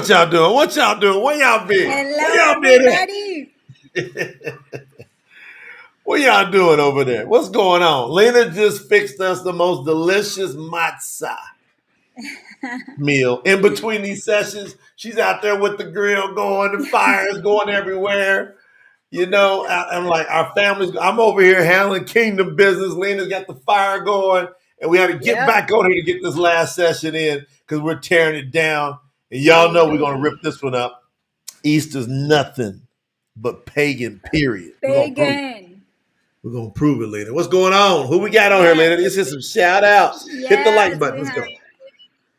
What y'all doing? What y'all doing? Where y'all been? Where Hello, y'all been at? everybody. What y'all doing over there? What's going on? Lena just fixed us the most delicious matzah meal. In between these sessions, she's out there with the grill going, the fire's going everywhere. You know, I'm like, our families, I'm over here handling kingdom business. Lena's got the fire going, and we had to get Yep. back on here to get this last session in because we're tearing it down. And y'all know we're going to rip Hey, this one up. Easter's nothing but pagan, period. pagan. We're gonna prove it later. What's going on? Who we got on here Yes, later? Let's hit some shout outs. Hit the like yes. button. We Let's go. have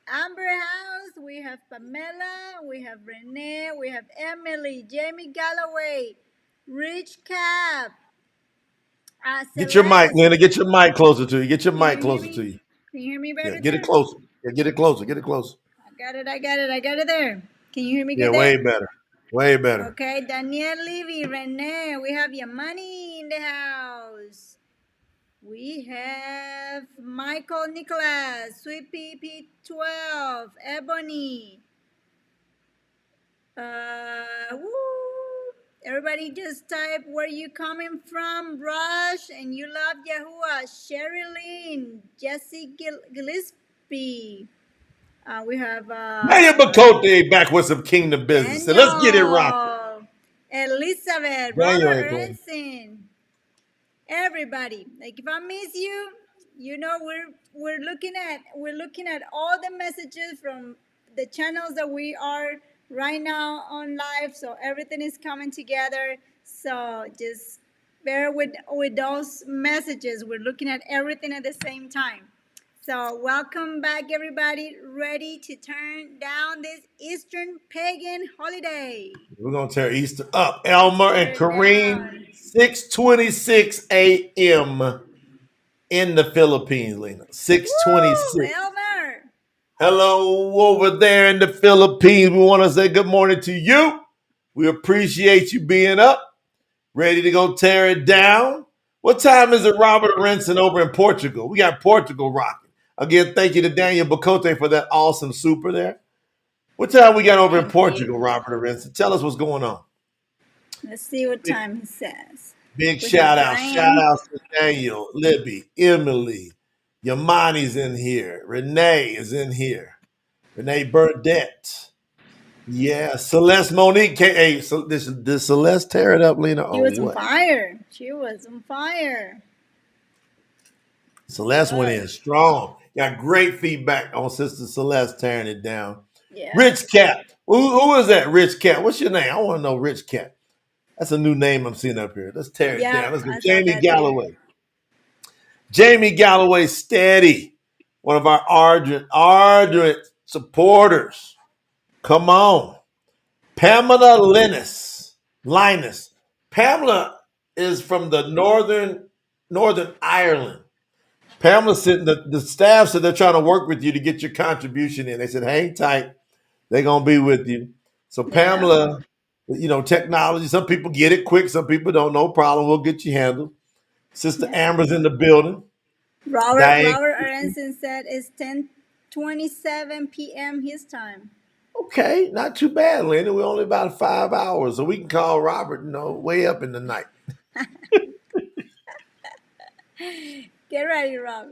Amber House. We have Pamela. We have Renee. We have Emily. Jamie Galloway. Rich Cap. Get your mic, Celeste. Lena. Get your mic closer to you. Get your Can mic you hear closer to me? you. Can you hear me Yeah, better get it there? closer. Yeah, get it closer. Get it closer. I got it. I got it. I got it there. Can you hear me Yeah, good there? way better. Way better. Okay, Danielle Levy, Renee. We have Yamani in the house. We have Michael Nicholas, Sweet PP12, Ebony. Woo. Everybody just type where you coming from, Rush, and you love Yahuwah. Sherry Lynn, Jesse Gillespie. We have Daniel Bacote back with some kingdom business. So let's get it rocking. Daniel, Elizabeth, Daniel Robert ain't playing. Renson. Everybody, like if I miss you, we're looking at all the messages from the channels that we are right now on live, so everything is coming together. So just bear with those messages. We're looking at everything at the same time. So welcome back, everybody. Ready to turn down this Eastern pagan holiday. We're gonna tear Easter up. Elmer Tear and it Kareem, down. 6:26 a.m. in the Philippines, Lena. Woo, 6:26. Elmer. Hello over there in the Philippines. We want to say good morning to you. We appreciate you being up, ready to go tear it down. What time is it, Robert Renson, over in Portugal? We got Portugal rocking. Again, thank you to Daniel Bacote for that awesome super there. What time we got over in Thank Portugal, you. Robert Renson? Tell us what's going on. Let's see what Big, time he says. big We have shout out. Shout Brian. outs to Daniel, Libby, Emily, Yamani's in here. Renee is in here. Renee Burdett. Yeah, Celeste Monique. Hey, so did Celeste tear it up, Lena, She or was on what? fire. She was on fire. She Celeste went in was. strong. Got great feedback on Sister Celeste tearing it down. Yeah. Rich Cat. Who is that, Rich Cat? What's your name? I want to know Rich Cat. That's a new name I'm seeing up here. Let's tear it Yeah, down. Let's go. I saw Jamie that too. Galloway. Jamie Galloway Steady. One of our ardent supporters. Come on. Pamela Linus. Pamela is from the Northern Ireland. Pamela said the staff said they're trying to work with you to get your contribution in. They said, hang tight. They're gonna be with you. So Yeah. Pamela, technology, some people get it quick, some people don't. No problem. We'll get you handled. Sister Yeah. Amber's in the building. Robert Diane. Robert Aronson said it's 10:27 p.m. his time. Okay, not too bad, Linda. We're only about 5 hours, so we can call Robert, way up in the night. Get ready, Rob.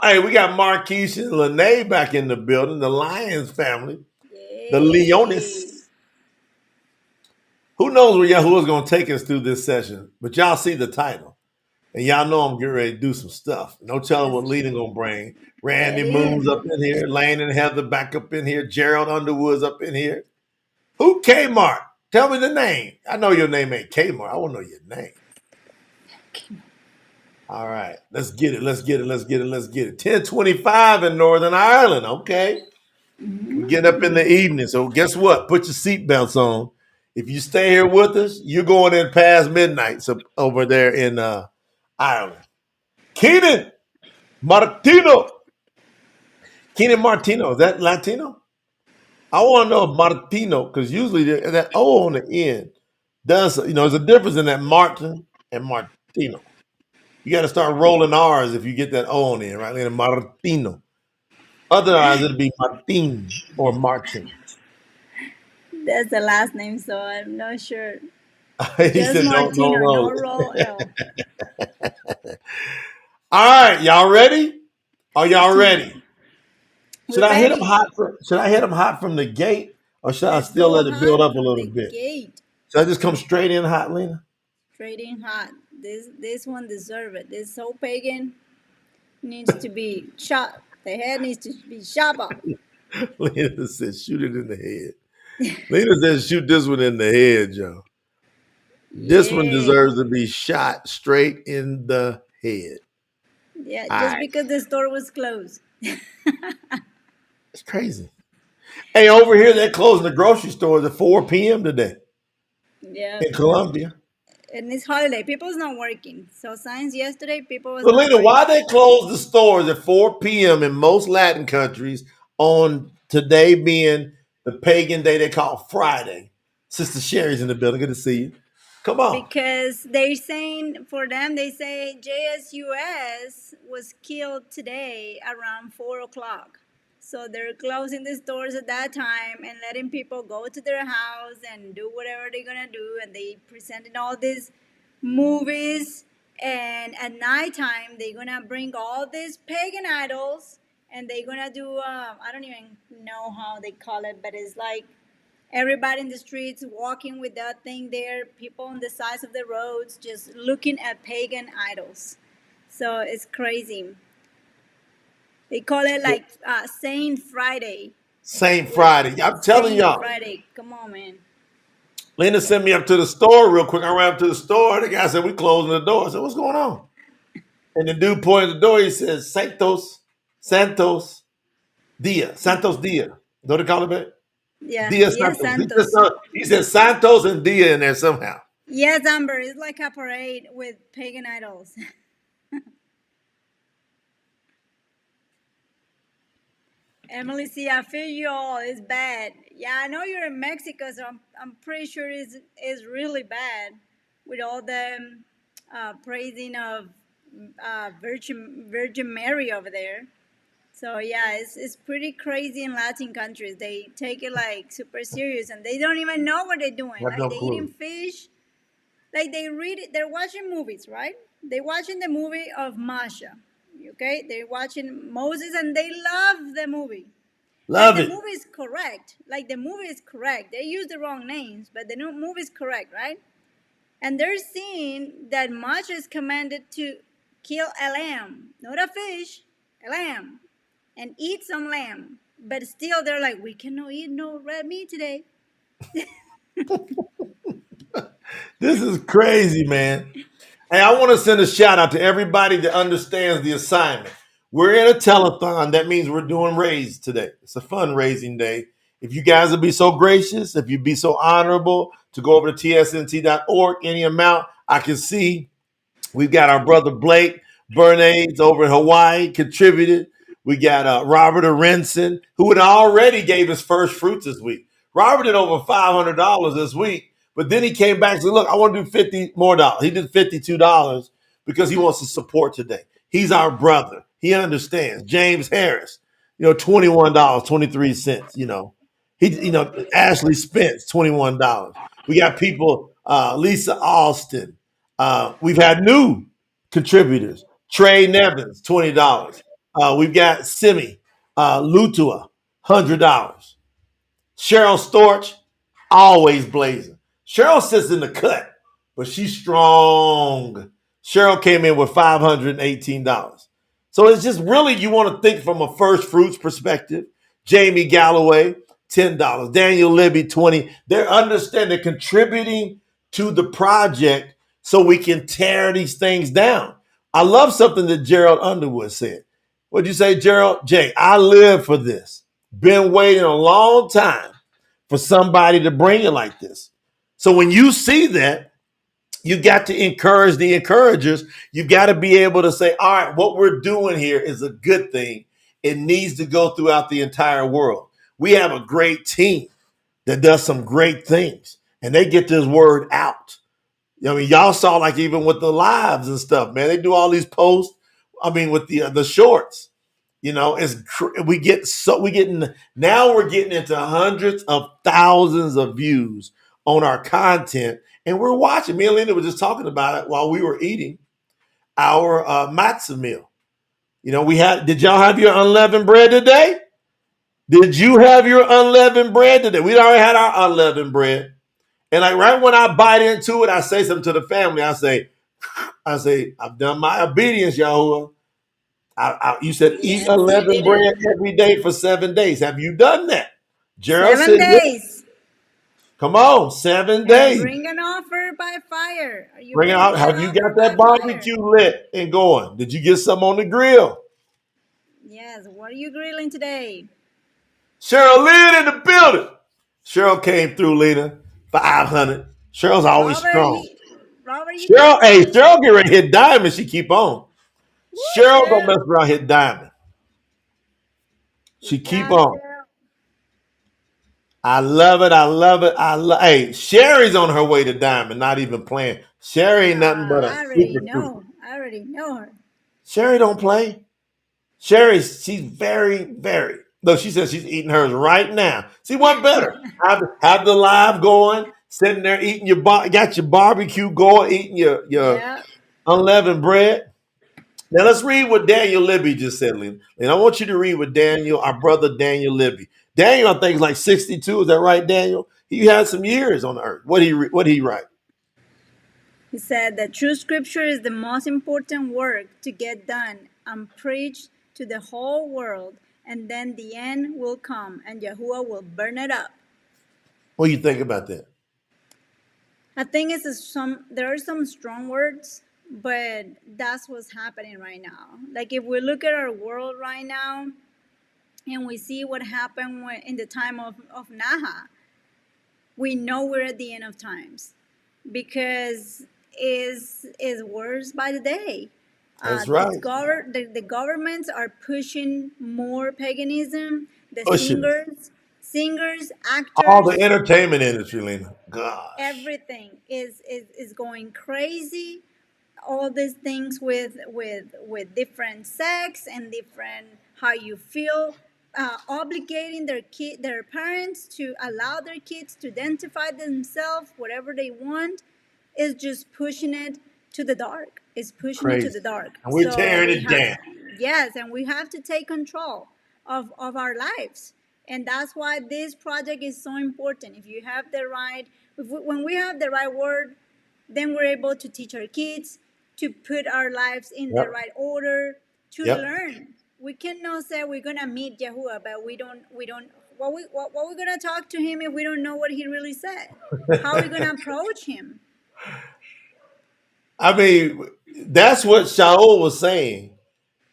Hey, we got Marquise and Lene back in the building, the Lions family, the Yay. Leonis. Who knows where Yahuwah's going to take us through this session? But y'all see the title. And y'all know I'm getting ready to do some stuff. No telling what That's Leading true. going to bring. That Randy Moon's is. up in here. Lane and Heather back up in here. Gerald Underwood's up in here. Who Kmart? Tell me the name. I know your name ain't Kmart. I want to know your name. All right. Let's get it. Let's get it. Let's get it. Let's get it. 1025 in Northern Ireland. Okay. We get up in the evening. So guess what? Put your seatbelts on. If you stay here with us, you're going in past midnight. So over there in Ireland. Keenan Martino. Keenan Martino. Is that Latino? I want to know if Martino, because usually that O on the end does, there's a difference in that Martin and Martino. You got to start rolling R's if you get that O on the end, right? Like Martino. Otherwise, it'll be Martin or Martin. That's the last name, so I'm not sure. He Just said, no Martino, no roll. roll L. All right, y'all ready? Are y'all ready? Should We're I hit them ready. hot? Should I hit them hot from the gate, or should I Let's still go let it build hot up a from little the bit? gate. Should I just come straight in hot, Lena? Trading hot. This one deserve it. This so pagan needs to be shot. The head needs to be shot off. Lena said, shoot it in the head. Lena said, shoot this one in the head, Joe. This one Yeah. deserves to be shot straight in the head. Yeah, All just right. because the store was closed. It's crazy. Hey, over here, they're closing the grocery stores at 4 p.m. today Yeah. in Colombia. And it's holiday. People's not working. So since yesterday, people was So, not Lena, working. why they close the stores at 4 p.m. in most Latin countries on today being the pagan day they call Friday? Sister Sherry's in the building. Good to see you. Come on. Because they're saying, for them, they say JSUS was killed today around 4 o'clock. So they're closing the stores at that time and letting people go to their house and do whatever they're gonna do. And they presenting all these movies. And at nighttime, they're gonna bring all these pagan idols and they're gonna do, I don't even know how they call it, but it's like everybody in the streets walking with that thing there, people on the sides of the roads just looking at pagan idols. So it's crazy. They call it like Saint Friday. Saint With Friday. I'm telling Saint y'all. Friday. Come on, man. Lena sent me up to the store real quick. I ran up to the store. The guy said, we closing the door. I said, what's going on? And the dude pointed at the door. He says, Santos Dia. Santos Dia. Know they call it that? Yeah, Dia Dia Santos. Santos. He said Santos and Dia in there somehow. Yes, Amber. It's like a parade with pagan idols. Emily, see, I feel you all. It's bad. Yeah, I know you're in Mexico, so I'm pretty sure it's really bad with all the praising of Virgin Mary over there. So yeah, it's pretty crazy in Latin countries. They take it like super serious, and they don't even know what they're doing. I have Like no they eating clue. fish. Like they read it. They're watching movies, right? They're watching the movie of Masha. Okay, they're watching Moses, and they love the movie. Like Love the it. movie is correct. Like the movie is correct. They use the wrong names, but the new movie is correct, right? And they're seeing that Masha is commanded to kill a lamb, not a fish, a lamb, and eat some lamb. But still, they're like, we cannot eat no red meat today. This is crazy, man. Hey, I want to send a shout out to everybody that understands the assignment. We're in a telethon. That means we're doing raise today. It's a fundraising day. If you guys would be so gracious, if you'd be so honorable to go over to tsnt.org, any amount I can see. We've got our brother Blake Bernays over in Hawaii contributed. We got Robert Arenson, who had already gave his first fruits this week. Robert did over $500 this week, but then he came back and said, look, I want to do $50 more. He did $52 because he wants to support today. He's our brother. He understands. James Harris, $21, 23 cents, Ashley Spence, $21. We got people, Lisa Alston, we've had new contributors. Trey Nevins, $20. We've got Simi Lutua, $100. Cheryl Storch, always blazing. Cheryl sits in the cut, but she's strong. Cheryl came in with $518. So it's just really, you want to think from a first fruits perspective. Jamie Galloway, $10. Daniel Libby, 20. They're understanding, contributing to the project so we can tear these things down. I love something that Gerald Underwood said. What'd you say, Gerald? Jay, I live for this. Been waiting a long time for somebody to bring it like this. So when you see that, you got to encourage the encouragers. You got to be able to say, all right, what we're doing here is a good thing. It needs to go throughout the entire world. We have a great team that does some great things, and they get this word out. I mean, y'all saw like even with the lives and stuff, man. They do all these posts. I mean, with the shorts. we getting now we're getting into hundreds of thousands of views on our content, and we're watching. Me and Linda were just talking about it while we were eating our matzah meal. Did y'all have your unleavened bread today? Did you have your unleavened bread today? We already had our unleavened bread. And like right when I bite into it, I say something to the family. I say, I've done my obedience, Yahuwah. You said eat Yes, you unleavened did. bread every day for 7 days. Have you done that? Gerald Seven said, yeah. days. Come on, 7 And days. bring an offer by fire. You Bring it bring out. that Have you offer got by that fire. barbecue lit and going? Did you get some on the grill? Yes. What are you grilling today? Cheryl Lynn in the building. Cheryl came through, Lena. 500. Cheryl's always Robert, strong. he, Robert, you Cheryl, keep hey, on. Cheryl get ready to hit diamond. She keep on. Woo, Cheryl don't Cheryl. mess around, hit diamond. She Good keep job, on. Cheryl. I love it. I love it. Hey, Sherry's on her way to diamond, not even playing. Sherry ain't nothing but a I already super trooper. know. I already know her. Sherry don't play. She's very, very. Look, she says she's eating hers right now. See what better? Have the live going, sitting there eating got your barbecue going, eating your Yeah. unleavened bread. Now let's read what Daniel Libby just said, Lena. And I want you to read what our brother Daniel Libby. Daniel, I think, is like 62. Is that right, Daniel? He had some years on the earth. What he write? He said that true scripture is the most important work to get done and preached to the whole world, and then the end will come and Yahuwah will burn it up. What do you think about that? I think there are some strong words, but that's what's happening right now. Like if we look at our world right now and we see what happened in the time of Naha, we know we're at the end of times because is worse by the day. That's right. The governments are pushing more paganism. The Pushing it. singers, All the actors, entertainment industry, Lena. Gosh. everything is going crazy. All these things with different sex and different how you feel, obligating their parents to allow their kids to identify themselves whatever they want, is just pushing it to the dark. Is pushing it to Crazy. the dark. And we're So tearing we it have, down. yes, and we have to take control of our lives. And that's why this project is so important. If you have the right, when we have the right word, then we're able to teach our kids to put our lives in the Yep. right order, to Yep. learn. We cannot say we're gonna meet Yahuwah, but we don't what we're gonna talk to him if we don't know what he really said? How are we gonna approach him? I mean, that's what Shaul was saying.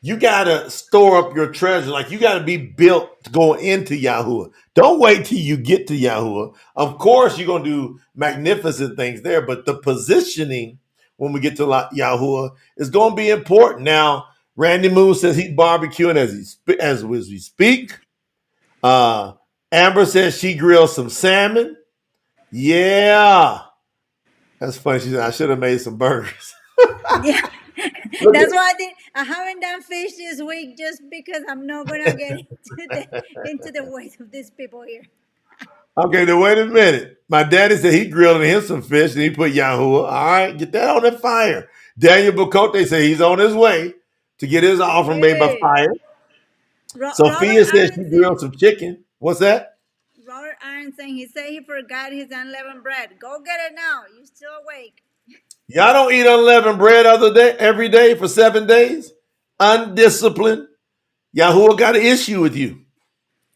You gotta store up your treasure. Like you gotta be built to go into Yahuwah. Don't wait till you get to Yahuwah. Of course, you're gonna do magnificent things there, but the positioning when we get to Yahuwah is gonna be important. Now, Randy Moon says he's barbecuing as we speak. Uh, Amber says she grilled some salmon. Yeah, that's funny. She said I should have made some burgers. Yeah, Look that's at why I haven't done fish this week, just because I'm not gonna get into the ways of these people here. Okay, then wait a minute. My daddy said he grilled him some fish and he put Yahuwah. All right, get that on the fire. Daniel Bacote said he's on his way to get his offering made by Hey, fire. Robert Sophia said she Aronson. grilled some chicken. What's that? Robert Aronson. He said he forgot his unleavened bread. Go get it now. You still awake? Y'all don't eat unleavened bread every day for 7 days? Undisciplined. Yahuwah got an issue with you.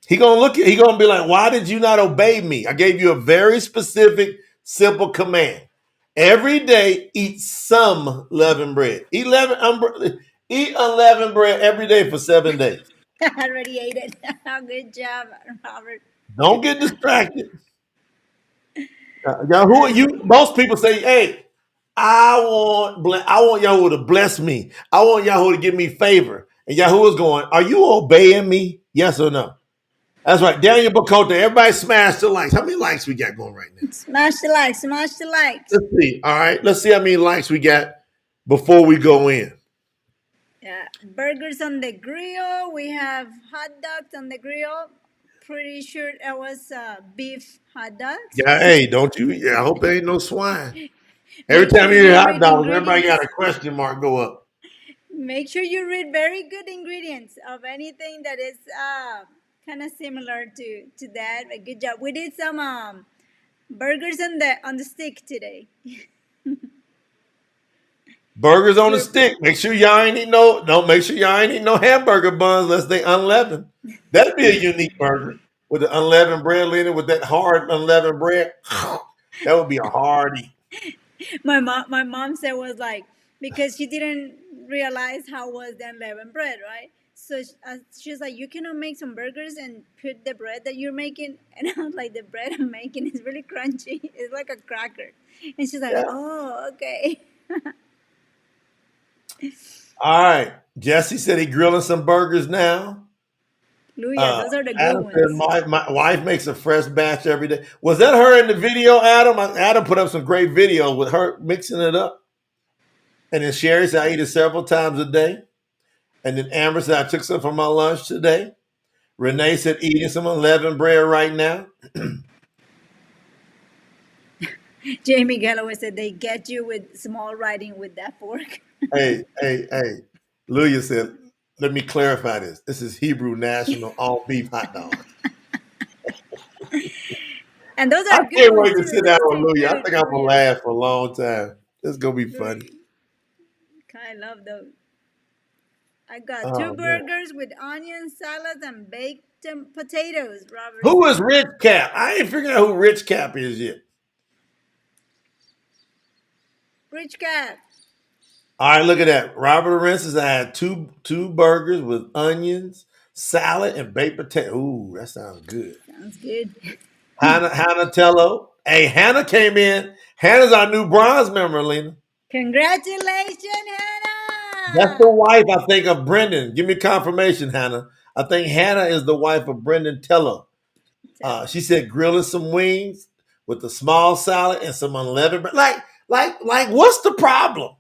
He gonna be like, why did you not obey me? I gave you a very specific, simple command. Every day, eat some leavened bread. Eat unleavened bread every day for 7 days. I already ate it. Good job, Robert. Don't get distracted. Yahuwah, most people say, hey, I want Yahuwah to bless me. I want Yahuwah to give me favor. And Yahuwah's going, are you obeying me? Yes or no? That's right. Daniel Bacote, everybody smash the likes. How many likes we got going right now? Smash the likes. Smash the likes. Let's see. All right. Let's see how many likes we got before we go in. Yeah. burgers on the grill. We have hot dogs on the grill. Pretty sure it was beef hot dogs. Yeah, hey, don't you? Yeah, I hope there ain't no swine. Every Make time sure you hear you hot read dogs, everybody got ingredients. a question mark go up. Make sure you read very good ingredients of anything that is kind of similar to that. A good job. We did some burgers on the stick today. Burgers on the We're stick. Make sure y'all ain't eat no. Don't make sure y'all ain't eat no hamburger buns unless they unleavened. That'd be a unique burger with the unleavened bread leaning with that hard unleavened bread. That would be a hard eat. my mom said was like because she didn't realize how was the unleavened bread, right? So she was like, you cannot make some burgers and put the bread that you're making. And I was like, the bread I'm making is really crunchy. It's like a cracker. And she's like, Yeah. oh, okay. All right. Jesse said he grilling some burgers now. Luya, those are the good Adam said ones. my wife makes a fresh batch every day. Was that her in the video, Adam? Adam put up some great video with her mixing it up. And then Sherry said I eat it several times a day. And then Amber said I took some for my lunch today. Renee said eating some unleavened bread right now. Jamie Galloway said they get you with small writing with that fork. Hey. Lulia said, let me clarify this. This is Hebrew National all beef hot dog. And those I are good can't ones wait to too. sit down Those with taste Lulia. I good think I'm for gonna real. laugh for a long time. It's gonna be For funny. I love those. I got two Oh man. burgers with onion salads and baked potatoes, Robert Who is said. Rich Cap? I ain't figured out who Rich Cap is yet. Rich Cat. All right, look at that. Robert Arences, I had two burgers with onions, salad, and baked potato. Ooh, that sounds good. Sounds good. Hannah Tello. Hey, Hannah came in. Hannah's our new bronze member, Lena. Congratulations, That's the Hannah! wife, I think, of Brendan. Give me confirmation, Hannah. I think Hannah is the wife of Brendan Tello. Tell She said grilling some wings with a small salad and some unleavened bread. Like, what's the problem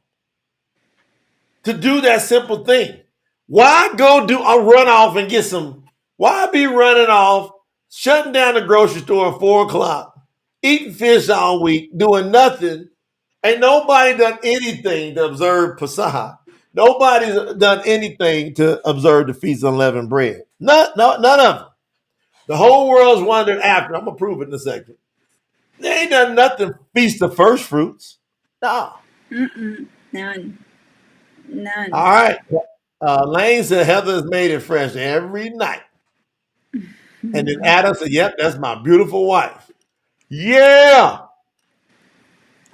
to do that simple thing? Why go do a run off and get some? Why be running off, shutting down the grocery store at 4 o'clock, eating fish all week, doing nothing? Ain't nobody done anything to observe Pesach. Nobody's done anything to observe the Feast of Unleavened Bread. None of them. The whole world's wondered after. I'm gonna prove it in a second. They ain't done nothing. Feast of first fruits. No. Mm-mm. None. None. All right. Lane said Heather has made it fresh every night. And then Adam said, "Yep, that's my beautiful wife." Yeah.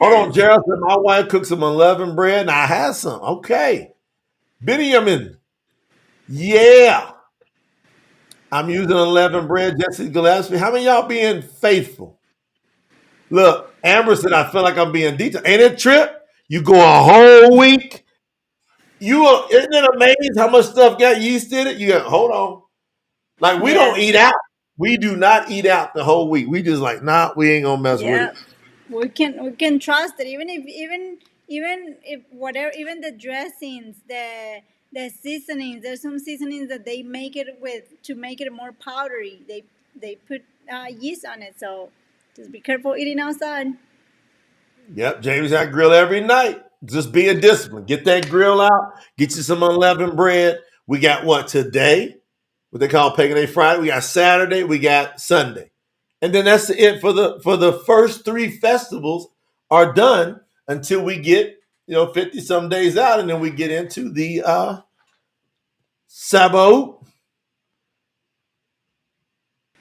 Hold on, Yes. Gerald said my wife cooked some unleavened bread, and I had some. Okay. Benjamin. Yeah. I'm using unleavened bread. Jesse Gillespie. How many of y'all being faithful? Look, Amber said I feel like I'm being detailed. Ain't it trip? You go a whole week. Isn't it amazing how much stuff got yeast in it? You got hold on. Like we don't Yes. eat out. We do not eat out the whole week. We just like, nah, we ain't gonna mess with it. Yeah. We can trust it even if whatever, even the dressings, the seasonings. There's some seasonings that they make it with to make it more powdery. They put yeast on it, so just be careful eating outside. Yep, James got grill every night. Just be a discipline. Get that grill out. Get you some unleavened bread. We got what today? What they call Pagan Day Friday. We got Saturday. We got Sunday, and then that's it for the first three festivals are done until we get 50 some days out, and then we get into the Sabbath.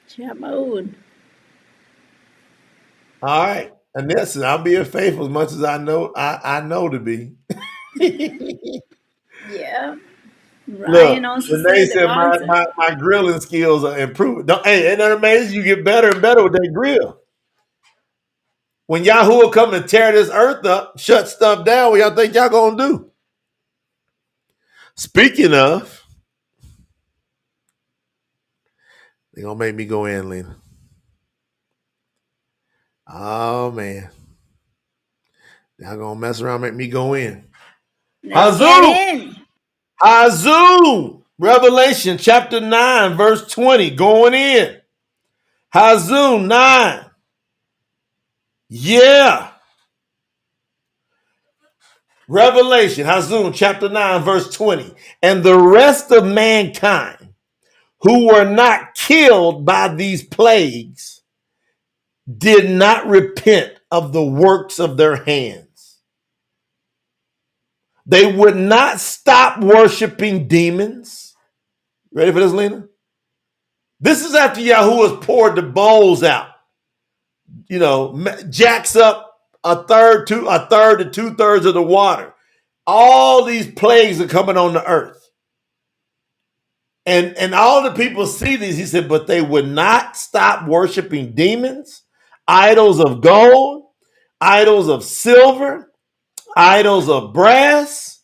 Shabbat. All right, and listen, I'm being faithful as much as I know to be. Yeah. Look, Ryan also Renee said the said my, balance. my my grilling skills are improving. Hey, ain't that amazing? You get better and better with that grill. When Yahoo will come and tear this earth up, shut stuff down, what y'all think y'all gonna do? Speaking of, they gonna make me go in, Lena. Oh man, y'all gonna mess around, make me go in. Let's get Hazoo, in. Hazoo. Revelation chapter 9, verse 20. Going in. Hazoo 9. Yeah. Revelation, Hazoo chapter 9, verse 20. And the rest of mankind who were not killed by these plagues did not repent of the works of their hands. They would not stop worshiping demons. Ready for this, Lena? This is after Yahuwah poured the bowls out. You know, jacks up a third to 2/3 of the water. All these plagues are coming on the earth. And all the people see these, he said, but they would not stop worshiping demons, idols of gold, idols of silver, idols of brass,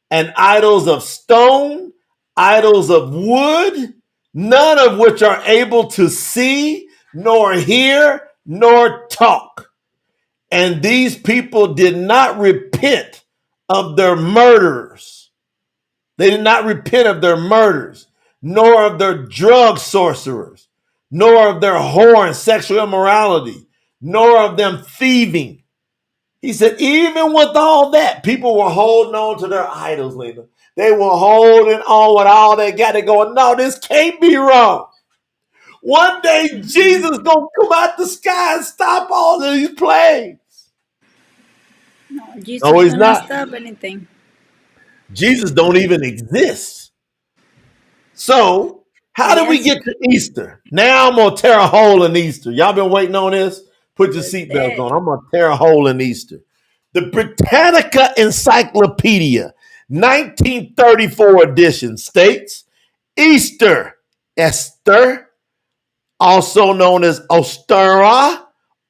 and idols of stone, idols of wood, none of which are able to see, nor hear, nor talk. And these people did not repent of their murders. They did not repent of their murders, nor of their drug sorcerers, nor of their whore and sexual immorality, nor of them thieving. He said, even with all that, people were holding on to their idols, Lena. They were holding on with all they got. They going, no, this can't be wrong. One day, Jesus going to come out the sky and stop all of these plagues. No, Jesus No, he's gonna not. stop anything. Jesus don't even exist. So, how did we Yes, get to Easter? Now I'm going to tear a hole in Easter. Y'all been waiting on this? Put your let's seatbelts bet. on. I'm going to tear a hole in Easter. The Britannica Encyclopedia, 1934 edition states Easter, Esther, also known as Ostara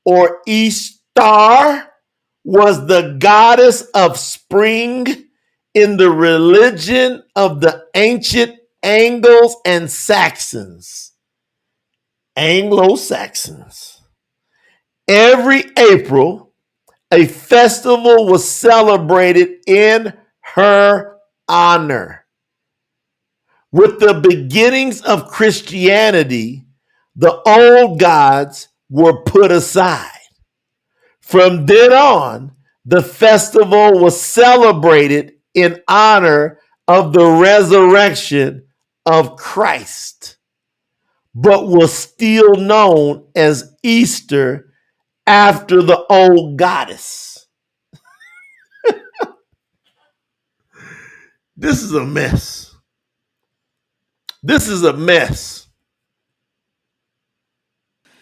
or Eastar, was the goddess of spring in the religion of the ancient Angles and Saxons. Anglo-Saxons. Every April, a festival was celebrated in her honor. With the beginnings of Christianity, the old gods were put aside. From then on, the festival was celebrated in honor of the resurrection of Christ, but was still known as Easter after the old goddess. This is a mess. This is a mess.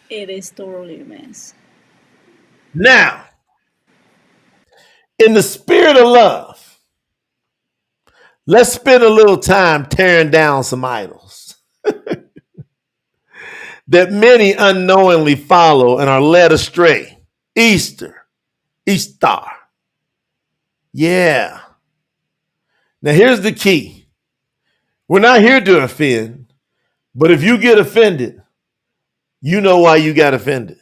It is totally a mess. Now, in the spirit of love, let's spend a little time tearing down some idols that many unknowingly follow and are led astray. Easter. Easter. Yeah. Now here's the key. We're not here to offend, but if you get offended, you know why you got offended.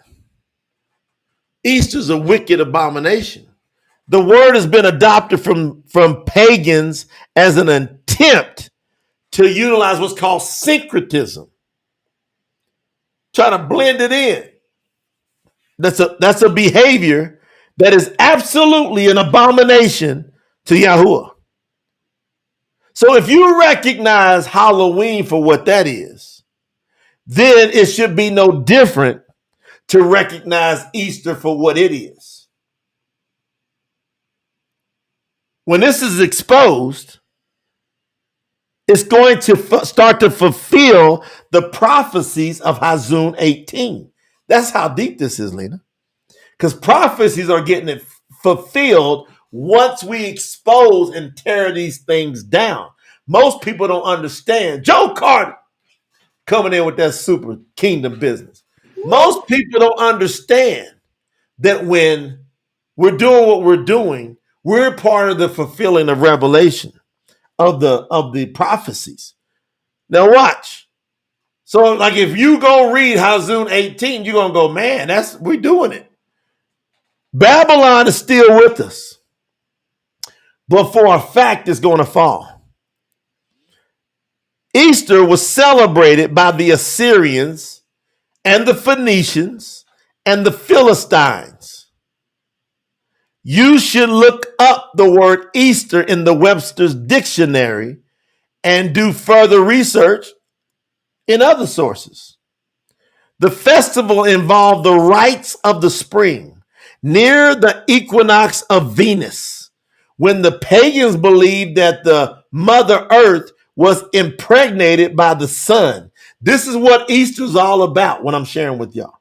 Easter's a wicked abomination. The word has been adopted from pagans as an attempt to utilize what's called syncretism. Try to blend it in. That's a behavior that is absolutely an abomination to Yahuwah. So if you recognize Halloween for what that is, then it should be no different to recognize Easter for what it is. When this is exposed, it's going to start to fulfill the prophecies of Hazun 18. That's how deep this is, Lena. Because prophecies are getting fulfilled once we expose and tear these things down. Most people don't understand. Joe Carter coming in with that super kingdom business. Most people don't understand that when we're doing what we're doing, we're part of the fulfilling of revelation of the prophecies. Now watch. So like if you go read Hazun 18, you're gonna go, man, we're doing it. Babylon is still with us, but for a fact it's going to fall. Easter was celebrated by the Assyrians and the Phoenicians and the Philistines. You should look up the word Easter in the Webster's dictionary and do further research in other sources. The festival involved the rites of the spring near the equinox of Venus, when the pagans believed that the Mother Earth was impregnated by the sun. This is what Easter's all about, what I'm sharing with y'all.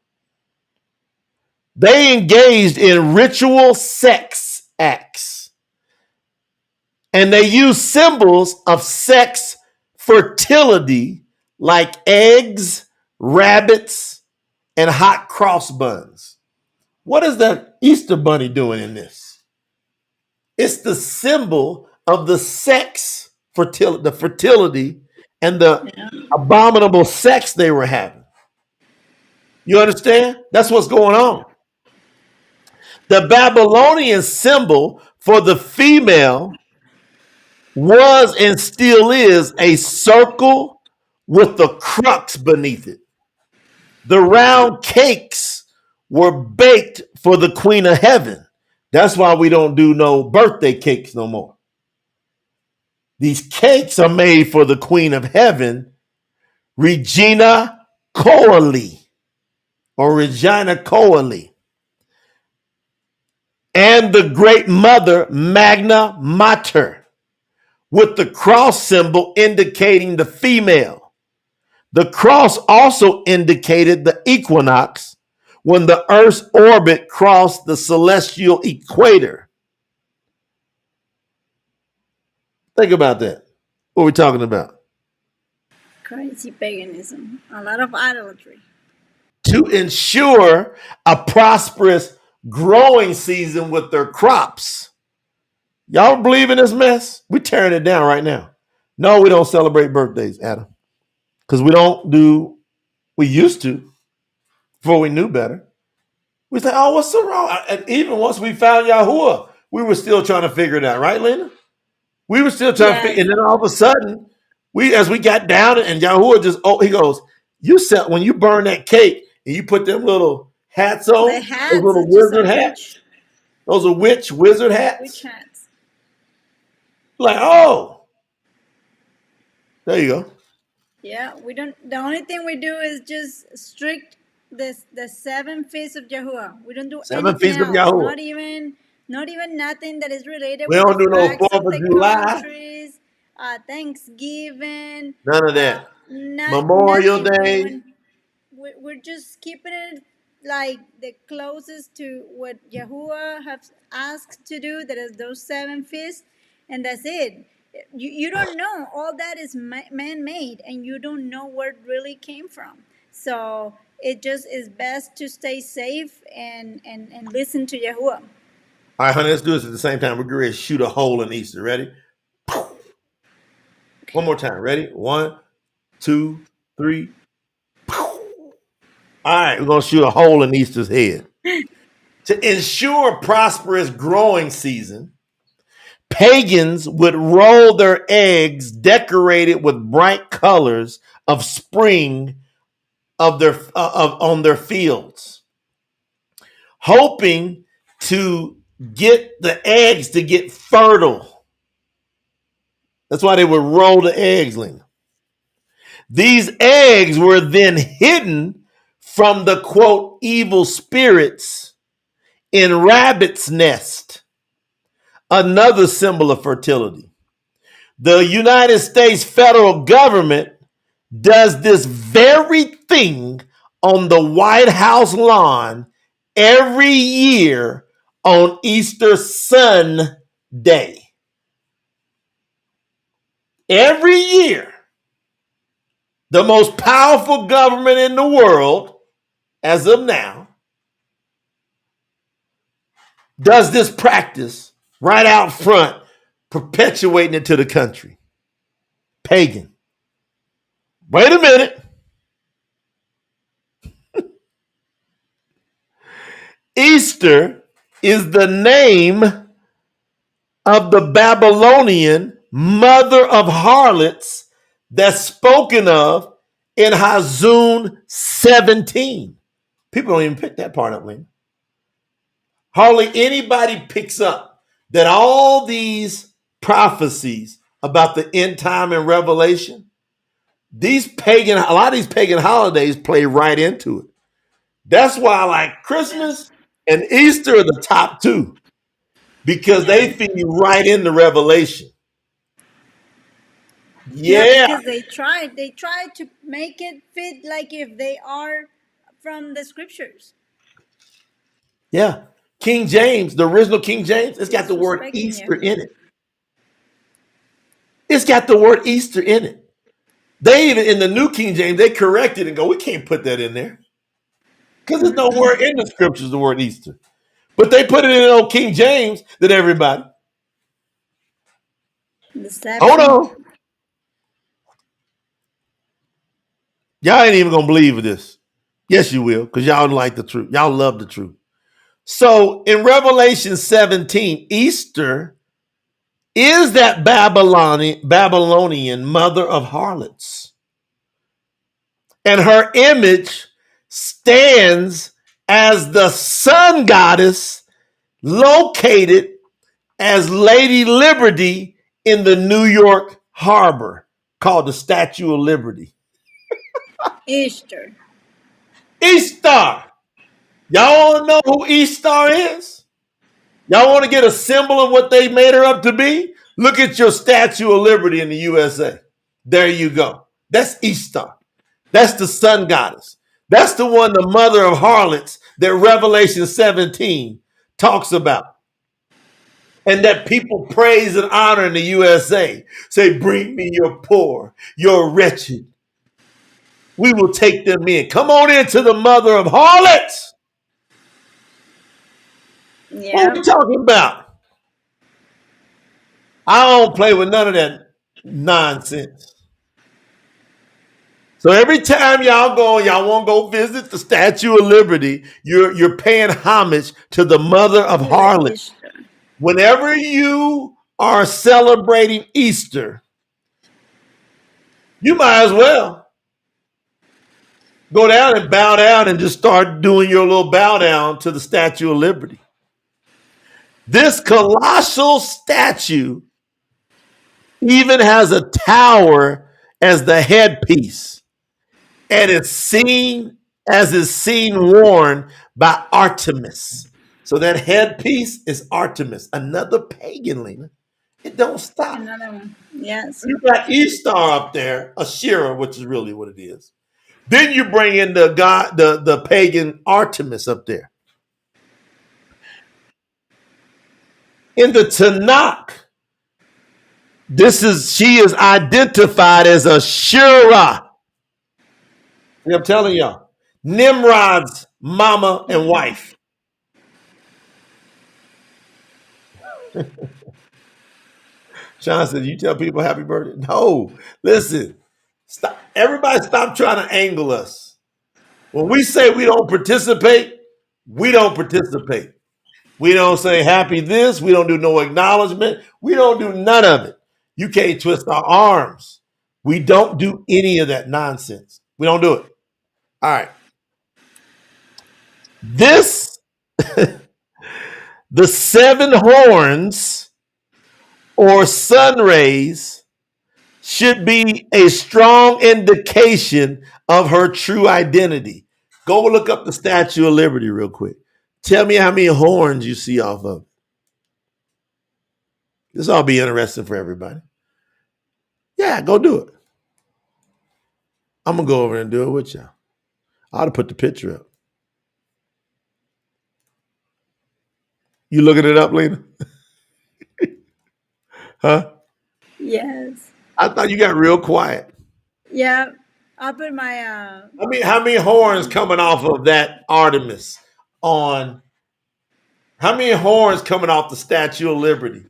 They engaged in ritual sex acts, and they used symbols of sex fertility like eggs, rabbits, and hot cross buns. What is the Easter bunny doing in this? It's the symbol of the sex fertility, the fertility and the abominable sex they were having. You understand? That's what's going on. The Babylonian symbol for the female was and still is a circle with the crux beneath it. The round cakes were baked for the Queen of Heaven. That's why we don't do no birthday cakes no more. These cakes are made for the Queen of Heaven, Regina Coeli, or Regina Coeli, and the Great Mother, Magna Mater, with the cross symbol indicating the female. The cross also indicated the equinox when the Earth's orbit crossed the celestial equator. Think about that. What are we talking about? Crazy paganism. A lot of idolatry. To ensure a prosperous growing season with their crops. Y'all believe in this mess? We're tearing it down right now. No, we don't celebrate birthdays, Adam. Because we used to, before we knew better. We said, oh, what's so wrong? And even once we found Yahuwah, we were still trying to figure it out, right, Lena? We were still trying to figure, and then all of a sudden, as we got down and Yahuwah he goes, you said when you burn that cake and you put them little hats on, those little wizard hats, those are wizard hats. Witch hats. Like, oh, there you go. Yeah, we don't. The only thing we do is just strict the 7 feasts of Yahuwah. We don't do 7 feasts of Yahuwah. Not even nothing that is related. We don't do no 4th of July. Countries, Thanksgiving. None of that. Memorial Day. We're just keeping it like the closest to what Yahuwah has asked to do. That is those 7 feasts, and that's it. You don't know. All that is man-made, and you don't know where it really came from. So it just is best to stay safe and listen to Yahuwah. All right, honey, let's do this at the same time. We're going to shoot a hole in Easter. Ready? One more time. Ready? 1, 2, 3. All right, we're going to shoot a hole in Easter's head. To ensure a prosperous growing season, pagans would roll their eggs decorated with bright colors of spring on their fields, hoping to get the eggs to get fertile. That's why they would roll the eggs, Lena. These eggs were then hidden from the, quote, evil spirits in rabbit's nest, another symbol of fertility. The United States federal government does this very thing on the White House lawn every year on Easter Sunday. Every year, the most powerful government in the world, as of now, does this practice right out front, perpetuating it to the country. Pagan. Wait a minute. Easter is the name of the Babylonian mother of harlots that's spoken of in Hazun 17. People don't even pick that part up, Lena. Hardly anybody picks up that all these prophecies about the end time and Revelation, a lot of these pagan holidays play right into it. That's why I like Christmas and Easter are the top two, because they Yeah. feed right into Revelation. Yeah, Yeah, because they tried to make it fit like if they are from the scriptures, yeah. King James, the original King James, it's got the word disrespecting Easter you. in it. It's got the word Easter in it. They even, in the New King James, they corrected and go, we can't put that in there because there's no word in the scriptures, the word Easter. But they put it in old King James that everybody, hold Deception. on. Y'all ain't even gonna believe this. Yes, you will, because y'all like the truth. Y'all love the truth. So in Revelation 17, Easter is that Babylonian mother of harlots. And her image stands as the sun goddess located as Lady Liberty in the New York harbor called the Statue of Liberty. Easter. Easter. Y'all want to know who Easter is? Y'all want to get a symbol of what they made her up to be? Look at your Statue of Liberty in the USA. There you go. That's Easter. That's the sun goddess. That's the one, the mother of harlots, that Revelation 17 talks about. And that people praise and honor in the USA. Say, bring me your poor, your wretched. We will take them in. Come on into the mother of harlots. What are Yeah. we talking about? I don't play with none of that nonsense. So every time y'all want to go visit the Statue of Liberty, you're paying homage to the mother of To the harlots. Easter. Whenever you are celebrating Easter, you might as well go down and bow down and just start doing your little bow down to the Statue of Liberty. This colossal statue even has a tower as the headpiece, and it's seen worn by Artemis. So that headpiece is Artemis, another pagan, Lena. It don't stop. Another one. Yes. You got Ishtar up there, Asherah, which is really what it is. Then you bring in the god, the pagan Artemis up there. In the Tanakh, she is identified as Asherah. I'm telling y'all, Nimrod's mama and wife. Sean said, "You tell people happy birthday." No, listen, stop. Everybody, stop trying to angle us. When we say we don't participate, we don't participate. We don't say happy this. We don't do no acknowledgement. We don't do none of it. You can't twist our arms. We don't do any of that nonsense. We don't do it. All right. This, the seven horns or sun rays, should be a strong indication of her true identity. Go look up the Statue of Liberty real quick. Tell me how many horns you see off of it. This will be interesting for everybody. Yeah, go do it. I'm gonna go over and do it with y'all. I ought to put the picture up. You looking it up, Lena? Huh? Yes. I thought you got real quiet. Yeah. I'll put my I mean, how many horns coming off of that Artemis on? How many horns coming off the Statue of Liberty?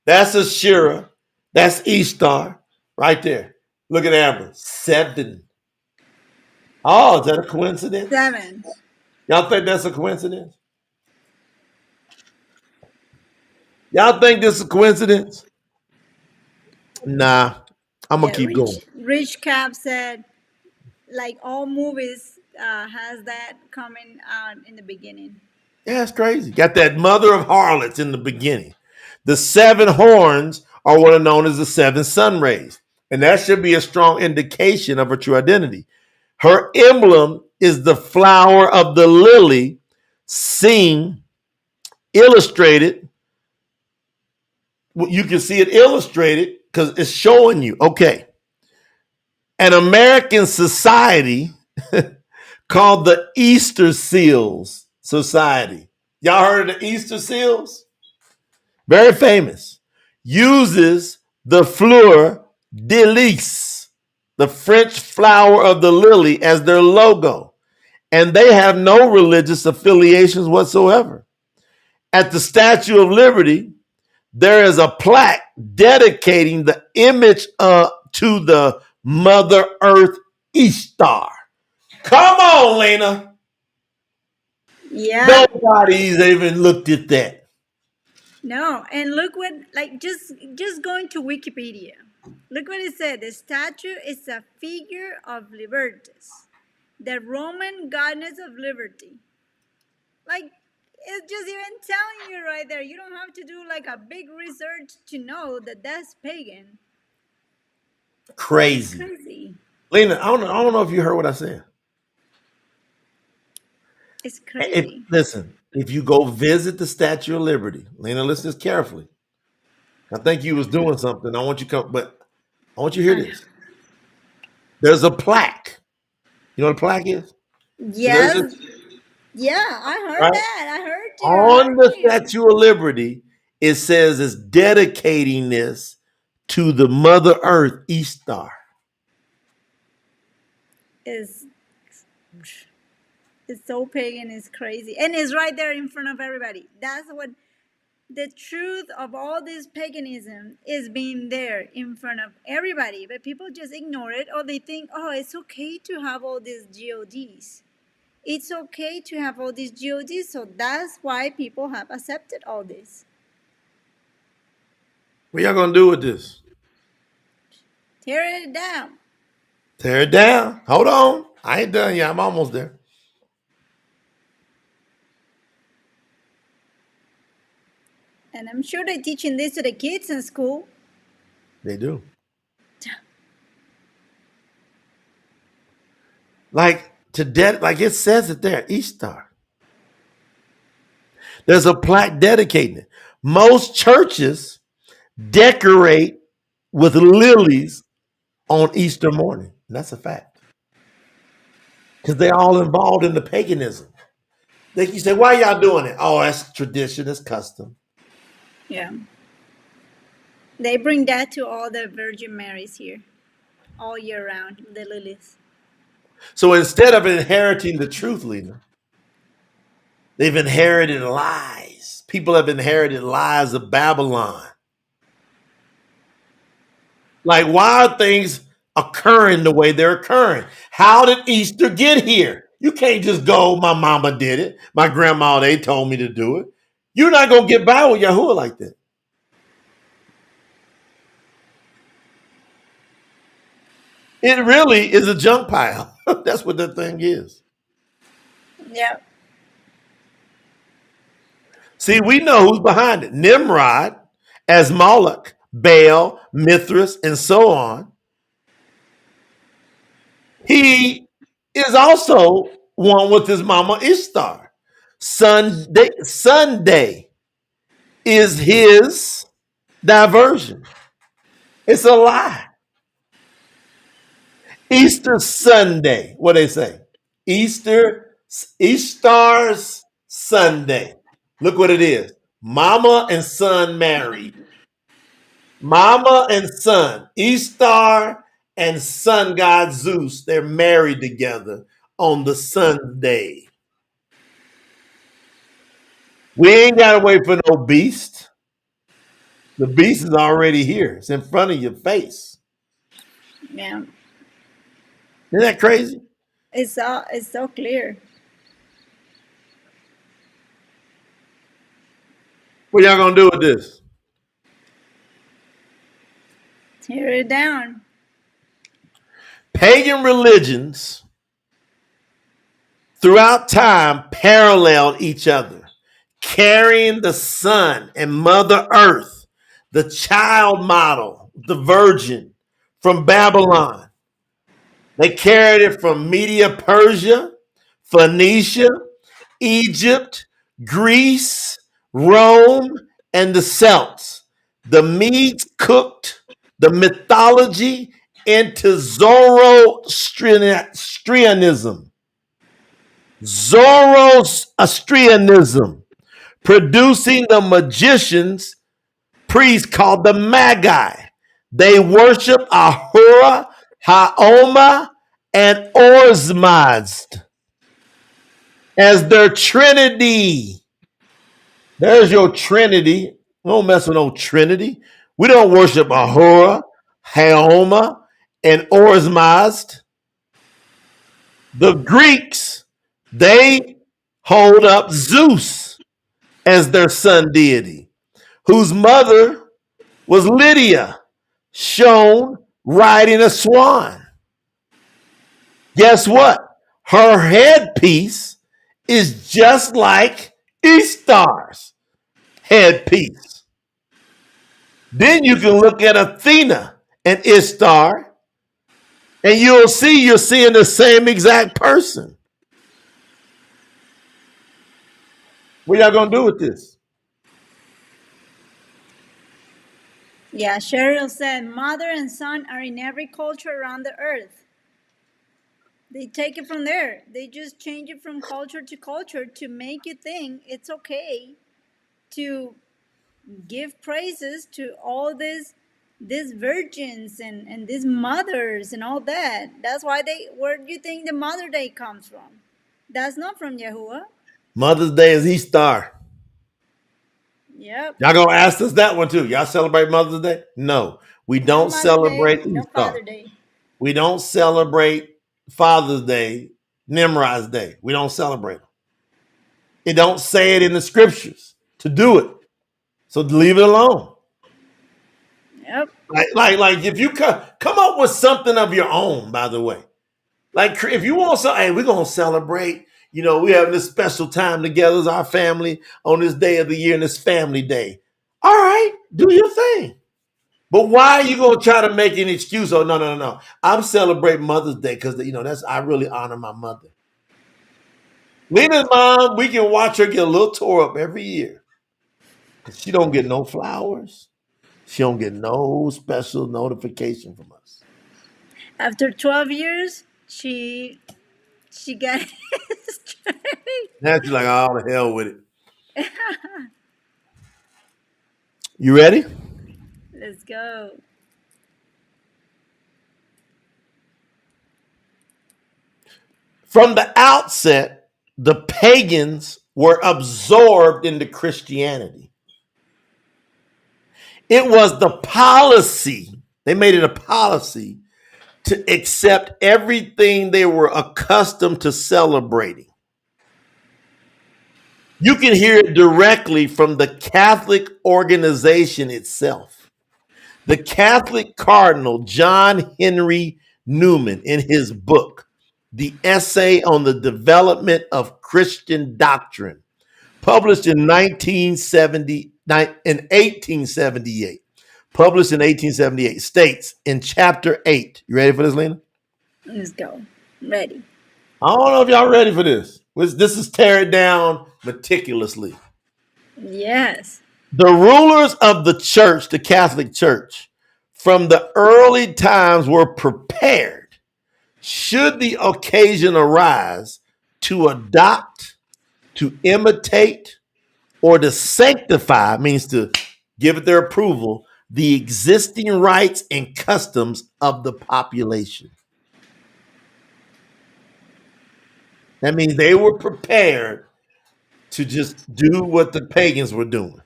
That's Asherah. That's Ishtar right there. Look at Amber. 7. Oh, is that a coincidence? 7. Y'all think that's a coincidence? Y'all think this is a coincidence? Nah, I'm gonna Yeah. keep going. Rich Cap said, like all movies, has that coming out in the beginning. Yeah, it's crazy. Got that mother of harlots in the beginning. The 7 horns are what are known as the 7 sun rays. And that should be a strong indication of her true identity. Her emblem is the flower of the lily, seen, illustrated. You can see it illustrated because it's showing you, okay, an American society called the Easter Seals Society. Y'all heard of the Easter Seals? Very famous. Uses the fleur de lis, the French flower of the lily, as their logo. And they have no religious affiliations whatsoever. At the Statue of Liberty, there is a plaque dedicating the image to the Mother Earth Ishtar. Come on, Lena. Yeah. Nobody's even looked at that. No, and look what, like, just going to Wikipedia. Look what it said. The statue is a figure of Libertas, the Roman goddess of liberty. Like, it's just even telling you right there. You don't have to do like a big research to know that that's pagan. It's Crazy. crazy. Lena, I don't know if you heard what I said. It's crazy. Listen, if you go visit the Statue of Liberty, Lena, listen this carefully. I think you was doing something. I want you to come, but I want you to hear Uh, this. There's a plaque. You know what a plaque is? So there's yes. this, Yeah, I heard right? that. I heard you. I On heard the you. Statue of Liberty, it says it's dedicating this to the Mother Earth Ishtar. Is it's so pagan, it's crazy. And it's right there in front of everybody. That's what the truth of all this paganism is, being there in front of everybody. But people just ignore it, or they think, oh, it's okay to have all these GODs. It's okay to have all these GODs, so that's why people have accepted all this. What y'all gonna do with this? Tear it down. Tear it down. Hold on. I ain't done yet. I'm almost there. And I'm sure they're teaching this to the kids in school. They do. Like like it says it there, Ishtar. There's a plaque dedicating it. Most churches decorate with lilies on Easter morning. And that's a fact. Because they're all involved in the paganism. You say, why y'all doing it? Oh, that's tradition, it's custom. Yeah. They bring that to all the Virgin Marys here, all year round, the lilies. So instead of inheriting the truth, Lena, they've inherited lies. People have inherited lies of Babylon. Like, why are things occurring the way they're occurring? How did Easter get here? You can't just go, my mama did it. My grandma, they told me to do it. You're not going to get by with Yahuwah like that. It really is a junk pile. That's what that thing is. Yeah. See, we know who's behind it. Nimrod, as Moloch, Baal, Mithras, and so on. He is also one with his mama Ishtar. Sunday is his diversion. It's a lie. Easter Sunday. What they say? Ishtar's Sunday. Look what it is. Mama and son married. Mama and son. Ishtar and sun god Zeus. They're married together on the Sunday. We ain't got to wait for no beast. The beast is already here. It's in front of your face. Yeah. Isn't that crazy? It's so clear. What y'all gonna do with this? Tear it down. pagan religions throughout time paralleled each other, carrying the sun and Mother Earth, the child model, the virgin from Babylon. They carried it from Media Persia, Phoenicia, Egypt, Greece, Rome, and the Celts. The Medes cooked the mythology into Zoroastrianism. Zoroastrianism, producing the magicians, priests called the Magi. They worship Ahura, Haoma, and Orzmazd as their trinity. There's your trinity. We don't mess with no trinity. We don't worship Ahura, Haoma, and Orzmazd. The Greeks, they hold up Zeus as their sun deity, whose mother was Lydia, shown riding a swan. Guess what? Her headpiece is just like Ishtar's headpiece. Then you can look at Athena and Ishtar, and you're seeing the same exact person. What y'all gonna do with this? Yeah, Cheryl said, mother and son are in every culture around the earth. They take it from there. They just change it from culture to culture to make you think it's okay to give praises to all these virgins and these mothers and all that. That's why where do you think the Mother Day comes from? That's not from Yahuwah. Mother's Day is Ishtar. Yep. Y'all gonna ask us that one too. Y'all celebrate Mother's Day? No, we No don't Mother Day, celebrate no Ishtar. Father Day. We don't celebrate Father's Day, Nimrod's Day. We don't celebrate them. It don't say it in the scriptures to do it. So leave it alone. Yep. Like if you come up with something of your own, by the way. Like if you want something, hey, we're gonna celebrate. You know, we having this special time together as our family on this day of the year and this family day. All right, do your thing. But why are you gonna try to make an excuse? Oh, no. I'm celebrating Mother's Day because that's I really honor my mother. Lena's mom, we can watch her get a little tore up every year. She don't get no flowers. She don't get no special notification from us. After 12 years, she got it straight. Now she's like, oh, the hell with it. You ready? Let's go. From the outset, the pagans were absorbed into Christianity. It was the policy, they made it a policy to accept everything they were accustomed to celebrating. You can hear it directly from the Catholic organization itself. The Catholic Cardinal John Henry Newman, in his book, The Essay on the Development of Christian Doctrine, published in 1878, states in chapter 8. You ready for this, Lena? Let's go. Ready. I don't know if y'all ready for this. This is tear it down meticulously. Yes. The rulers of the church, the Catholic Church, from the early times were prepared, should the occasion arise, to adopt, to imitate, or to sanctify, means to give it their approval, the existing rites and customs of the population. That means they were prepared to just do what the pagans were doing,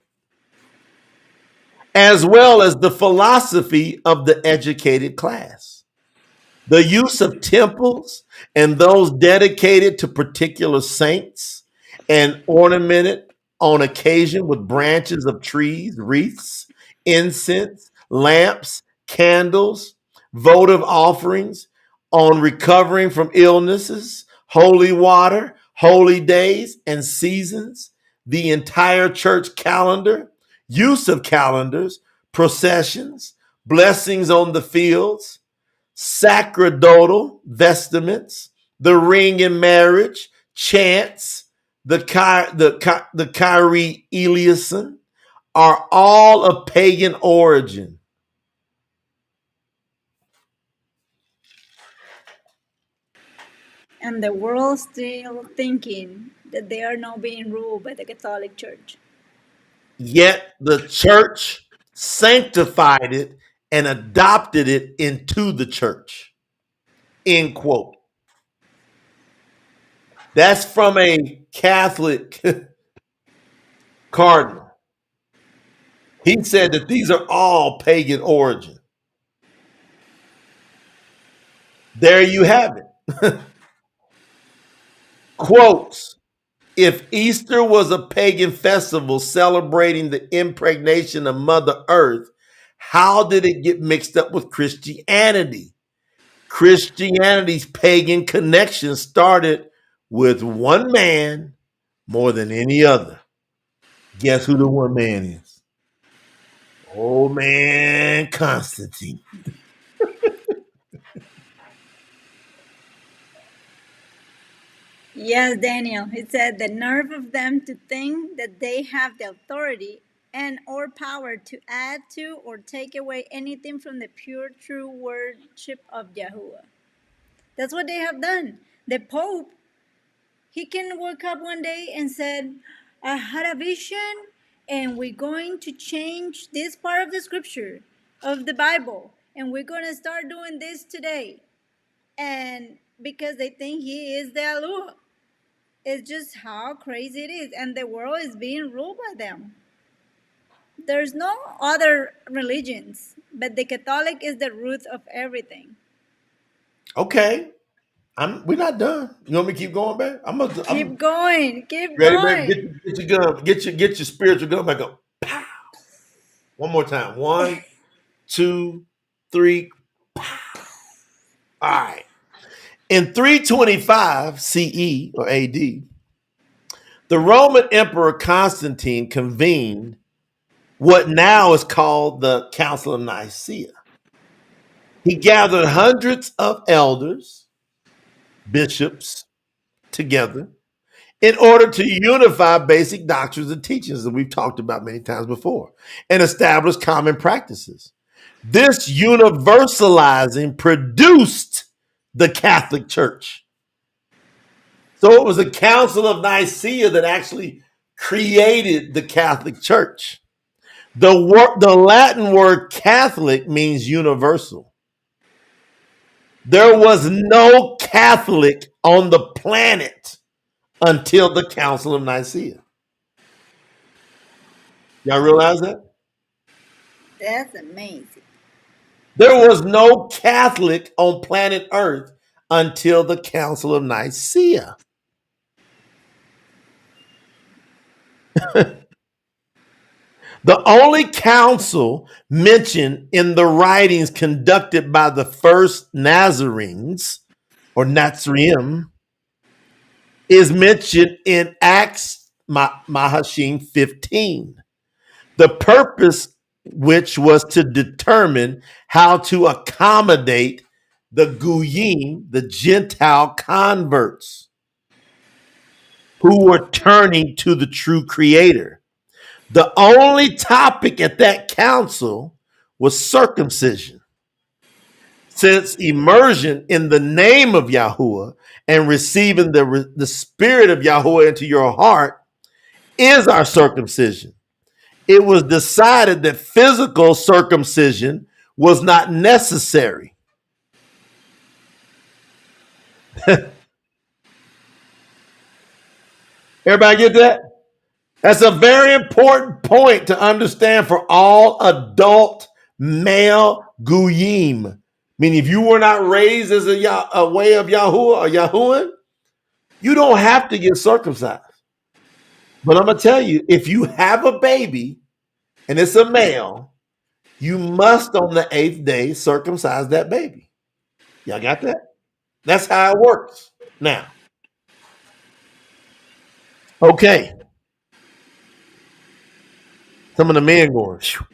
as well as the philosophy of the educated class. The use of temples and those dedicated to particular saints and ornamented on occasion with branches of trees, wreaths, incense, lamps, candles, votive offerings, on recovering from illnesses, holy water, holy days and seasons, the entire church calendar, use of calendars, processions, blessings on the fields, sacerdotal vestments, the ring in marriage, chants, the Kyrie Eliason are all of pagan origin. And the world still thinking that they are not being ruled by the Catholic Church. Yet the church sanctified it and adopted it into the church. End quote. That's from a Catholic cardinal. He said that these are all pagan origin. There you have it. Quotes: if Easter was a pagan festival celebrating the impregnation of Mother Earth, how did it get mixed up with Christianity? Christianity's pagan connection started with one man more than any other. Guess who the one man is? Old man Constantine. Yes, Daniel. He said the nerve of them to think that they have the authority and or power to add to or take away anything from the pure true worship of Yahuwah. That's what they have done. The Pope, he can wake up one day and said, I had a vision and we're going to change this part of the scripture of the Bible and we're going to start doing this today. And because they think he is the Allah. It's just how crazy it is. And the world is being ruled by them. There's no other religions, but the Catholic is the root of everything. Okay, we're not done. You want me to keep going, man? Keep going. Keep Ready, baby? going. Get your gun. Get your spiritual gun back up. Pow. One more time. 1, 2, 3. Pow. All right. In 325 CE or AD, the Roman Emperor Constantine convened what now is called the Council of Nicaea. He gathered hundreds of elders, bishops together in order to unify basic doctrines and teachings that we've talked about many times before and establish common practices. This universalizing produced the Catholic Church. So it was the Council of Nicaea that actually created the Catholic Church. The Latin word Catholic means universal. There was no Catholic on the planet until the Council of Nicaea. Y'all realize that? That's amazing. There was no Catholic on planet Earth until the Council of Nicaea. The only council mentioned in the writings conducted by the first Nazarenes or Nazarene is mentioned in Acts Mahashim 15. The purpose which was to determine how to accommodate the Goyim, the Gentile converts who were turning to the true creator. The only topic at that council was circumcision. Since immersion in the name of Yahuwah and receiving the spirit of Yahuwah into your heart is our circumcision, it was decided that physical circumcision was not necessary. Everybody get that? That's a very important point to understand for all adult male Goyim. Meaning, if you were not raised as a way of Yahuwah or Yahuwah, you don't have to get circumcised. But I'm going to tell you, if you have a baby and it's a male, you must on the 8th day circumcise that baby. Y'all got that? That's how it works. Now, okay, some of the men going, "Phew."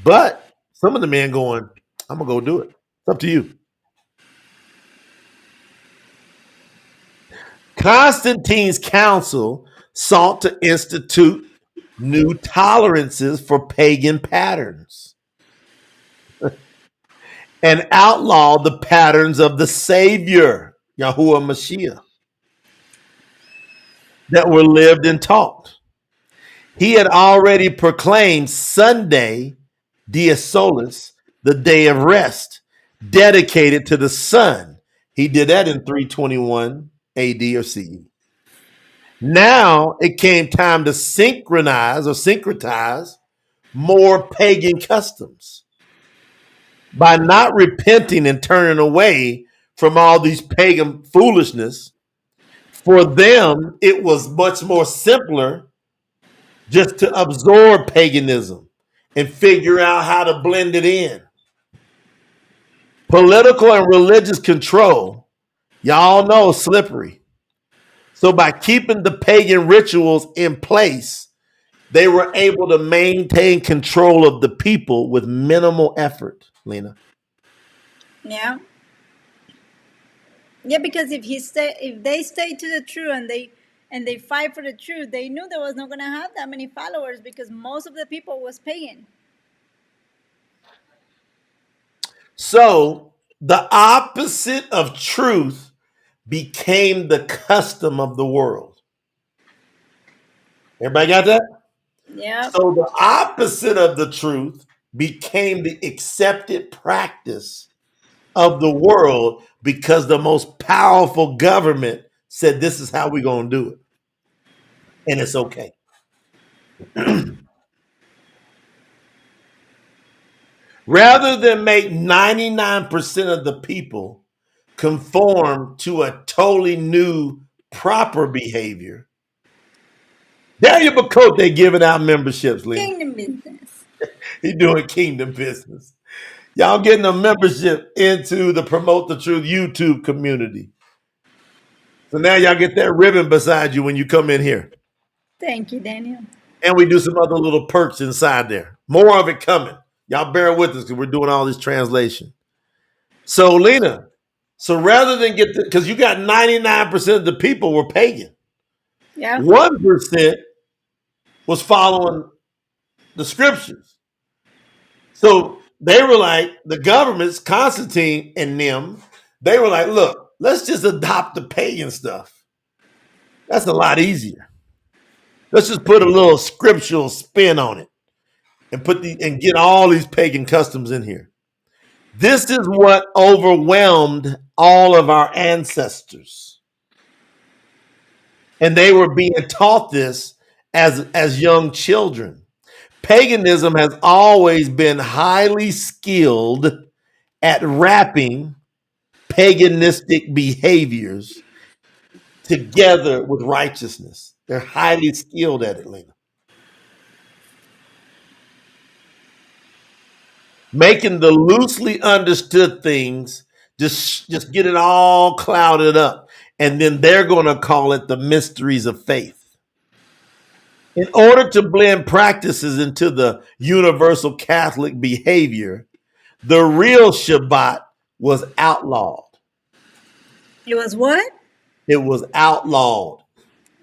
But some of the men going, I'm gonna go do it. It's up to you. Constantine's council sought to institute new tolerances for pagan patterns and outlaw the patterns of the Savior, Yahuwah Mashiach, that were lived and taught. He had already proclaimed Sunday, Dia Solis, the day of rest, dedicated to the sun. He did that in 321 AD or CE. Now it came time to synchronize or syncretize more pagan customs. By not repenting and turning away from all these pagan foolishness, for them it was much more simpler just to absorb paganism and figure out how to blend it in. Political and religious control, y'all know, slippery. So by keeping the pagan rituals in place, they were able to maintain control of the people with minimal effort, Lena. Yeah. Yeah, because if they stay to the truth and they fight for the truth, they knew there was not going to have that many followers because most of the people was pagan. So the opposite of truth became the custom of the world. Everybody got that? Yeah. So the opposite of the truth became the accepted practice of the world because the most powerful government said this is how we're going to do it. And it's okay. Rather than make 99% of the people conform to a totally new proper behavior, Daniel Bacote giving out memberships, Lena. Kingdom business. He doing kingdom business. Y'all getting a membership into the Promote the Truth YouTube community. So now y'all get that ribbon beside you when you come in here. Thank you, Daniel. And we do some other little perks inside there. More of it coming. Y'all bear with us because we're doing all this translation. So, Lena, so rather than get because you got 99% of the people were pagan. Yeah. 1% was following the scriptures. So they were like, the governments, Constantine and them, they were like, look, let's just adopt the pagan stuff. That's a lot easier. Let's just put a little scriptural spin on it and get all these pagan customs in here. This is what overwhelmed all of our ancestors. And they were being taught this as young children. Paganism has always been highly skilled at wrapping paganistic behaviors together with righteousness. They're highly skilled at it, Lena. Making the loosely understood things just get it all clouded up. And then they're going to call it the mysteries of faith. In order to blend practices into the universal Catholic behavior, the real Shabbat was outlawed. It was what? It was outlawed.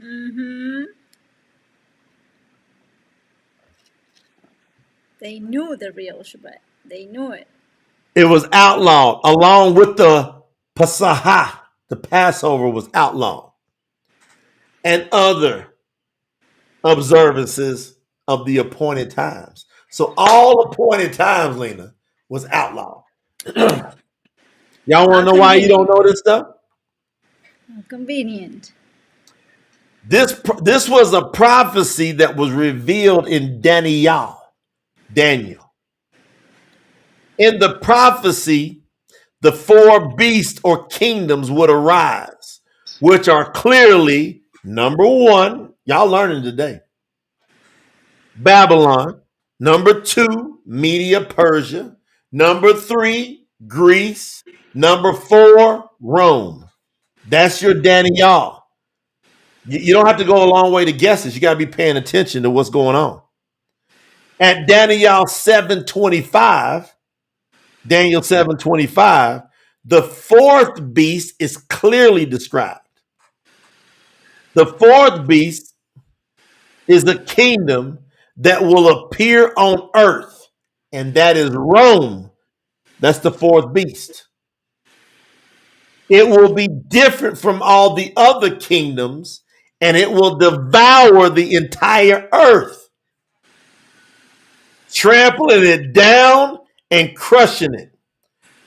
Mm-hmm. They knew the real Shabbat. They knew it. It was outlawed along with the Pasahah. The Passover was outlawed. And other observances of the appointed times. So all appointed times, Lena, was outlawed. Y'all want to know why you don't know this stuff? Convenient. This was a prophecy that was revealed in Daniel. In the prophecy, the four beasts or kingdoms would arise, which are clearly, number one, y'all learning today, Babylon. Number two, Media Persia. Number three, Greece. Number four, Rome. That's your Daniel. You don't have to go a long way to guess this. You got to be paying attention to what's going on. At Daniel 7:25, Daniel 7:25, the fourth beast is clearly described. The fourth beast is a kingdom that will appear on earth, and that is Rome. That's the fourth beast. It will be different from all the other kingdoms, and it will devour the entire earth, trampling it down and crushing it.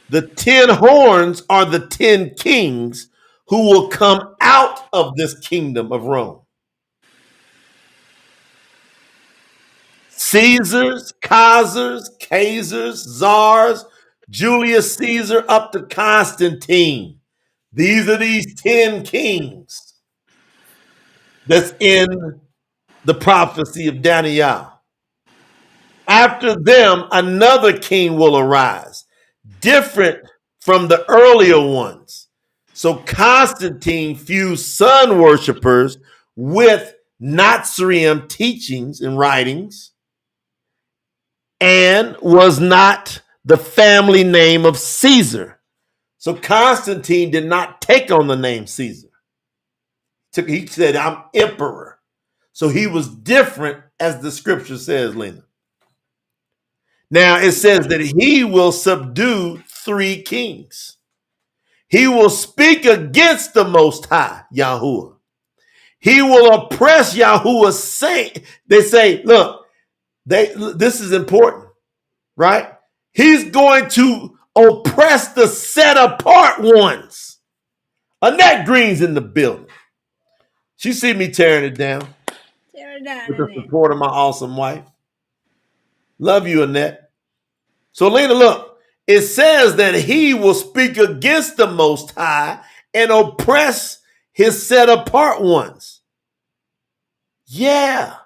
The 10 horns are the 10 kings who will come out of this kingdom of Rome. Caesars, Kaisers, Czars, Julius Caesar up to Constantine. These are these 10 kings that's in the prophecy of Daniel. After them, another king will arise, different from the earlier ones. So Constantine fused sun worshipers with Nazism teachings and writings, and was not the family name of Caesar. So Constantine did not take on the name Caesar. He said, I'm emperor. So he was different, as the scripture says, Lena. Now it says that he will subdue 3 kings. He will speak against the Most High, Yahuwah. He will oppress Yahuwah's saint. They say, look, this is important, right? He's going to oppress the set apart ones. Annette Green's in the building. She see me tearing it down with the support of my awesome wife. Love you, Annette. So, Lena, look, it says that he will speak against the Most High and oppress his set apart ones. Yeah.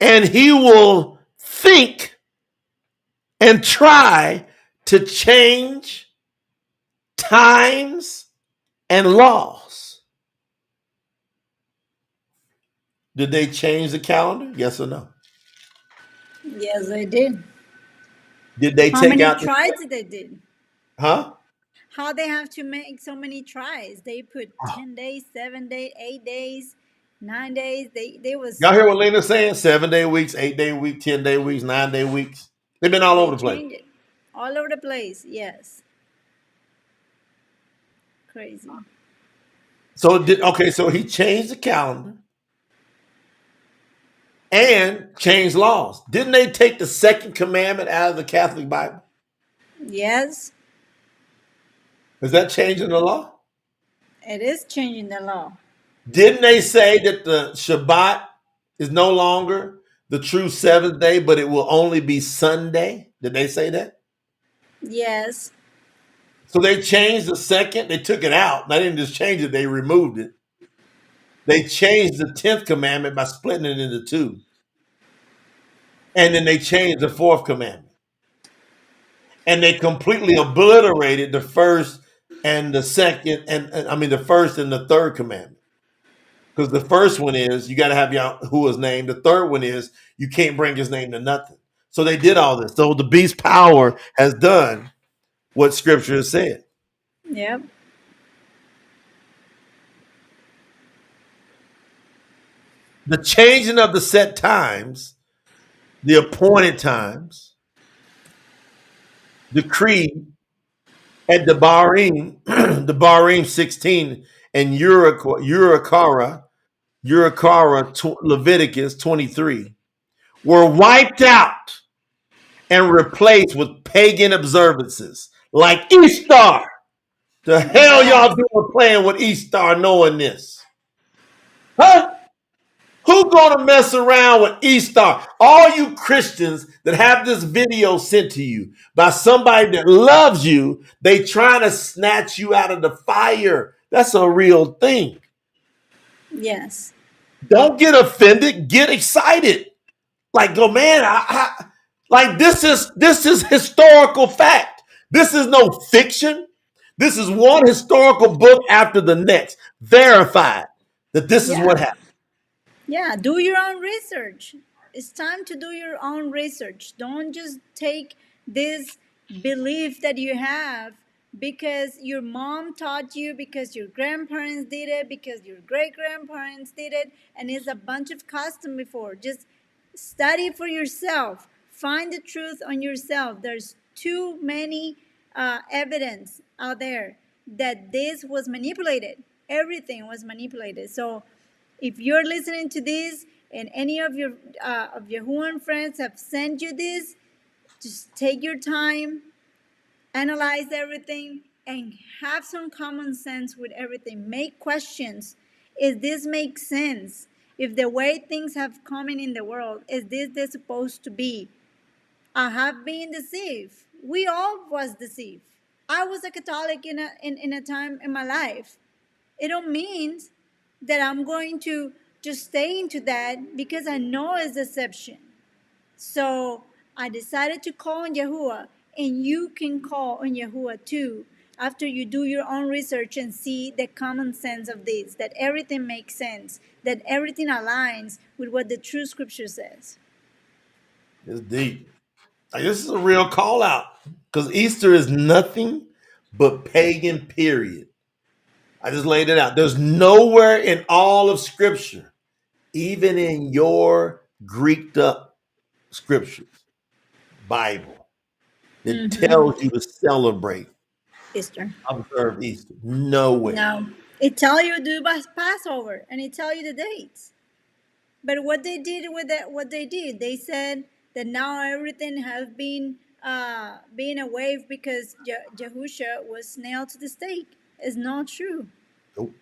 And he will think and try to change times and laws. Did they change the calendar? Yes or no? Yes, they did. Did they How take many out tries they did? Huh? How they have to make so many tries? They put 10 days, 7 days, 8 days, 9 days. They was Y'all hear what Lena's saying? 7-day weeks, 8-day week, 10-day weeks, 9-day weeks. They've been all over the place. changed it all over the place. Yes, crazy. So so he changed the calendar and changed laws. Didn't they take the second commandment out of the Catholic Bible? Yes, Is that changing the law? it is changing the law. Didn't they say that the Shabbat is no longer the true seventh day, but it will only be Sunday? Did they say that? Yes. So they changed the second, they took it out. They didn't just change it, they removed it. They changed the 10th commandment by splitting it into 2. And then they changed the 4th commandment. And they completely obliterated the first and the second, the first and the 3rd commandment. Because the first one is you got to have Yahuwah's name. The third one is you can't bring his name to nothing. So they did all this. So the beast power has done what scripture has said. Yep. The changing of the set times, the appointed times, decreed at the Barim 16 and Urakara, Leviticus 23, were wiped out and replaced with pagan observances like Easter. The hell y'all doing playing with Easter knowing this? Huh? Who gonna mess around with Easter? All you Christians that have this video sent to you by somebody that loves you, they trying to snatch you out of the fire. That's a real thing. Yes. Don't get offended. Get excited. Like, go, man. Like this is historical fact. This is no fiction. This is one historical book after the next, verified that this is what Yeah. happened. Yeah, do your own research. It's time to do your own research. Don't just take this belief that you have because your mom taught you, because your grandparents did it, because your great grandparents did it, and it's a bunch of custom before. Just study for yourself. Find the truth on yourself. There's too many evidence out there that this was manipulated. Everything was manipulated. So if you're listening to this and any of your Yahuwah friends have sent you this, just take your time, analyze everything, and have some common sense with everything. Make questions. Is this make sense? If the way things have come in the world, is this they're supposed to be? I have been deceived. We all was deceived. I was a Catholic in a time in my life. It don't mean that I'm going to just stay into that because I know it's deception. So I decided to call on Yahuwah, and you can call on Yahuwah too after you do your own research and see the common sense of this, that everything makes sense, that everything aligns with what the true scripture says. It's deep. Like, this is a real call out because Easter is nothing but pagan, period. I just laid it out. There's nowhere in all of Scripture, even in your Greeked up scriptures, Bible, that tells you to celebrate, Easter. observe Easter. Nowhere. No. It tell you to do Passover and it tell you the dates. But what they did with that, what they did, they said that now everything has been being away because Yahusha was nailed to the stake. It's not true. Nope.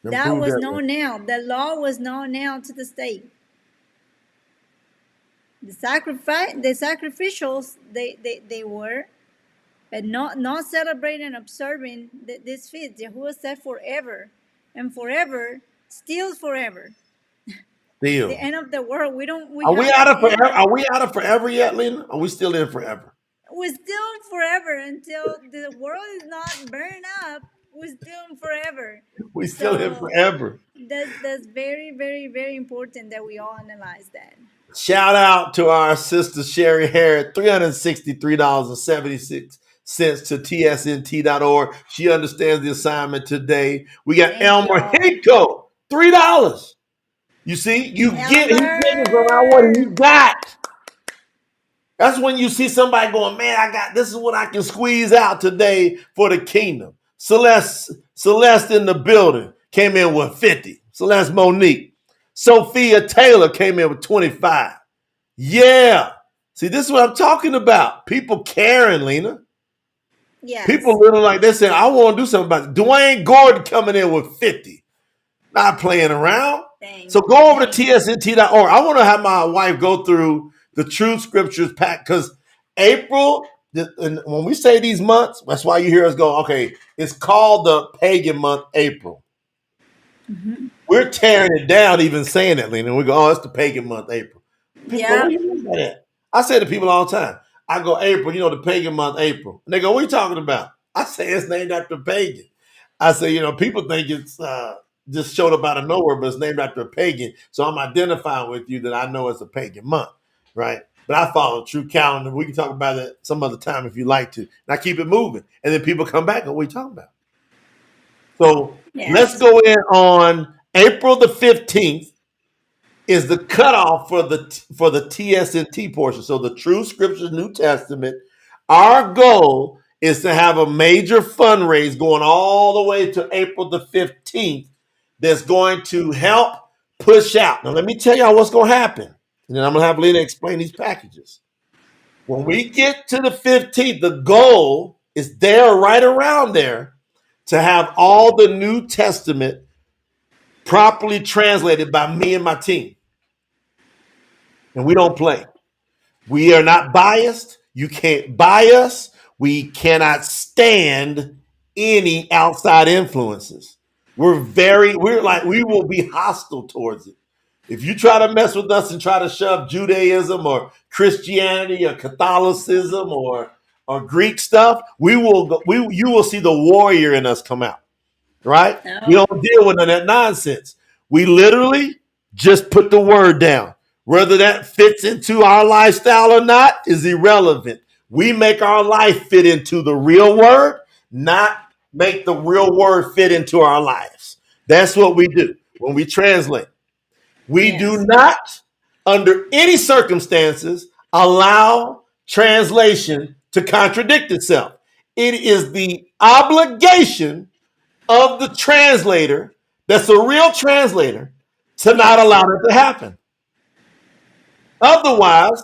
That Improved was that no one. nail. The law was no nailed to the stake. The sacrificials, they were, but not celebrating and observing this feast. Yahuwah said forever, and forever, still forever. The Still. end of the world. We Are we have out an of forever? end. Are we out of forever yet, Lena? Are we still in forever? We're still forever until the world is not burned up. We're still forever. We still in So forever. that's very, very, very important that we all analyze that. Shout out to our sister Sherry Harrod, $363.76 to tsnt.org. She understands the assignment today. We got Thank Elmer y'all. Hinko, $3. You see, he gives around what he Elmer. got. That's when you see somebody going, man, this is what I can squeeze out today for the kingdom. Celeste in the building came in with 50. Celeste Monique. Sophia Taylor came in with 25. Yeah. See, this is what I'm talking about. People caring, Lena. People Yes. little like they saying, I want to do something about it. Dwayne Gordon coming in with 50. Not playing around. So Thank you. go over to Thank you. tsnt.org. I want to have my wife go through the True Scriptures pack because April, and when we say these months, that's why you hear us go, okay, it's called the pagan month, April. We're tearing it down, even saying that, Lena. We go, oh, it's the pagan month, April. People go, Yeah. what do you mean by that? I say to people all the time, I go, April, the pagan month, April. And they go, what are you talking about? I say it's named after a pagan. I say, people think it's just showed up out of nowhere, but it's named after a pagan. So I'm identifying with you that I know it's a pagan month, right? But I follow a true calendar. We can talk about it some other time if you like to. And I keep it moving. And then people come back and what are you talking about? So let's Yes. go in on April the 15th is the cutoff for the TSNT portion. So the True Scriptures New Testament. Our goal is to have a major fundraise going all the way to April the 15th that's going to help push out. Now, let me tell y'all what's going to happen. And then I'm going to have Lena explain these packages. When we get to the 15th, the goal is there, right around there, to have all the New Testament properly translated by me and my team. And we don't play. We are not biased. You can't buy us. We cannot stand any outside influences. We will be hostile towards it. If you try to mess with us and try to shove Judaism or Christianity or Catholicism or or Greek stuff, you will see the warrior in us come out, right? We Oh, don't deal with none of that nonsense. We literally just put the word down. Whether that fits into our lifestyle or not is irrelevant. We make our life fit into the real word, not make the real word fit into our lives. That's what we do when we translate. We do yes, not, under any circumstances, allow translation to contradict itself. It is the obligation of the translator, that's a real translator, to not yes, allow that to happen. Otherwise,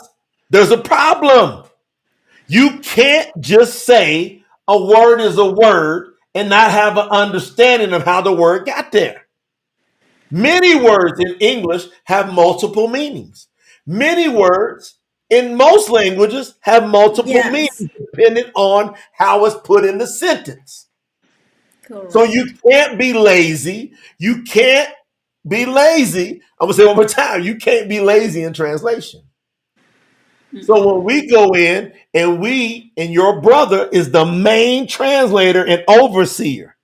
there's a problem. You can't just say a word is a word and not have an understanding of how the word got there. Many words in English have multiple meanings. Many words in most languages have multiple yes, meanings depending on how it's put in the sentence. So you correct. can't be lazy. You can't be lazy. I'm going to say it one more time. You can't be lazy in translation. So when we go in and your brother is the main translator and overseer,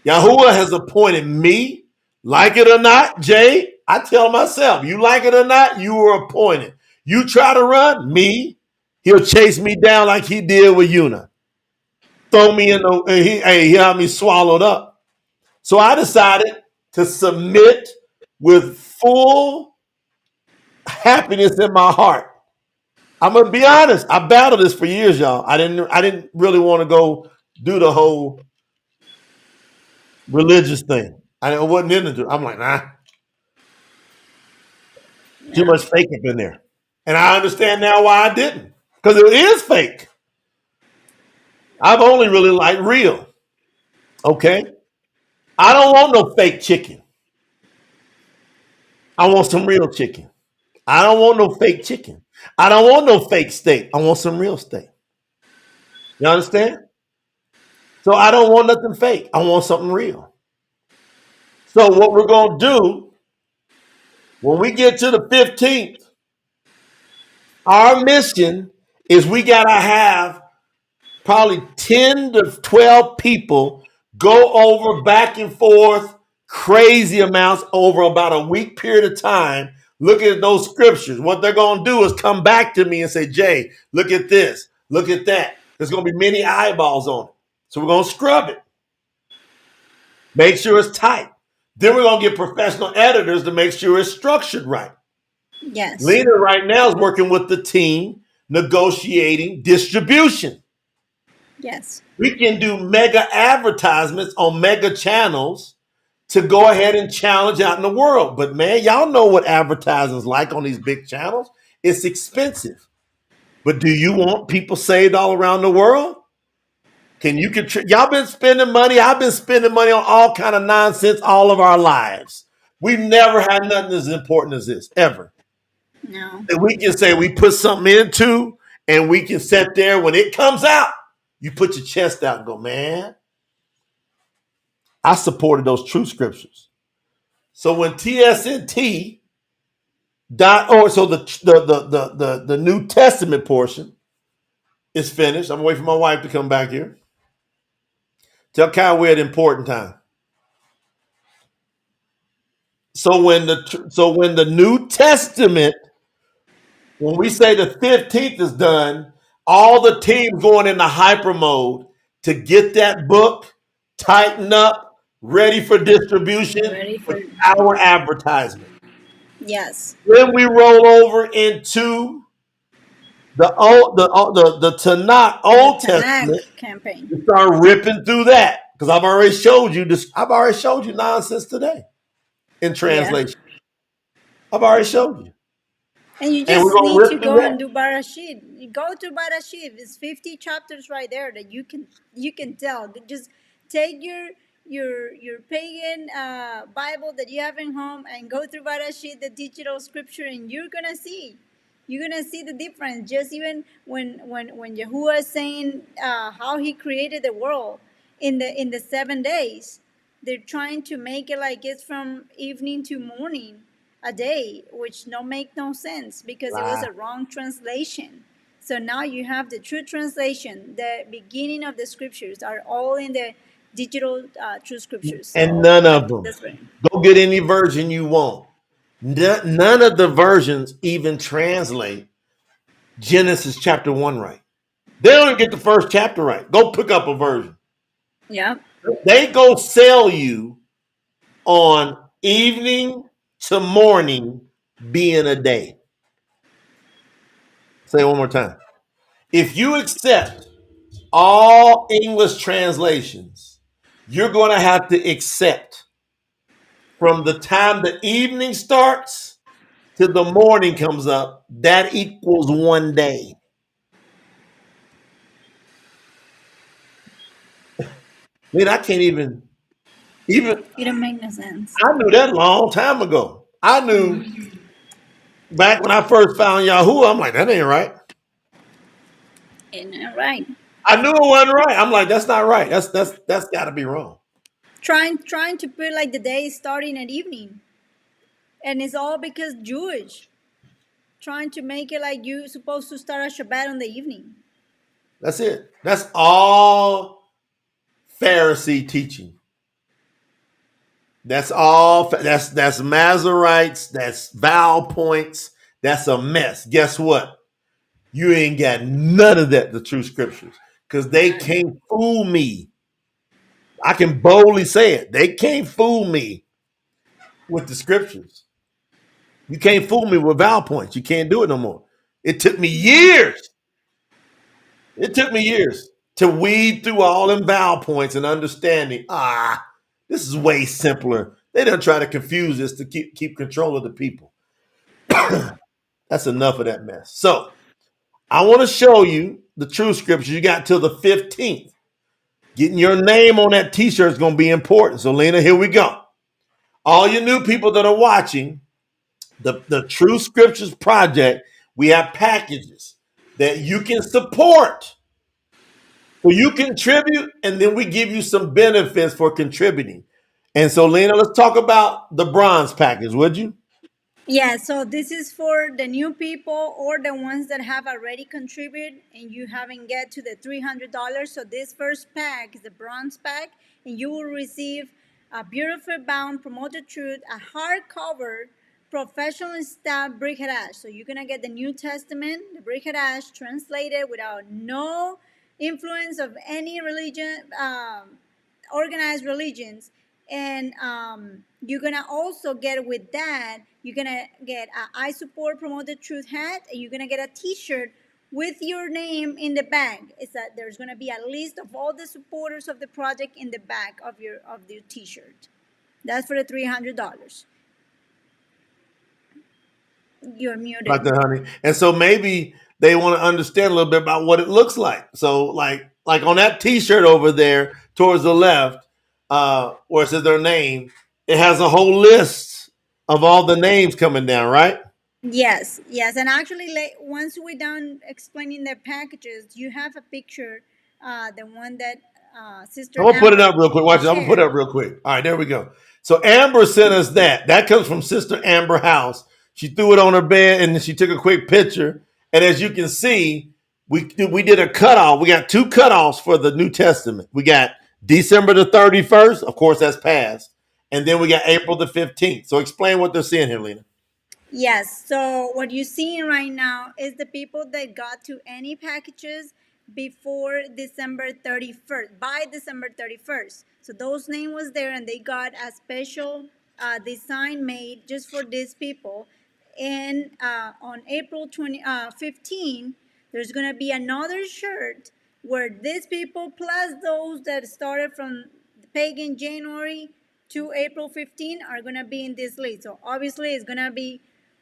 Yahuwah has appointed me, like it or not, Jay. I tell myself, you like it or not, you were appointed. You try to run me, he'll chase me down like he did with Una. Throw me in the, he had me swallowed up. So I decided to submit with full happiness in my heart. I'm gonna be honest. I battled this for years, y'all. I didn't really want to go do the whole religious thing. I wasn't into it. I'm like, nah, too Yeah, much fake up in there. And I understand now why I didn't. Because it is fake. I've only really liked real. Okay. I don't want no fake chicken. I want some real chicken. I don't want no fake chicken. I don't want no fake steak. I want some real steak. You understand? So I don't want nothing fake. I want something real. So what we're gonna do when we get to the 15th, our mission is we gotta have probably 10 to 12 people go over back and forth crazy amounts over about a week period of time looking at those scriptures. What they're going to do is come back to me and say, Jay, look at this, look at that. There's going to be many eyeballs on it. So we're going to scrub it, make sure it's tight. Then we're going to get professional editors to make sure it's structured right. yes, Lena right now is working with the team negotiating distribution. yes, We can do mega advertisements on mega channels to go ahead and challenge out in the world. But man, y'all know what advertising's like on these big channels. It's expensive. But do you want people saved all around the world? Can you contribute? Y'all been spending money. I've been spending money on all kind of nonsense all of our lives. We've never had nothing as important as this, ever. no, And we can say we put something into, and we can sit there when it comes out. You put your chest out and go, man, I supported those true scriptures. So when TSNT so the New Testament portion is finished. I'm waiting for my wife to come back here. Tell Kyle we're at important time. So when the New Testament, when we say the 15th is done, all the teams going into hyper mode to get that book tightened up, ready for distribution ready with for, our advertisement. yes, Then we roll over into the Tanakh the Old Testament. Tanakh campaign. We start ripping through that because I've already showed you this. I've already showed you nonsense today in Yeah. translation. I've already showed you, And you and we're just gonna need to rip through go and that. do Barashid. You go to Barashid. It's 50 chapters right there that you can tell. Just take your pagan Bible that you have in home and go through Barashid, the digital scripture, and you're gonna see the difference. Just even when Yahuwah is saying how he created the world in the 7 days, they're trying to make it like it's from evening to morning a day, which no make no sense because it was Right. a wrong translation. So now you have the true translation. The beginning of the scriptures are all in the digital true scriptures. And So none of them. that's right. Go get any version you want. None of the versions even translate Genesis chapter 1 right. They don't even get the first chapter right. Go pick up a version. Yeah. They go sell you on evening to morning being a day. Say it one more time. If you accept all English translations, you're going to have to accept from the time the evening starts till the morning comes up, that equals one day. Man, I can't even It don't make no sense. I knew that a long time ago. I knew back when I first found Yahoo, I'm like, that ain't right. And right. I knew it wasn't right. I'm like, that's not right. That's got to be wrong. Trying to put like the day starting at evening, and it's all because Jewish. Trying to make it like you supposed to start a Shabbat on the evening. That's it. That's all Pharisee teaching. That's all. That's Masoretes. That's vowel points. That's a mess. Guess what? You ain't got none of that. The true scriptures, because they can't fool me. I can boldly say it. They can't fool me with the scriptures. You can't fool me with vowel points. You can't do it no more. It took me years. It took me years to weed through all them vowel points and understanding. This is way simpler. They don't try to confuse us to keep control of the people. That's enough of that mess. So I want to show you the true scriptures. You got till the 15th. Getting your name on that t-shirt is going to be important. So Lena, here we go. All you new people that are watching, the True Scriptures Project, we have packages that you can support. So you contribute, and then we give you some benefits for contributing. And so, Lena, let's talk about the bronze package, would you? Yeah, so this is for the new people or the ones that have already contributed and you haven't get to the $300. So this first pack is the bronze pack, and you will receive a beautiful bound promoted truth, a hardcover professional stamped brick hadash. So you're gonna get the New Testament, the brick hadash translated without no influence of any religion, organized religions, and you're gonna also get with that, you're gonna get a I support promoted truth hat, and you're gonna get a t-shirt with your name in the back. It's that there's gonna be a list of all the supporters of the project in the back of your t-shirt. That's for the $300. You're About muted. that, honey. And so maybe they want to understand a little bit about what it looks like. So, like on that T-shirt over there towards the left, where it says their name, it has a whole list of all the names coming down, right? Yes, yes, and actually, once we're done explaining the packages, you have a picture, the one that Sister I'm gonna put it Amber up real quick. Watch it. I'm gonna put it shared. up real quick. All right, there we go. So Amber sent us that. That comes from Sister Amber House. She threw it on her bed and then she took a quick picture. And as you can see, we did a cutoff. We got two cutoffs for the New Testament. We got December the 31st. Of course, that's past. And then we got April the 15th. So explain what they're seeing here, Lena. Yes. So what you're seeing right now is the people that got to any packages before December 31st, by December 31st. So those name was there, and they got a special design made just for these people. And on April 15, there's going to be another shirt where these people plus those that started from pagan January to April 15 are going to be in this list. So obviously it's going to be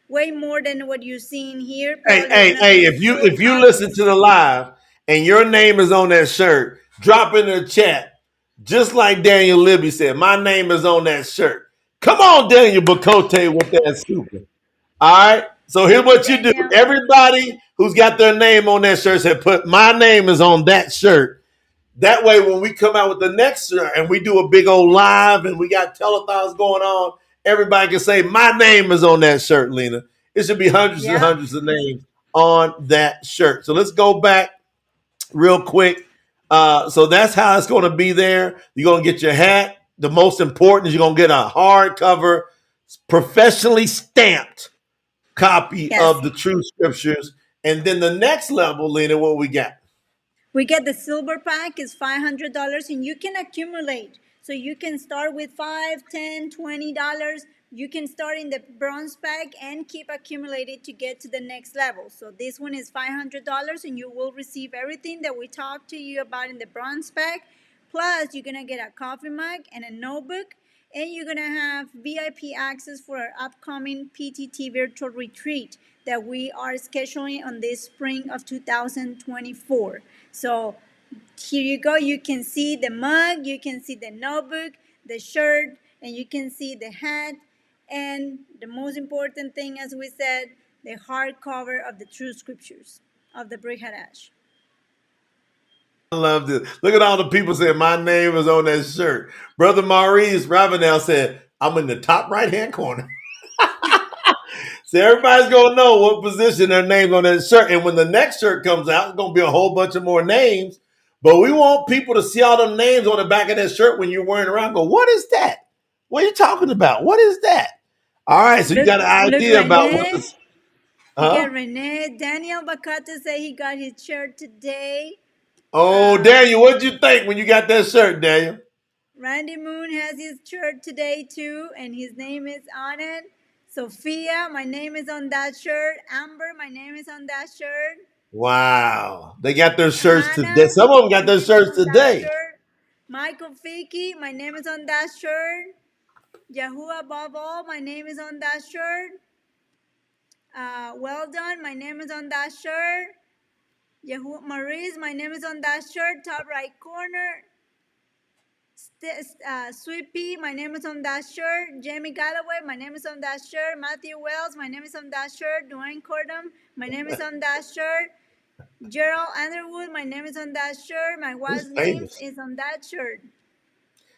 way more than what you're seeing here. Hey, Probably hey, gonna hey, be if 40 you listen to copies. the live and your name is on that shirt, drop in the chat. Just like Daniel Libby said, my name is on that shirt. Come on, Daniel Bacote with that super. All right. So here's what you do. Daniel. Everybody who's got their name on that shirt said, put my name is on that shirt. That way, when we come out with the next shirt and we do a big old live and we got telethons going on, everybody can say, my name is on that shirt, Lena. It should be hundreds and Yeah. hundreds of names on that shirt. So let's go back real quick. So that's how it's going to be there. You're going to get your hat. The most important is you're going to get a hardcover, professionally stamped copy Yes. of the True Scriptures. And then the next level, Lena, what we got? We get the silver pack is $500 and you can accumulate. So you can start with $5, $10, $20. You can start in the bronze pack and keep accumulating to get to the next level. So this one is $500 and you will receive everything that we talked to you about in the bronze pack. Plus, you're going to get a coffee mug and a notebook. And you're going to have VIP access for our upcoming PTT virtual retreat that we are scheduling on this spring of 2024. So here you go. You can see the mug, you can see the notebook, the shirt, and you can see the hat. And the most important thing, as we said, the hardcover of the True Scriptures of the Brit Hadash. I love this. Look at all the people saying my name is on that shirt. Brother Maurice Ravenel said, I'm in the top right-hand corner. So everybody's going to know what position their name's on that shirt. And when the next shirt comes out, it's going to be a whole bunch of more names. But we want people to see all the names on the back of that shirt when you're wearing around. Go, what is that? What are you talking about? What is that? All right, so you got an Look, idea about what Renee. this. You Huh? get Renee. Daniel Bacata say he got his shirt today. Oh, Daniel, what'd you think when you got that shirt, Daniel? Randy Moon has his shirt today too, and his name is on it. Sophia, my name is on that shirt. Amber, my name is on that shirt. Wow. They got their shirts today. Hannah, Some of them my got their name is shirts on that today. shirt. Michael Fiki, my name is on that shirt. Yahuwah Babo, my name is on that shirt. Well done, my name is on that shirt. Yahuwah Maurice, my name is on that shirt, top right corner. Sweet Pea, my name is on that shirt. Jamie Galloway, my name is on that shirt. Matthew Wells, my name is on that shirt. Dwayne Cordum, my name is on that shirt. Gerald Underwood, my name is on that shirt. My wife's He's name famous. is on that shirt.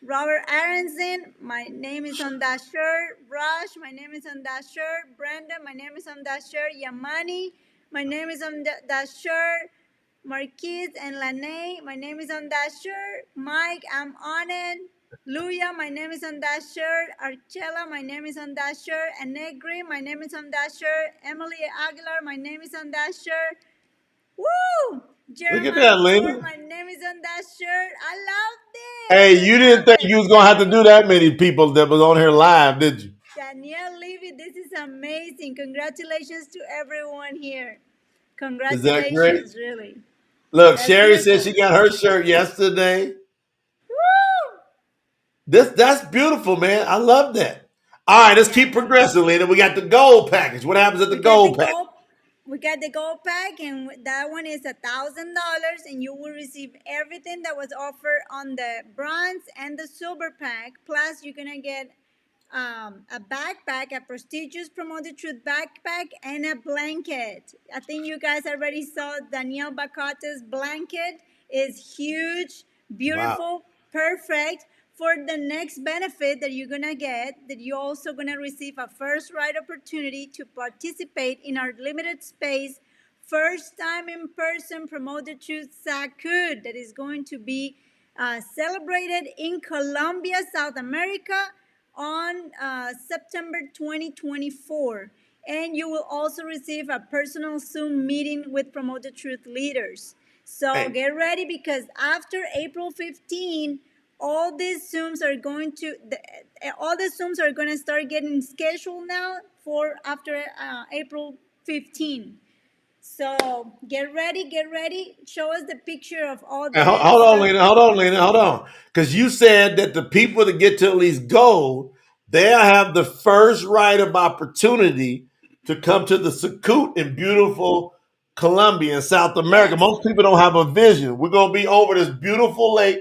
Robert Aronson, my name is on that shirt. Rush, my name is on that shirt. Brenda, my name is on that shirt. Yamani, my name is on that shirt. Marquise and Lene, my name is on that shirt. Mike, I'm on it. Luya, my name is on that shirt. Archela, my name is on that shirt. Annette Green, my name is on that shirt. Emily Aguilar, my name is on that shirt. Woo! Look at Jeremiah that, Ford, Lena. my name is on that shirt. I love Hey, this. I you didn't love think it. you was gonna have to do that many people that was on here live, did you? Danielle Levy, this is amazing. Congratulations to everyone here. Is that great? Congratulations, really. Look, That's Sherry said beautiful. she got her shirt yesterday. Woo! That's beautiful, man. I love that. All right, let's keep Yeah. progressing, Lena. We got the gold package. What happens at the We got the gold package? gold. We got the gold pack, and that one is $1,000, and you will receive everything that was offered on the bronze and the silver pack. Plus, you're gonna get a backpack, a prestigious Promoted Truth backpack, and a blanket. I think you guys already saw Danielle Bacata's blanket. Is huge, Wow. beautiful, perfect for the next benefit that you're gonna get. That you're also gonna receive a first right opportunity to participate in our limited space first time in person Promoted Truth Sakud that is going to be celebrated in Colombia, South America on September 2024. And you will also receive a personal Zoom meeting with Promoted Truth leaders. So Hey, get ready because after April 15, all the Zooms are going to start getting scheduled now for after April 15. So get ready, get ready. Show us the picture of all hey, the hold on, stuff. Lena. Hold on, Lena. Hold on. Because you said that the people that get to at least gold, they'll have the first right of opportunity to come to the Sakut in beautiful Colombia in South America. Yes, Most people don't have a vision. We're gonna be over this beautiful lake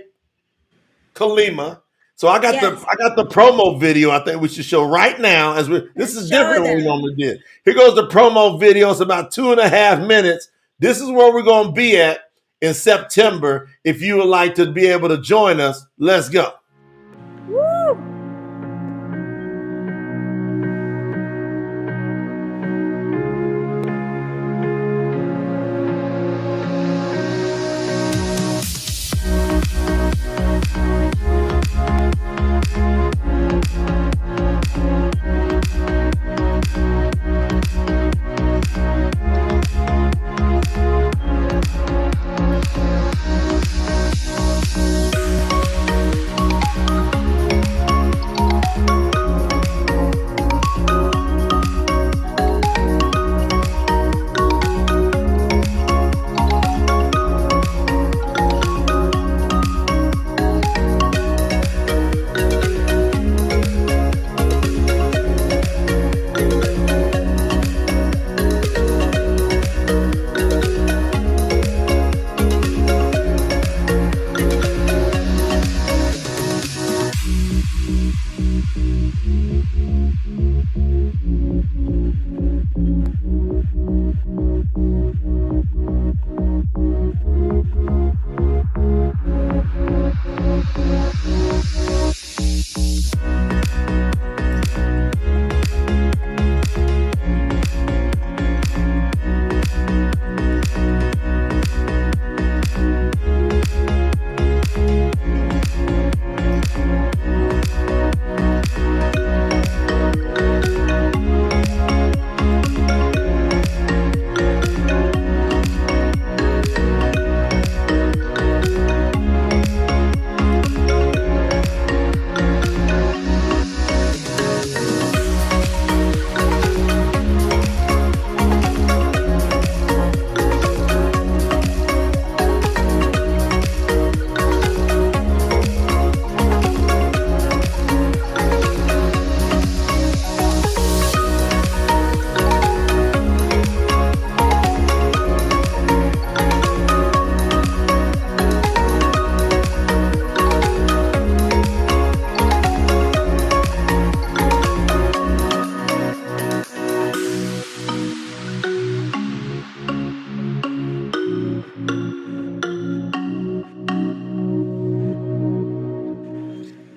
Kalima. So yes. I got the promo video. I think we should show right now. This Let's is show different than we them. normally did. Here goes the promo video. It's about 2.5 minutes. This is where we're going to be at in September. If you would like to be able to join us, let's go. Woo!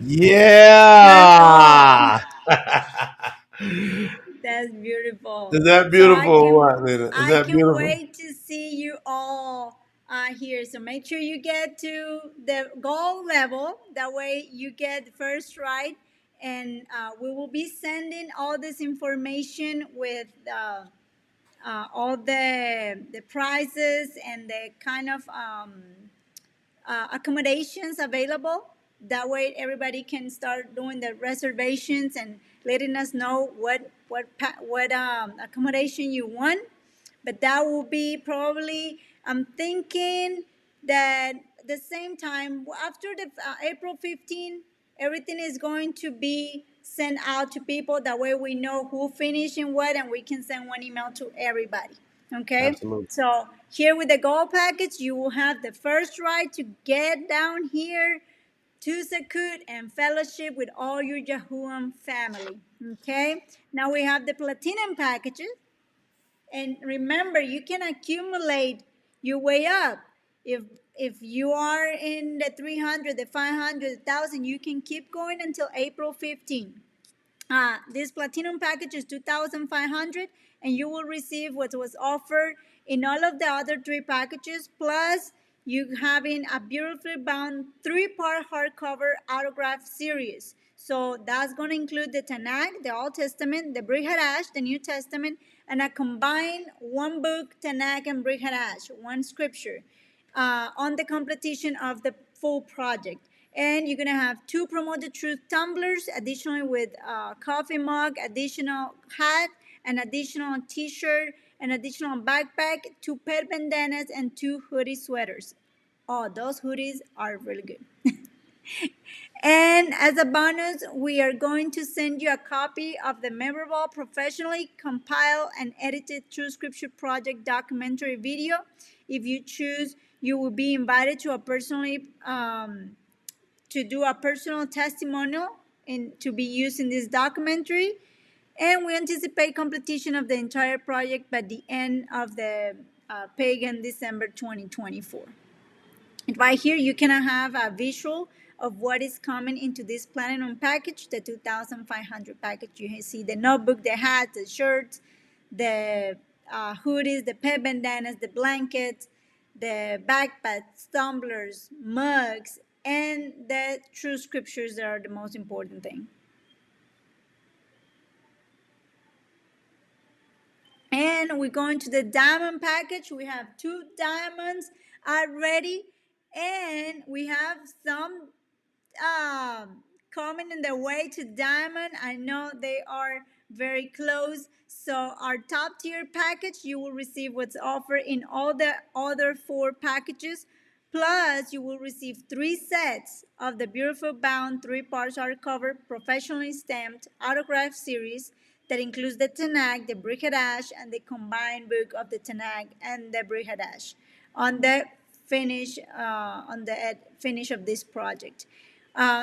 Beautiful. Yeah. That's beautiful. Is that So beautiful or what, Lena? Is I that can beautiful? wait to see you all here. So make sure you get to the goal level. That way you get the first right, and we will be sending all this information with all the prices and the kind of accommodations available. That way, everybody can start doing the reservations and letting us know what accommodation you want. But that will be probably. I'm thinking that the same time after the April 15, everything is going to be sent out to people. That way, we know who finished and what, and we can send one email to everybody. Okay, Absolutely. so here with the gold package, you will have the first right to get down here to Sakut and fellowship with all your Yahuwah family. Okay, now we have the platinum packages, and remember, you can accumulate your way up. If if you are in the 300, the 500, 1,000, you can keep going until April 15. This platinum package is 2,500, and you will receive what was offered in all of the other three packages, plus you having a beautifully bound three-part hardcover autograph series. So that's going to include the Tanakh, the Old Testament, the Brit Hadash, the New Testament, and a combined one book, Tanakh and Brit Hadash, one scripture, on the completion of the full project. And you're gonna have two Promote the Truth tumblers, additionally with coffee mug, additional hat, an additional T-shirt, an additional backpack, two pet bandanas, and two hoodie sweaters. Oh, those hoodies are really good. And as a bonus, we are going to send you a copy of the memorable, professionally compiled and edited True Scripture Project documentary video. If you choose, you will be invited to a personally to do a personal testimonial and to be used in this documentary. And we anticipate completion of the entire project by the end of the pagan December 2024. And right here, you can have a visual of what is coming into this platinum package, the 2,500 package. You see the notebook, the hats, the shirts, the hoodies, the pet bandanas, the blankets, the backpacks, tumblers, mugs, and the true scriptures that are the most important thing. And we're going to the diamond package. We have two diamonds already, and we have some coming in the way to diamond. I know they are very close. So our top tier package, you will receive what's offered in all the other four packages. Plus, you will receive three sets of the beautiful bound three parts hardcover professionally stamped autograph series that includes the Tanakh, the Brit Hadash, and the combined book of the Tanakh and the Brit Hadash on the finish of this project.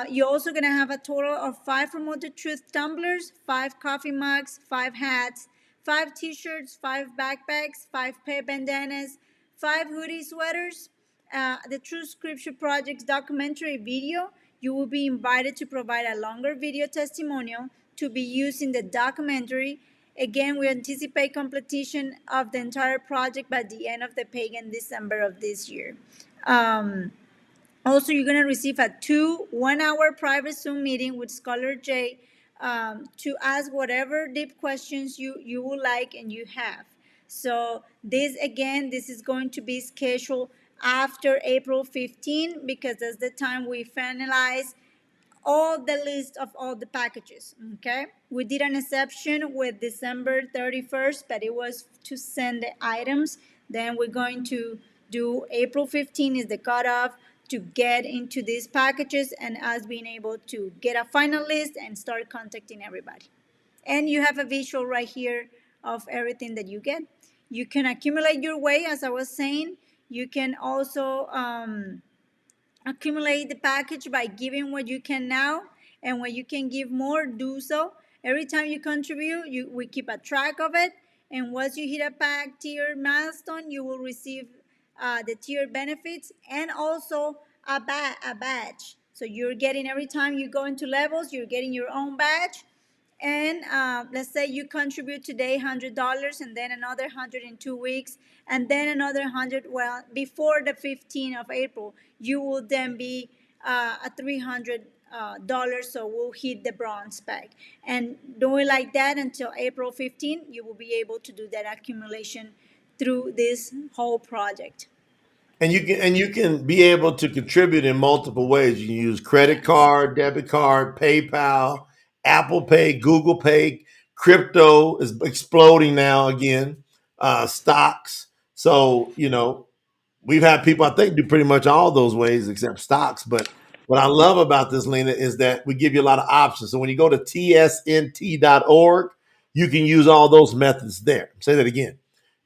You're also gonna have a total of 5 Promote the Truth tumblers, 5 coffee mugs, 5 hats, 5 T-shirts, 5 backpacks, 5 pet bandanas, 5 hoodie sweaters. The True Scripture Project's documentary video. You will be invited to provide a longer video testimonial to be used in the documentary. Again, we anticipate completion of the entire project by the end of the pagan December of this year. Also, you're going to receive a 1 hour private Zoom meeting with Scholar Jay to ask whatever deep questions you would like and you have. So this is going to be scheduled after April 15 because that's the time we finalize all the list of all the packages. Okay, we did an exception with December 31st, but it was to send the items. Then we're going to do April 15 is the cutoff to get into these packages and us being able to get a final list and start contacting everybody. And you have a visual right here of everything that you get. You can accumulate your way, as I was saying. You can also accumulate the package by giving what you can now, and when you can give more, do so. Every time you contribute, we keep a track of it, and once you hit a pack tier milestone, you will receive the tier benefits and also a badge. So you're getting, every time you go into levels, you're getting your own badge. And let's say you contribute today $100, and then another 100 in 2 weeks, and then another 100. Well, before the 15th of April, you will then be at $300. So we'll hit the bronze peg, and do it like that until April 15th. You will be able to do that accumulation through this whole project. And you can be able to contribute in multiple ways. You can use credit Yes. card, debit card, PayPal, Apple Pay, Google Pay. Crypto is exploding now again. Stocks. So we've had people, I think, do pretty much all those ways except stocks. But what I love about this, Lena, is that we give you a lot of options. So when you go to tsnt.org, you can use all those methods there. Say that again.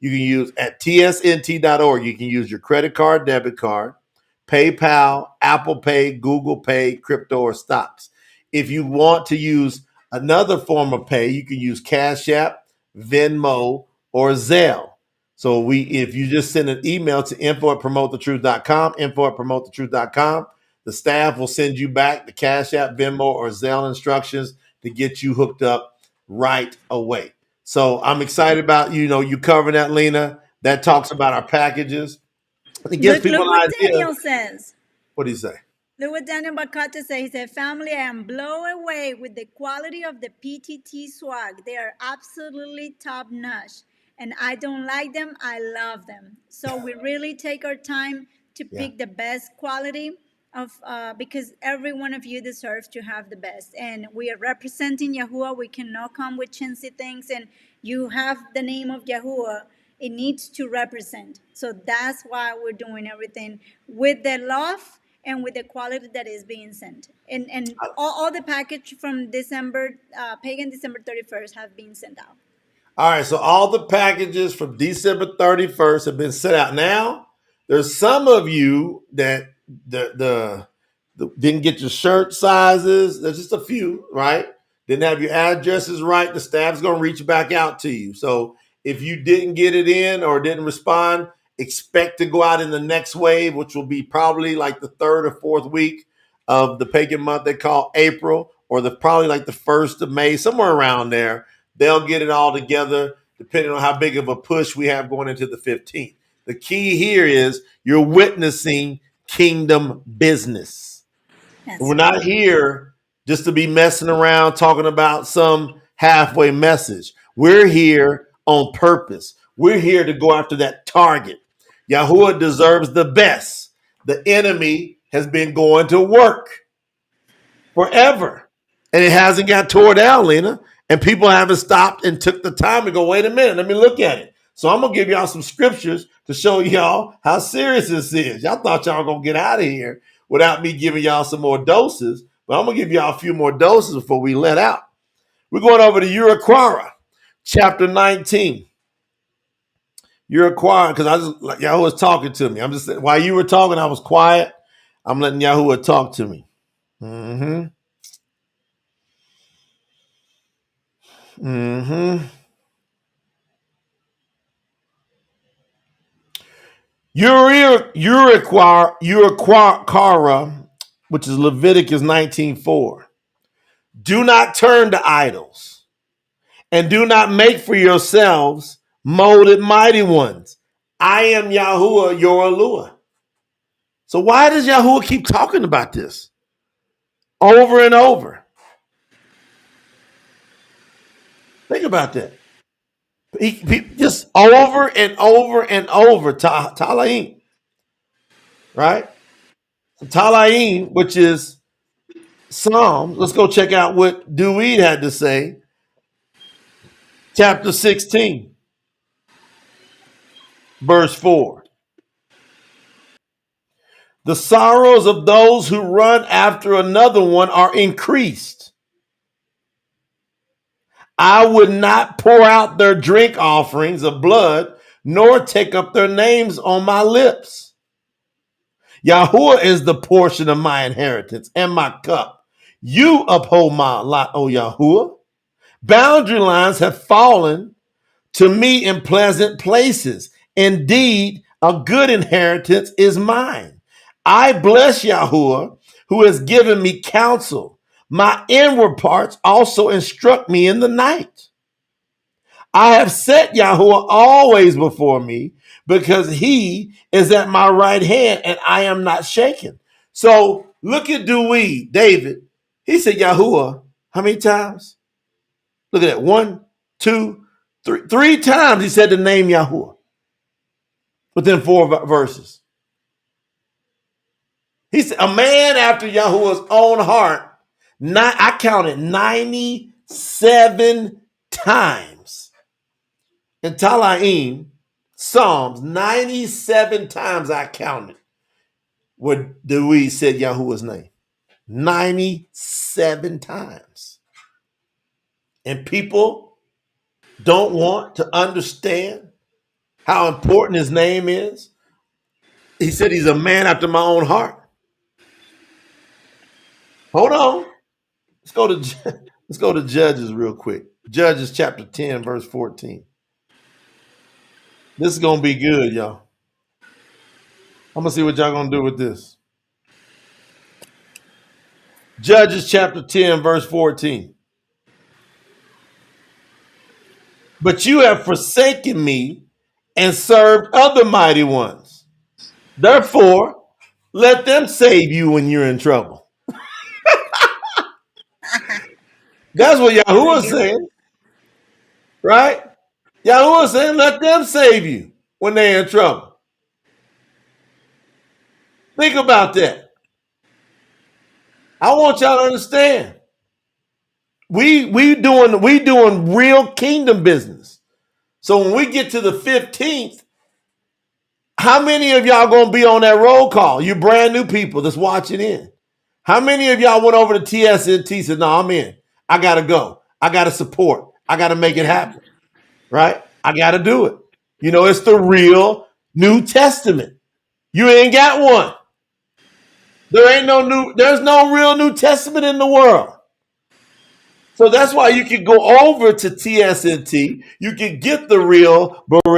You can use at tsnt.org, you can use your credit card, debit card, PayPal, Apple Pay, Google Pay, crypto, or stocks. If you want to use another form of pay, you can use Cash App, Venmo, or Zelle. So if you just send an email to info@promotethetruth.com, info@promotethetruth.com, the staff will send you back the Cash App, Venmo, or Zelle instructions to get you hooked up right away. So I'm excited about you covering that, Lena. That talks about our packages. It gives Look, people look what an idea. Daniel says. What do you say? Look what Daniel Bakata says. He said, family, I am blown away with the quality of the PTT swag. They are absolutely top notch. And I don't like them, I love them. So we really take our time to Yeah. pick the best quality of because every one of you deserves to have the best. And we are representing Yahuwah. We cannot come with chintzy things. And you have the name of Yahuwah, it needs to represent. So that's why we're doing everything with the love and with the quality that is being sent. And all the package from December, pagan December 31st, have been sent out. All right, so all the packages from December 31st have been sent out. Now, there's some of you that didn't get your shirt sizes. There's just a few, right? Didn't have your addresses right. The staff's going to reach back out to you. So if you didn't get it in or didn't respond, expect to go out in the next wave, which will be probably like the third or fourth week of the pagan month they call April, or probably like the 1st of May, somewhere around there. They'll get it all together depending on how big of a push we have going into the 15th. The key here is you're witnessing kingdom business. Yes. We're not here just to be messing around talking about some halfway message. We're here on purpose. We're here to go after that target. Yahuwah deserves the best. The enemy has been going to work forever, and it hasn't got tore down, Lena. And people haven't stopped and took the time to go, wait a minute, let me look at it. So I'm going to give y'all some scriptures to show y'all how serious this is. Y'all thought y'all were going to get out of here without me giving y'all some more doses, but I'm going to give y'all a few more doses before we let out. We're going over to Uraquara, chapter 19. Uraquara, because Yahoo was talking to me. I'm just while you were talking, I was quiet. I'm letting Yahoo talk to me. Mm-hmm. Mm-hmm. Uraquara, which is Leviticus 19:4. Do not turn to idols, and do not make for yourselves molded mighty ones. I am Yahuwah, your Eluah. So why does Yahuwah keep talking about this over and over? Think about that. He just over and over and over. Talaim, right? So Talaim, which is Psalms. Let's go check out what Dewey had to say. Chapter 16, verse 4. The sorrows of those who run after another one are increased. I would not pour out their drink offerings of blood, nor take up their names on my lips. Yahuwah is the portion of my inheritance and my cup. You uphold my lot, O Yahuwah. Boundary lines have fallen to me in pleasant places. Indeed, a good inheritance is mine. I bless Yahuwah, who has given me counsel. My inward parts also instruct me in the night. I have set Yahuwah always before me because he is at my right hand and I am not shaken. So look at David. He said Yahuwah how many times? Look at that. One, two, three. Three times he said the name Yahuwah within four verses. He said, a man after Yahuwah's own heart. I counted 97 times in Talaim, Psalms, 97 times I counted where Dewey said Yahuwah's name. 97 times. And people don't want to understand how important his name is. He said he's a man after my own heart. Hold on. Let's go to Judges real quick. Judges chapter 10, verse 14. This is gonna be good, y'all. I'm gonna see what y'all gonna do with this. Judges chapter 10, verse 14. But you have forsaken me and served other mighty ones. Therefore, let them save you when you're in trouble. That's what Very Yahuwah good. saying, right? Yahuwah saying, let them save you when they're in trouble. Think about that. I want y'all to understand. We doing real kingdom business. So when we get to the 15th, how many of y'all gonna be on that roll call? You brand new people that's watching in. How many of y'all went over to TSNT and said, no, I'm in. I gotta go. I gotta support. I gotta make it Yeah. happen. Right? I gotta do it. You know, it's the real New Testament. You ain't got one. There's no real New Testament in the world. So that's why you can go over to TSNT. You can get the real Berea,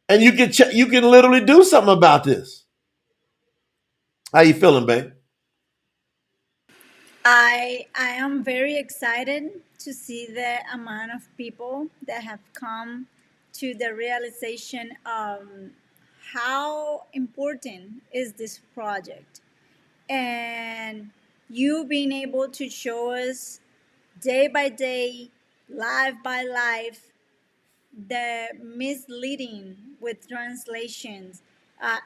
and you can literally do something about this. How you feeling, babe? I am very excited to see the amount of people that have come to the realization of how important is this project, and you being able to show us day by day, life by life, the misleading with translations, uh,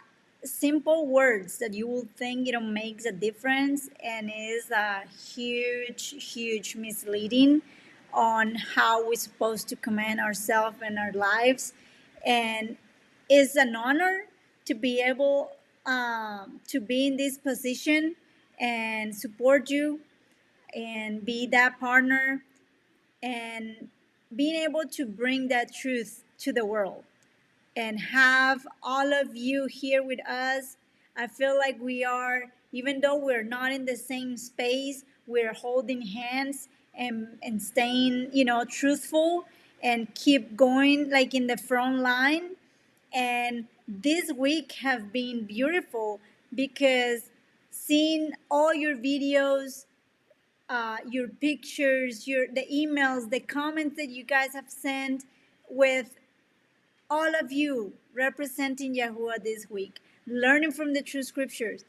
simple words that you will think makes a difference, and is a huge misleading on how we're supposed to command ourselves and our lives. And it's an honor to be able to be in this position and support you and be that partner and being able to bring that truth to the world and have all of you here with us. I feel like we are, even though we're not in the same space, we're holding hands and staying, truthful and keep going like in the front line. And this week have been beautiful because seeing all your videos, your pictures, the emails, the comments that you guys have sent, with all of you representing Yahuwah this week, learning from the true scriptures.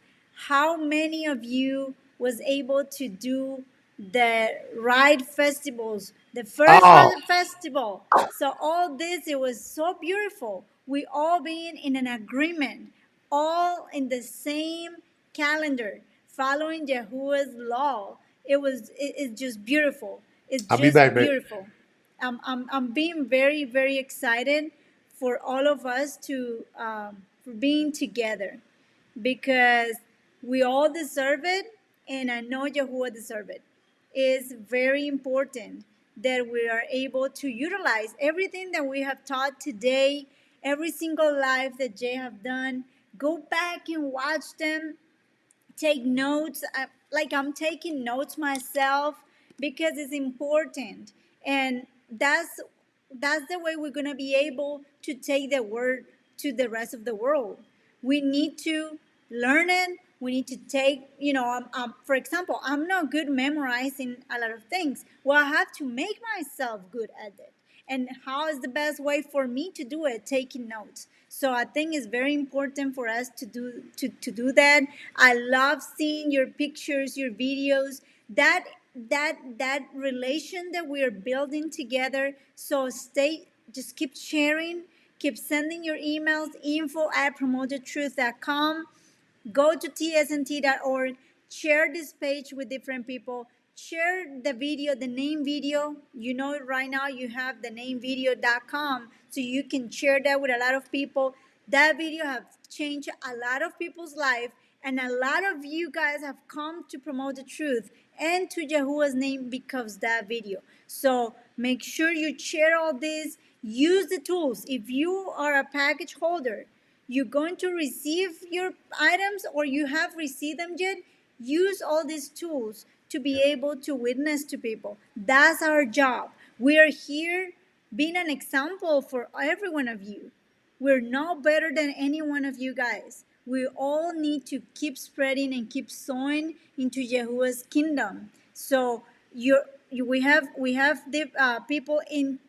How many of you was able to do the right festivals, the first Oh, festival? So all this, it was so beautiful. We all being in an agreement, all in the same calendar, following Yahuwah's law. It's just beautiful. It's I'll be just back, babe. beautiful. I'm being very excited for all of us to for being together, because we all deserve it, and I know Yahuwah deserve it. It's very important that we are able to utilize everything that we have taught today, every single life that Jay have done. Go back and watch them, take notes. Like I'm taking notes myself because it's important, and that's the way we're gonna be able to take the word to the rest of the world. We need to. learn it. We need to take, for example, I'm not good memorizing a lot of things. Well, I have to make myself good at it. And how is the best way for me to do it? Taking notes. So I think it's very important for us to do that. I love seeing your pictures, your videos, that relation that we are building together. So just keep sharing, keep sending your emails, info@promotetruth.com. Go to tsnt.org, share this page with different people, share the video, the name video. You know, right now you have the namevideo.com, so you can share that with a lot of people. That video have changed a lot of people's life, and a lot of you guys have come to promote the truth and to Yahuwah's name because of that video. So make sure you share all this. Use the tools. If you are a package holder, you're going to receive your items or you have received them yet, use all these tools to be able to witness to people. That's our job. We are here being an example for every one of you. We're no better than any one of you guys. We all need to keep spreading and keep sowing into Yahuwah's kingdom. So we have the people in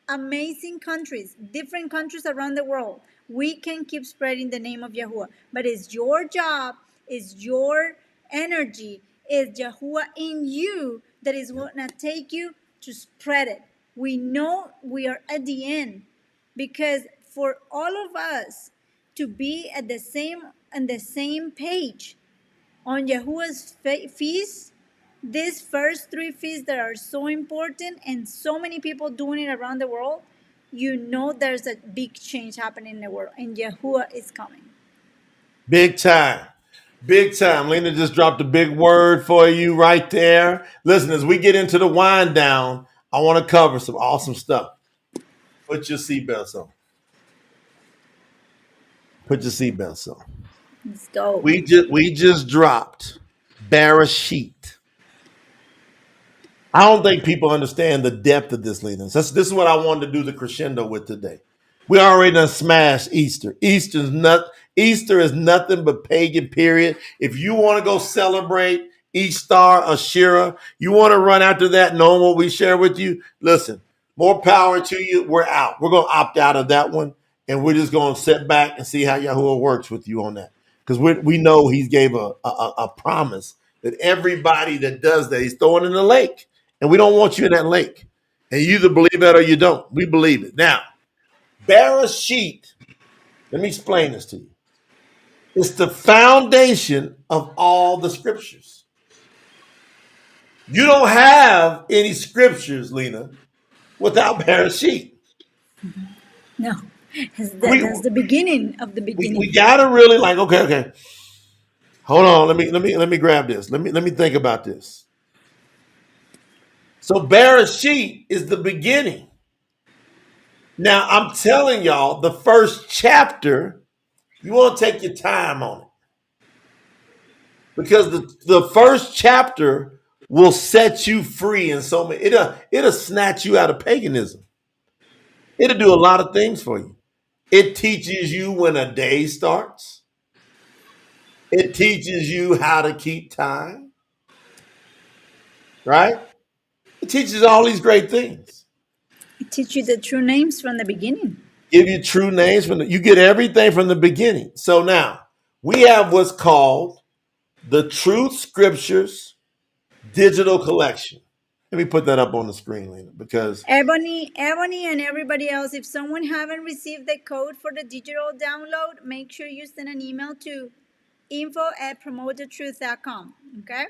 amazing countries, different countries around the world. We can keep spreading the name of Yahuwah, but it's your job, it's your energy, it's Yahuwah in you that is going to take you to spread it. We know we are at the end, because for all of us to be at the same on the same page on Yahuwah's feast, these first three feasts that are so important and so many people doing it around the world, you know there's a big change happening in the world, and Yahuwah is coming. Big time. Big time. Lena just dropped a big word for you right there. Listen, as we get into the wind down, I want to cover some awesome stuff. Put your seatbelts on. Put your seatbelts on. Let's go. We just dropped Bereshit. I don't think people understand the depth of this, Lena. This is what I wanted to do the crescendo with today. We already done smashed Easter. Easter is nothing but pagan, period. If you want to go celebrate Easter, Ashira, you want to run after that, knowing what we share with you, listen, more power to you. We're out. We're going to opt out of that one, and we're just going to sit back and see how Yahuwah works with you on that. Because we know he gave a promise that everybody that does that, he's throwing in the lake. And we don't want you in that lake. And you either believe that or you don't. We believe it. Now, Bereshit, let me explain this to you. It's the foundation of all the scriptures. You don't have any scriptures, Lena, without Bereshit. No, We, that's the beginning of the we beginning. gotta really okay. Hold on. Let me grab this. Let me think about this. So Bereshit is the beginning. Now I'm telling y'all, the first chapter, you want to take your time on it. Because the first chapter will set you free in so many. It'll snatch you out of paganism. It'll do a lot of things for you. It teaches you when a day starts. It teaches you how to keep time, right? It teaches all these great things. It teach you the true names from the beginning. Give you true names you get everything from the beginning. So now we have what's called the Truth Scriptures Digital Collection. Let me put that up on the screen, Lena, because Ebony, and everybody else, if someone haven't received the code for the digital download, make sure you send an email to info@promotetruth.com. Okay?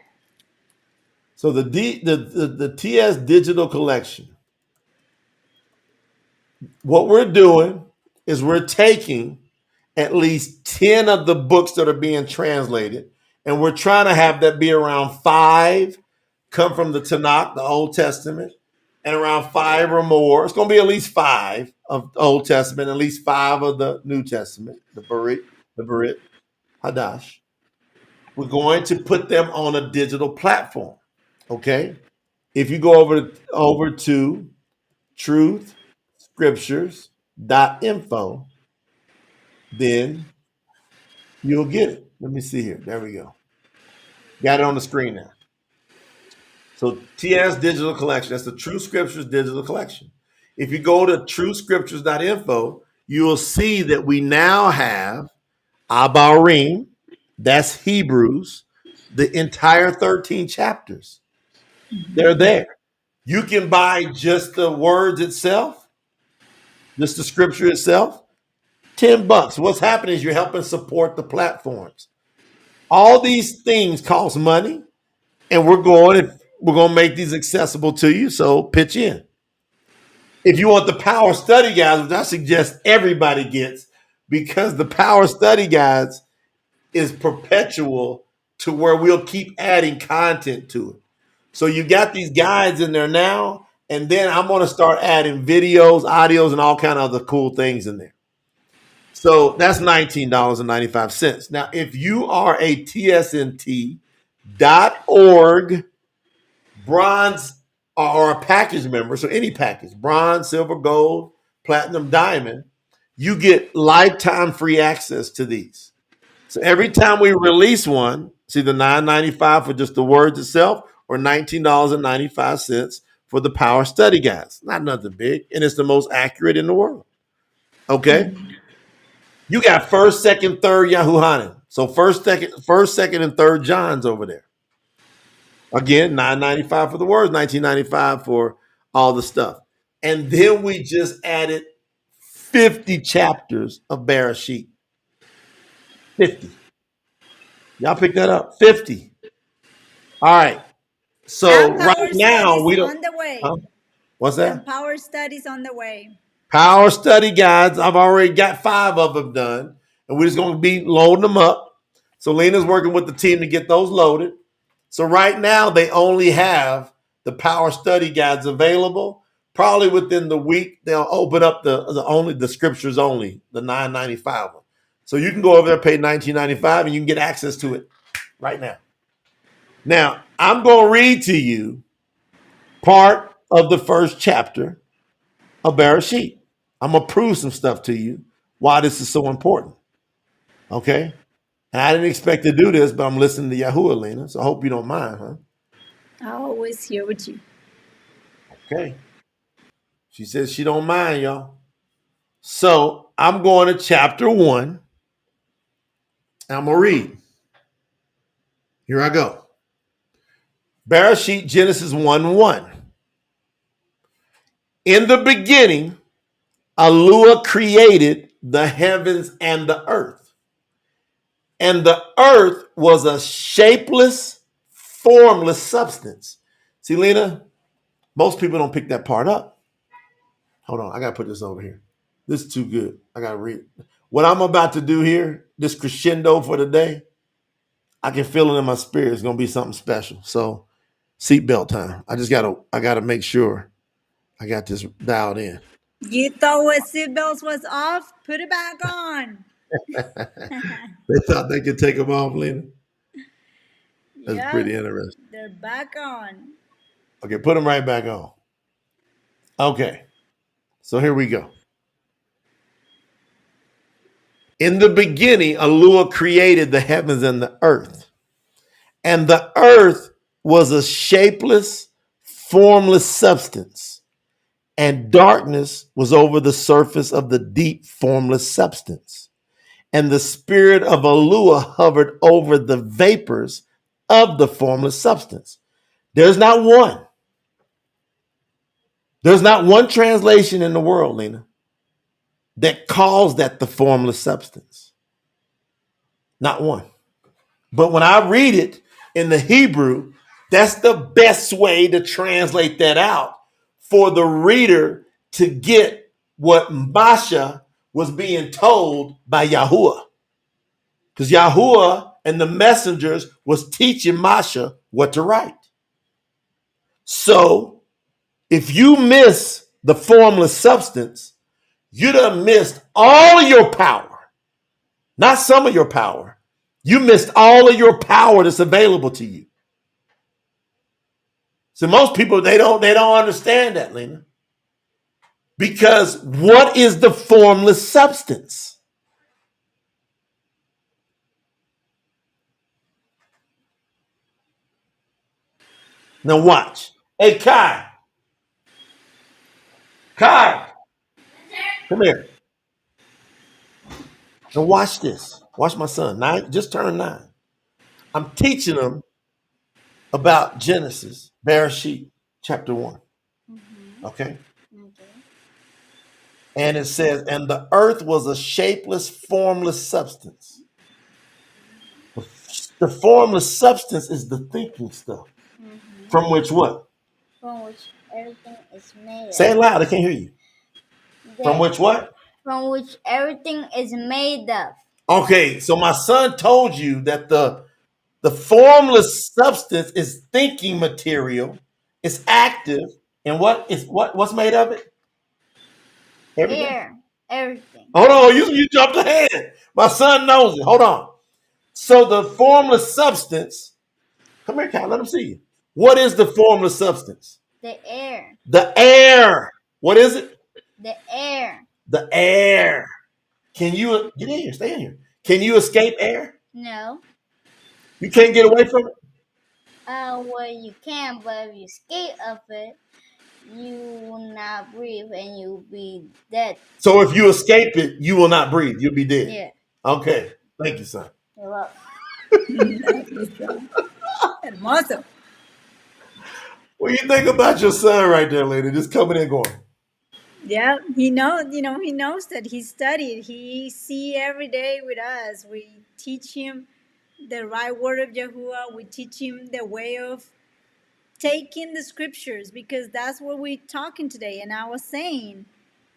so the TS Digital Collection, what we're doing is we're taking at least 10 of the books that are being translated, and we're trying to have that be around 5 come from the Tanakh, the Old Testament, and around 5 or more. It's going to be at least 5 of the Old Testament, at least 5 of the New Testament, the Berit, Hadash. We're going to put them on a digital platform. Okay? If you go over to truthscriptures.info, then you'll get it. Let me see here. There we go. Got it on the screen now. So TS Digital Collection, that's the True Scriptures Digital Collection. If you go to truescriptures.info, you will see that we now have Abarim, that's Hebrews, the entire 13 chapters. They're there. You can buy just the words itself, just the scripture itself, $10. What's happening is you're helping support the platforms. All these things cost money, and we're going to make these accessible to you. So pitch in. If you want the power study guides, which I suggest everybody gets, because the power study guides is perpetual to where we'll keep adding content to it. So you got these guides in there now, and then I'm going to start adding videos, audios, and all kind of other cool things in there. So that's $19.95. Now, if you are a tsnt.org bronze or a package member, so any package, bronze, silver, gold, platinum, diamond, you get lifetime free access to these. So every time we release one, it's either $9.95 for just the words itself or $19.95 for the power study guides. Not nothing big, and it's the most accurate in the world. Okay? You got first, second, third Yahuhanan. So first, second, and third Johns over there. Again, $9.95 for the words, $19.95 for all the stuff. And then we just added 50 chapters of Bereshit. 50. Y'all pick that up? 50. All right. So And right power now studies we don't. on the way. Huh? What's And that? power studies on the way. Power study guides. I've already got 5 of them done, and we're just going to be loading them up. So Lena's working with the team to get those loaded. So right now they only have the power study guides available. Probably within the week they'll open up the scriptures only, the $9.95 one. So you can go over there, pay $19.95, and you can get access to it right now. Now I'm going to read to you part of the first chapter of Bereshit. I'm going to prove some stuff to you why this is so important. Okay? And I didn't expect to do this, but I'm listening to Yahuwah, Lena, so I hope you don't mind, huh? I'm always here with you. Okay. She says she don't mind, y'all. So I'm going to chapter 1, and I'm going to read. Here I go. Bereshit, Genesis 1:1. In the beginning, Alua created the heavens and the earth. And the earth was a shapeless, formless substance. See, Lena, most people don't pick that part up. Hold on, I got to put this over here. This is too good. I got to read it. What I'm about to do here, this crescendo for the day, I can feel it in my spirit. It's going to be something special. So, seatbelt time. I got to make sure I got this dialed in. You thought what seatbelts was off? Put it back on. They thought they could take them off, Lena. That's Yes, pretty interesting. they're back on. Okay, put them right back on. Okay, so here we go. In the beginning, Alua created the heavens and the earth. And the earth was a shapeless, formless substance, and darkness was over the surface of the deep, formless substance. And the spirit of Alua hovered over the vapors of the formless substance. There's not one. There's not one translation in the world, Lena, that calls that the formless substance. Not one. But when I read it in the Hebrew, that's the best way to translate that out for the reader to get what Masha was being told by Yahuwah. Because Yahuwah and the messengers was teaching Masha what to write. So if you miss the formless substance, you done missed all of your power. Not some of your power. You missed all of your power that's available to you. So most people, they don't understand that, Lena. Because what is the formless substance? Now watch. Hey, Kai. Kai, come here. Now watch this. Watch my son. 9, just turned 9. I'm teaching him about Genesis, Bereshit, chapter 1. Okay? Okay. And it says, and the earth was a shapeless, formless substance. The formless substance is the thinking stuff. From which what? From which everything is made. Say it loud. I can't hear you. From which what? From which everything is made of. Okay, so my son told you that the formless substance is thinking material, it's active, and what's made of it? Everything. Air. Everything. Hold on, you jumped ahead. My son knows it. Hold on. So the formless substance, come here, Cal, let him see you. What is the formless substance? The air. The air. What is it? The air. The air. Can you get in here? Stay in here. Can you escape air? No. You can't get away from it? Well, you can, but if you escape of it, you will not breathe and you'll be dead. So if you escape it, you will not breathe. You'll be dead. Yeah. Okay. Thank you, son. You're welcome. Hermoso. What do you think about your son right there, lady? Just coming in going. Yeah, he knows, he knows that he studied. He see every day with us. We teach him the right word of Yahuwah. We teach him the way of taking the scriptures because that's what we're talking today. And I was saying,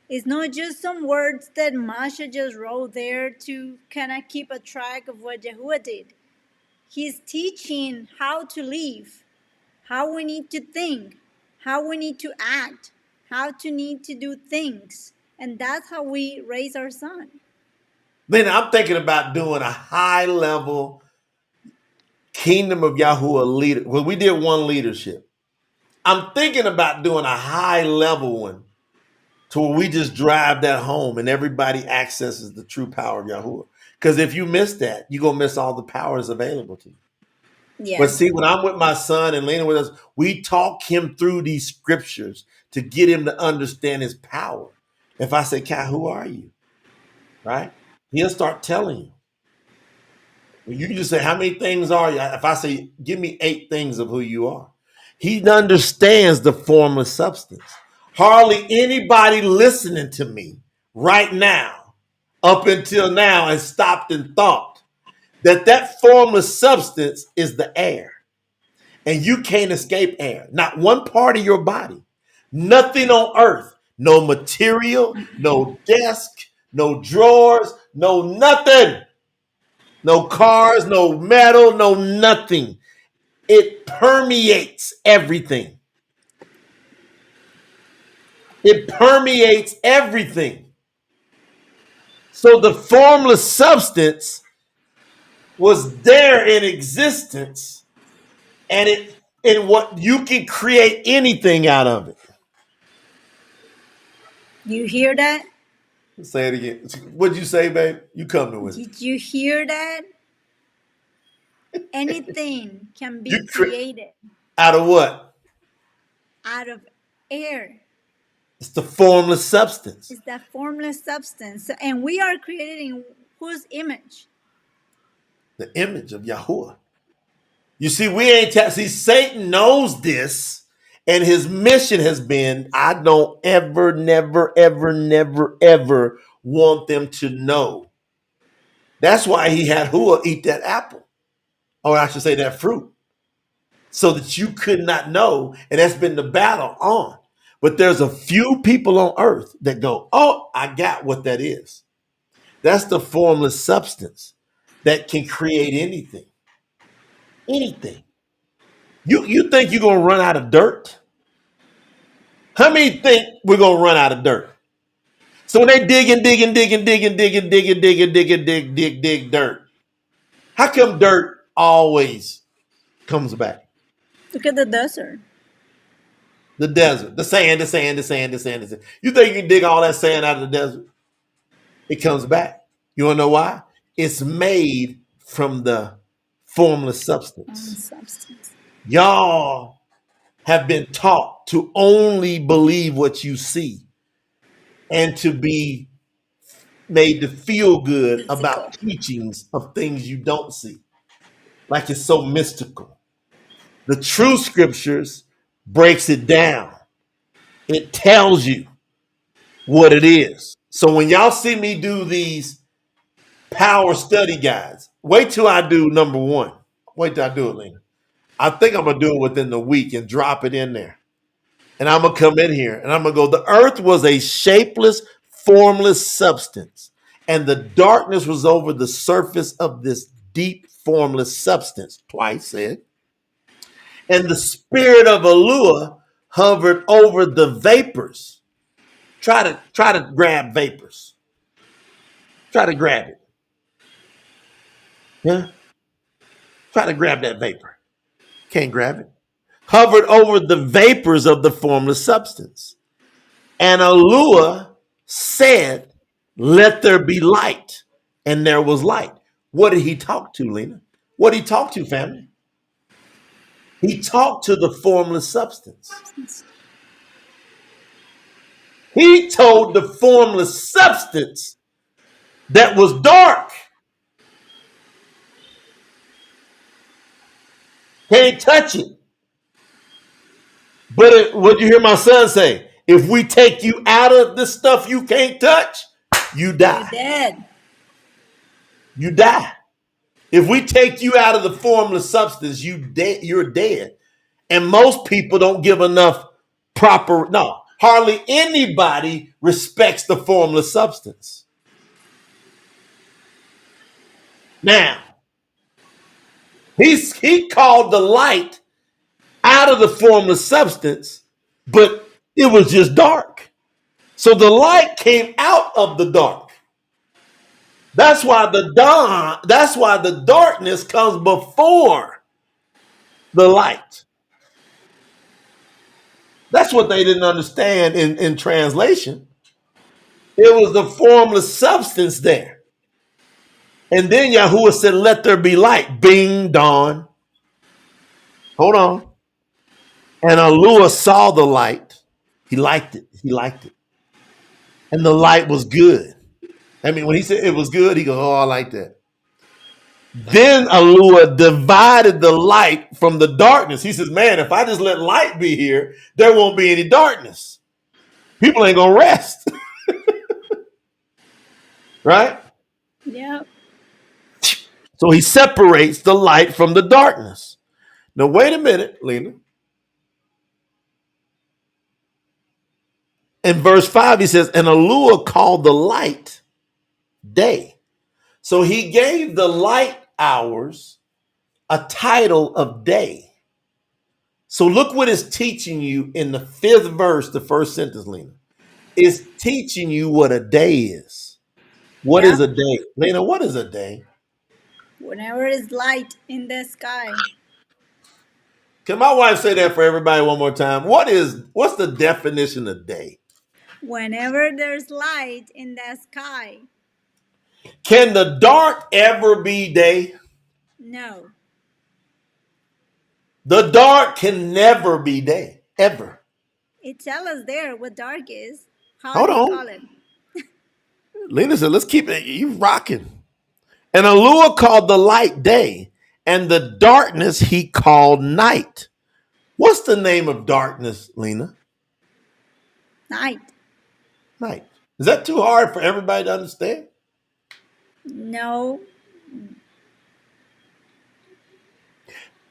it's not just some words that Masha just wrote there to kind of keep a track of what Yahuwah did. He's teaching how to live, how we need to think, how we need to act, how to need to do things. And that's how we raise our son. Then I'm thinking about doing a high level Kingdom of Yahuwah leader. Well, we did one leadership. I'm thinking about doing a high level one to where we just drive that home and everybody accesses the true power of Yahuwah. Because if you miss that, you're going to miss all the powers available to you. Yeah. But see, when I'm with my son and Lena with us, we talk him through these scriptures to get him to understand his power. If I say, Kai, who are you? Right? He'll start telling you. You can just say, how many things are you? If I say, give me 8 things of who you are. He understands the formless substance. Hardly anybody listening to me right now, up until now, has stopped and thought that formless substance is the air. And you can't escape air. Not one part of your body. Nothing on earth. No material, no desk, no drawers, no nothing. No cars, no metal, no nothing. It permeates everything. It permeates everything. So the formless substance was there in existence, and what you can create anything out of it. You hear that? Say it again. What'd you say, babe? You coming with it. Did you hear that? Anything can be You created out of what? out of air. It's the formless substance. It's that formless substance. And we are created in whose image? The image of Yahuwah. You see, we ain't see, Satan knows this, and his mission has been, I don't ever, never, ever, never, ever want them to know. That's why he had Hua eat that apple. Or I should say that fruit. So that you could not know. And that's been the battle on. But there's a few people on earth that go, oh, I got what that is. That's the formless substance that can create anything. Anything. You think you're going to run out of dirt? How many think we're going to run out of dirt? So when they dig dirt, how come dirt always comes back? Look at the desert. The desert, the sand. You think you can dig all that sand out of the desert? It comes back. You want to know why? It's made from the formless substance. Substance. Y'all have been taught to only believe what you see and to be made to feel good Physical. about teachings of things you don't see, like it's so mystical. The true scriptures breaks it down. It tells you what it is. So when y'all see me do these power study guides, wait till I do number one. Wait till I do it, Lena. I think I'm gonna do it within the week and drop it in there. And I'm gonna come in here and I'm gonna go. The earth was a shapeless, formless substance, and the darkness was over the surface of this deep, formless substance. Twice said, and the spirit of Elua hovered over the vapors. Try to grab vapors. Try to grab it. Yeah. Try to grab that vapor. Can't grab it. Hovered over the vapors of the formless substance. And Elua said, "Let there be light." And there was light. What did he talk to, Lena? What did he talk to, family? He talked to the formless substance. He told the formless substance that was dark, can't touch it. But what you hear my son say? If we take you out of the stuff you can't touch, you die. You're dead. You die. If we take you out of the formless substance, you're dead. And most people don't give enough proper, no, hardly anybody respects the formless substance. Now, he called the light out of the formless substance, but it was just dark. So the light came out of the dark. That's why the darkness comes before the light. That's what they didn't understand in translation. It was the formless substance there. And then Yahuwah said, "Let there be light." Bing, dawn. Hold on. And Elua saw the light. He liked it. He liked it. And the light was good. I mean, when he said it was good, he goes, "Oh, I like that." Then Elua divided the light from the darkness. He says, "Man, if I just let light be here, there won't be any darkness. People ain't going to rest." Right? Yep. So he separates the light from the darkness. Now, wait a minute, Lena. In verse 5, he says, "And Elua called the light day." So he gave the light hours a title of day. So look what it's teaching you in the 5th verse, the first sentence, Lena. It's teaching you what a day is. What is Yep. a day? Lena, what is a day? Whenever it's light in the sky. Can my wife say that for everybody one more time? What's the definition of day? Whenever there's light in the sky. Can the dark ever be day? No. The dark can never be day, ever. It tells us there what dark is. How Hold do you on. call it? Lena said, "Let's keep it. You rocking." And Elua called the light day, and the darkness he called night. What's the name of darkness, Lena? Night. Night. Is that too hard for everybody to understand? No.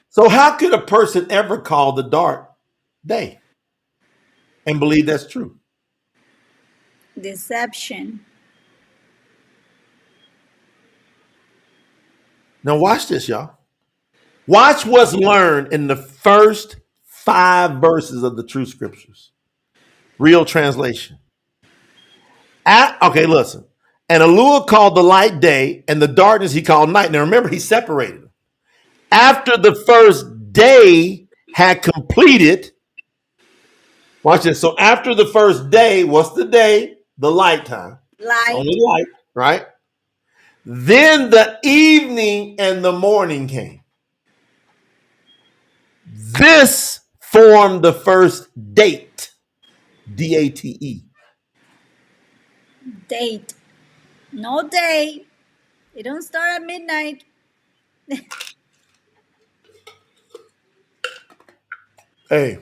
So how could a person ever call the dark day and believe that's true? Deception. Now watch this, y'all. Watch what's learned in the first 5 verses of the true scriptures. Real translation. Okay, listen. And Elua called the light day, and the darkness he called night. Now remember, he separated them. After the first day had completed, watch this. So after the first day, what's the day? The light time. It's Light. only light, right? Then the evening and the morning came. This formed the first date? D-A-T-E. Date. No day. It don't start at midnight. Hey,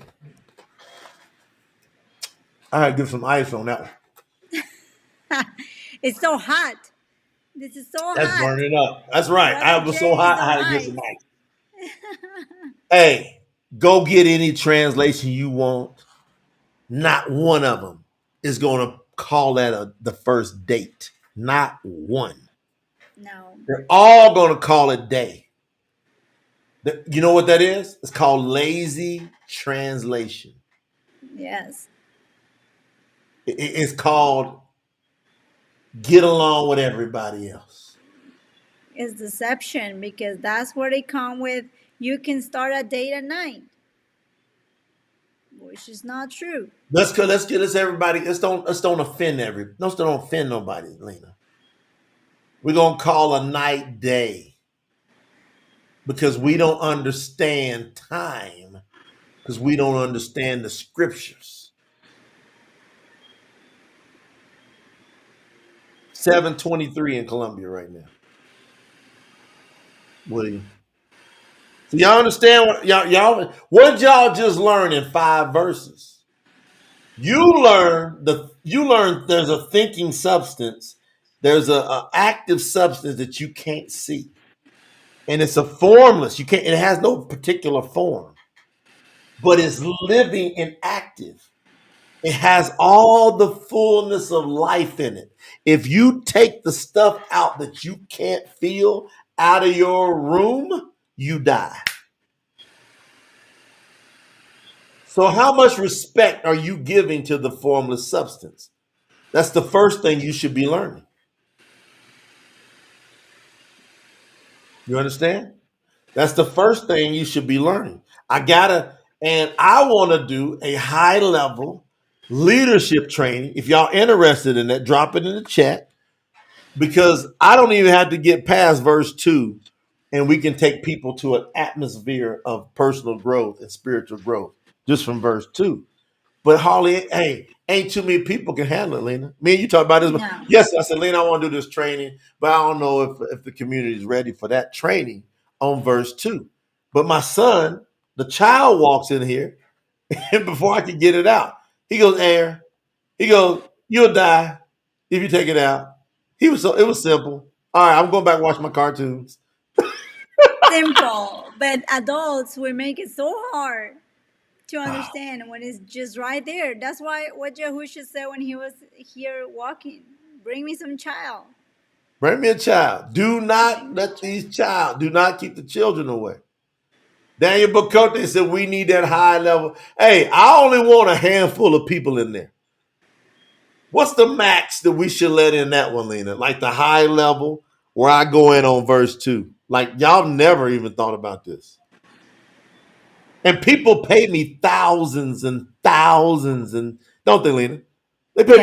I had to give some ice on that one. It's so hot. This is so That's hot. burning up. That's right. Brother I was so Jay is hot, I on had to give some ice. ice. Hey, go get any translation you want. Not one of them is going to call that the first date. Not one. No. They're all going to call it day. You know what that is? It's called lazy translation. Yes. It's called get along with everybody else. It's deception because that's where they come with you can start a date at night, which is not true. Let's get this everybody. Let's don't offend let's don't offend nobody, Lena. We're gonna call a night day because we don't understand time, because we don't understand the scriptures. 7:23 in Columbia right now. What do you? So y'all understand what did y'all just learn in 5 verses? You learn there's a thinking substance, there's a active substance that you can't see. And it's a formless. It has no particular form, but it's living and active. It has all the fullness of life in it. If you take the stuff out that you can't feel out of your room, you die. So, how much respect are you giving to the formless substance? That's the first thing you should be learning. You understand? That's the first thing you should be learning. I want to do a high level leadership training. If y'all interested in that, drop it in the chat because I don't even have to get past verse 2 and we can take people to an atmosphere of personal growth and spiritual growth just from verse 2. But hardly, hey, ain't too many people can handle it, Lena. Me and you talk about this. No. Yes, I said, Lena, I want to do this training, but I don't know if the community is ready for that training on verse 2. But my son, the child walks in here, and before I can get it out, he goes, Air. He goes, you'll die if you take it out. It was simple. All right, I'm going back and watch my cartoons. Simple. But adults will make it so hard to understand when it's just right there. That's why what Yahusha said when he was here walking. Bring me some child. Bring me a child. Do not keep the children away. Daniel Bacote said we need that high level. Hey, I only want a handful of people in there. What's the max that we should let in that one, Lena? Like the high level where I go in on verse 2. Like y'all never even thought about this. And people pay me thousands and thousands and don't they, Lena? They pay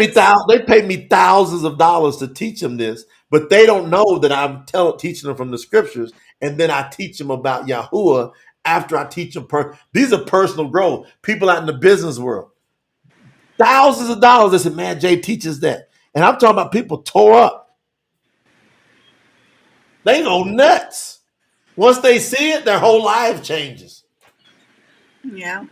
me thousands of dollars to teach them this, but they don't know that I'm teaching them from the scriptures, and then I teach them about Yahuwah after I teach them. These are personal growth. People out in the business world, thousands of dollars. They said, "Man, Jay teaches that," and I'm talking about people tore up. They go nuts once they see it. Their whole life changes. Yeah.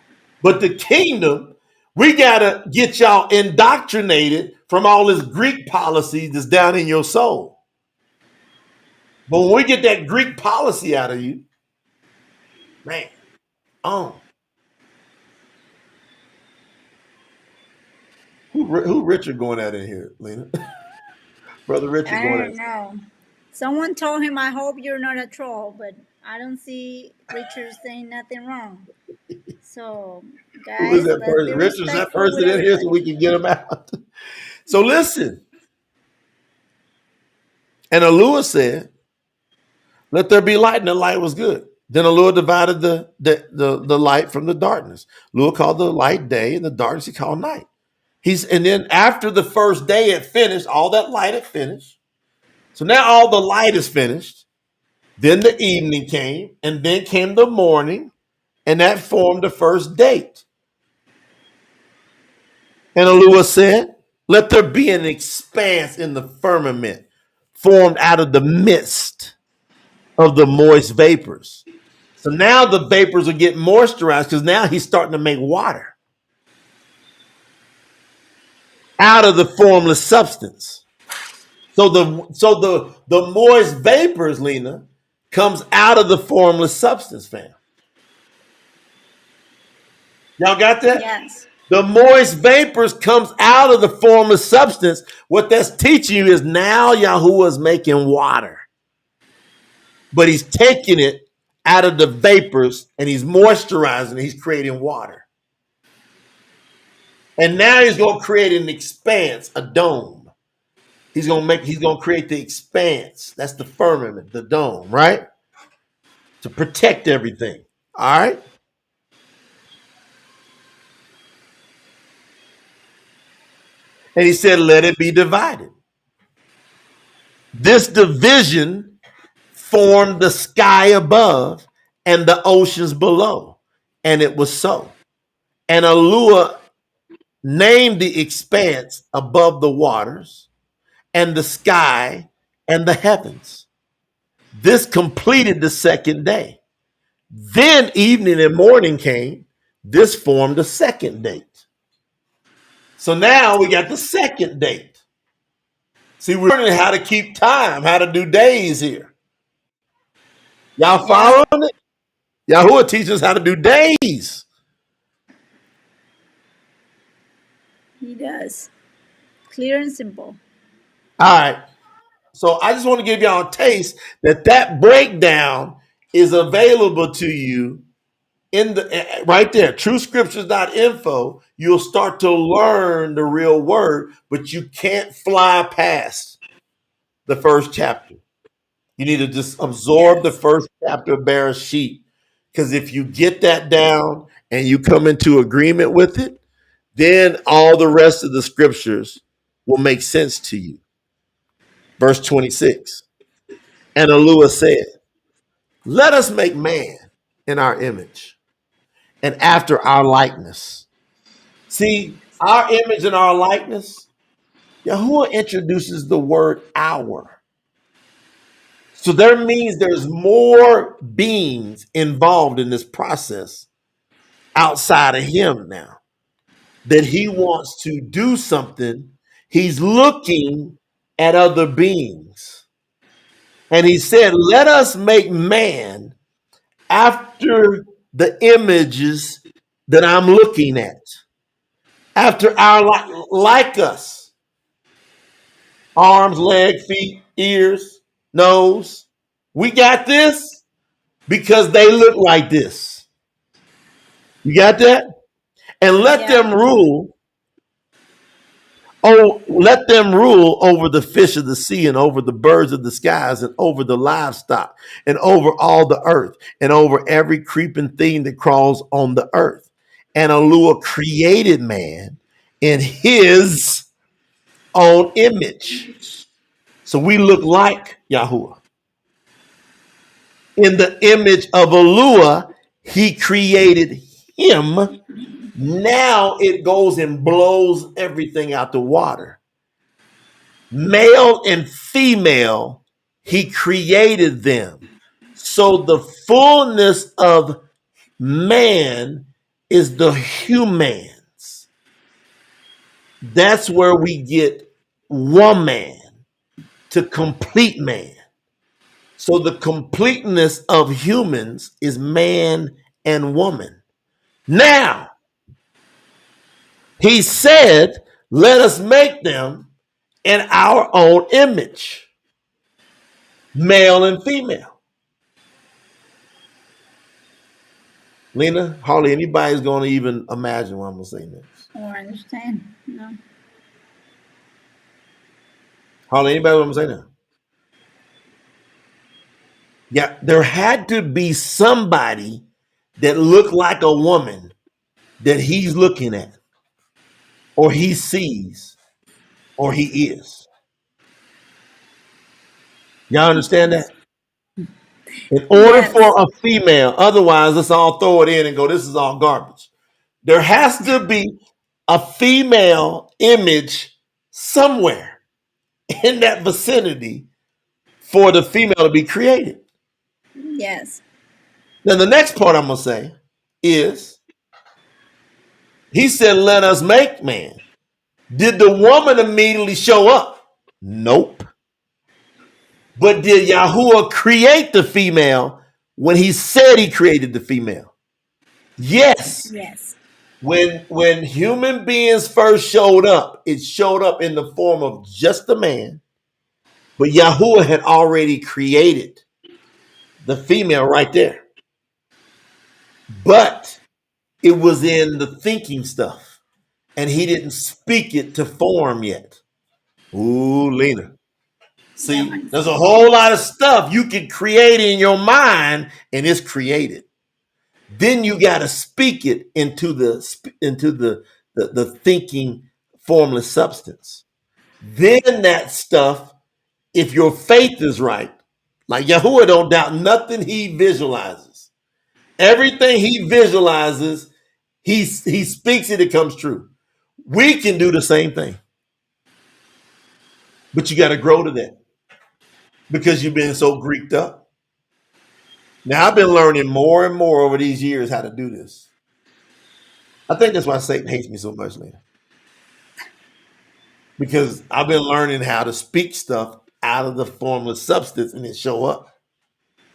But the kingdom, we gotta get y'all indoctrinated from all this Greek policy that's down in your soul. But when we get that Greek policy out of you, man, who Richard going at in here, Lena? Brother Richard I going don't at. know. Someone told him, I hope you're not a troll, but I don't see Richard saying nothing wrong. So, Who is guys, that let's be person? Richard's that respectful with person in here so we everybody. can get him out. So listen. And Alua said, let there be light, and the light was good. Then Alua divided the light from the darkness. Alua called the light day, and the darkness he called night. And then after the first day had finished, all that light had finished. So now all the light is finished. Then the evening came, and then came the morning, and that formed the first date. And Alua said, let there be an expanse in the firmament formed out of the mist of the moist vapors. So now the vapors are getting moisturized because now he's starting to make water out of the formless substance. So the moist vapors, Lena, comes out of the formless substance, fam. Y'all got that? Yes. The moist vapors comes out of the formless substance. What that's teaching you is now Yahuwah is making water. But he's taking it out of the vapors and he's moisturizing, he's creating water. And now he's going to create an expanse, a dome. He's going to create the expanse. That's the firmament, the dome, right? To protect everything. All right? And he said, let it be divided. This division formed the sky above and the oceans below. And it was so. And Alua named the expanse above the waters and the sky and the heavens. This completed the second day. Then evening and morning came. This formed the second date. So now we got the second date. See, we're learning how to keep time, how to do days here. Y'all following it? Yahuwah teaches us how to do days. He does. Clear and simple. All right. So I just want to give y'all a taste that breakdown is available to you in the right there, truescriptures.info. You'll start to learn the real word, but you can't fly past the first chapter. You need to just absorb the first chapter of Bereshit. Because if you get that down and you come into agreement with it, then all the rest of the scriptures will make sense to you. Verse 26. And Alua said, let us make man in our image and after our likeness. See, our image and our likeness, Yahuwah introduces the word our. So there means there's more beings involved in this process outside of him now. That he wants to do something, he's looking at other beings. And he said, let us make man after the images that I'm looking at. After our like us. Arms, legs, feet, ears, nose. We got this because they look like this. You got that? And let them rule. Oh, let them rule over the fish of the sea and over the birds of the skies and over the livestock and over all the earth and over every creeping thing that crawls on the earth. And Alua created man in his own image. So we look like Yahuwah. In the image of Alua, he created him. Now it goes and blows everything out the water. Male and female, he created them. So the fullness of man is the humans. That's where we get woman to complete man. So the completeness of humans is man and woman. Now, he said, let us make them in our own image, male and female. Lena, hardly anybody's going to even imagine what I'm going to say next. Or understand. No. Hardly anybody what I'm going to say now. Yeah, there had to be somebody that looked like a woman that he's looking at, or he sees, or he is. Y'all understand that? In order for Yes. a female, otherwise, let's all throw it in and go, this is all garbage. There has to be a female image somewhere in that vicinity for the female to be created. Yes. Then the next part I'm going to say is he said, let us make man. Did the woman immediately show up? Nope. But did Yahuwah create the female when he said he created the female? Yes. Yes. When human beings first showed up, it showed up in the form of just a man, but Yahuwah had already created the female right there. But it was in the thinking stuff, and he didn't speak it to form yet. Ooh, Lena. Yeah, See, man. there's a whole lot of stuff you can create in your mind, and it's created. Then you got to speak it into the thinking formless substance. Then that stuff, if your faith is right, like Yahuwah don't doubt nothing he visualizes. Everything he visualizes, he speaks it, it comes true. We can do the same thing, but you got to grow to that because you've been so Greeked up. Now I've been learning more and more over these years how to do this. I think that's why Satan hates me so much, Lena, because I've been learning how to speak stuff out of the formless substance and it show up.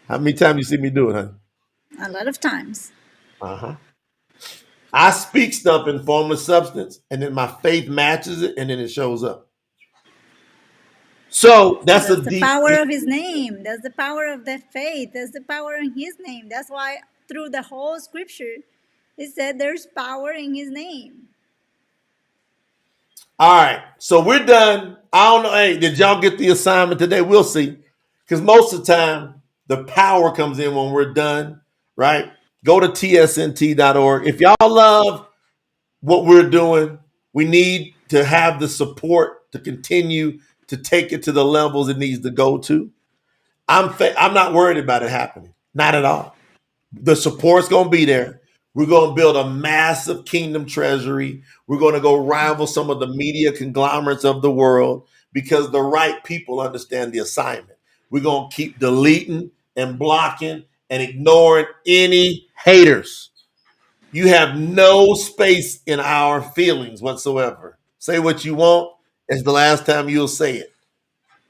How many times you see me do it, honey? A lot of times. Uh-huh. I speak stuff in formless substance, and then my faith matches it, and then it shows up. So that's a That's the deep, power deep. of his name. That's the power of the faith. That's the power in his name. That's why through the whole scripture it said there's power in his name. All right, so we're done. I don't know. Hey, did y'all get the assignment today? We'll see. Because most of the time, the power comes in when we're done, right? Go to tsnt.org. If y'all love what we're doing, we need to have the support to continue to take it to the levels it needs to go to. I'm not worried about it happening. Not at all. The support's going to be there. We're going to build a massive kingdom treasury. We're going to go rival some of the media conglomerates of the world because the right people understand the assignment. We're going to keep deleting and blocking and ignoring any haters. You have no space in our feelings whatsoever. Say what you want. It's the last time you'll say it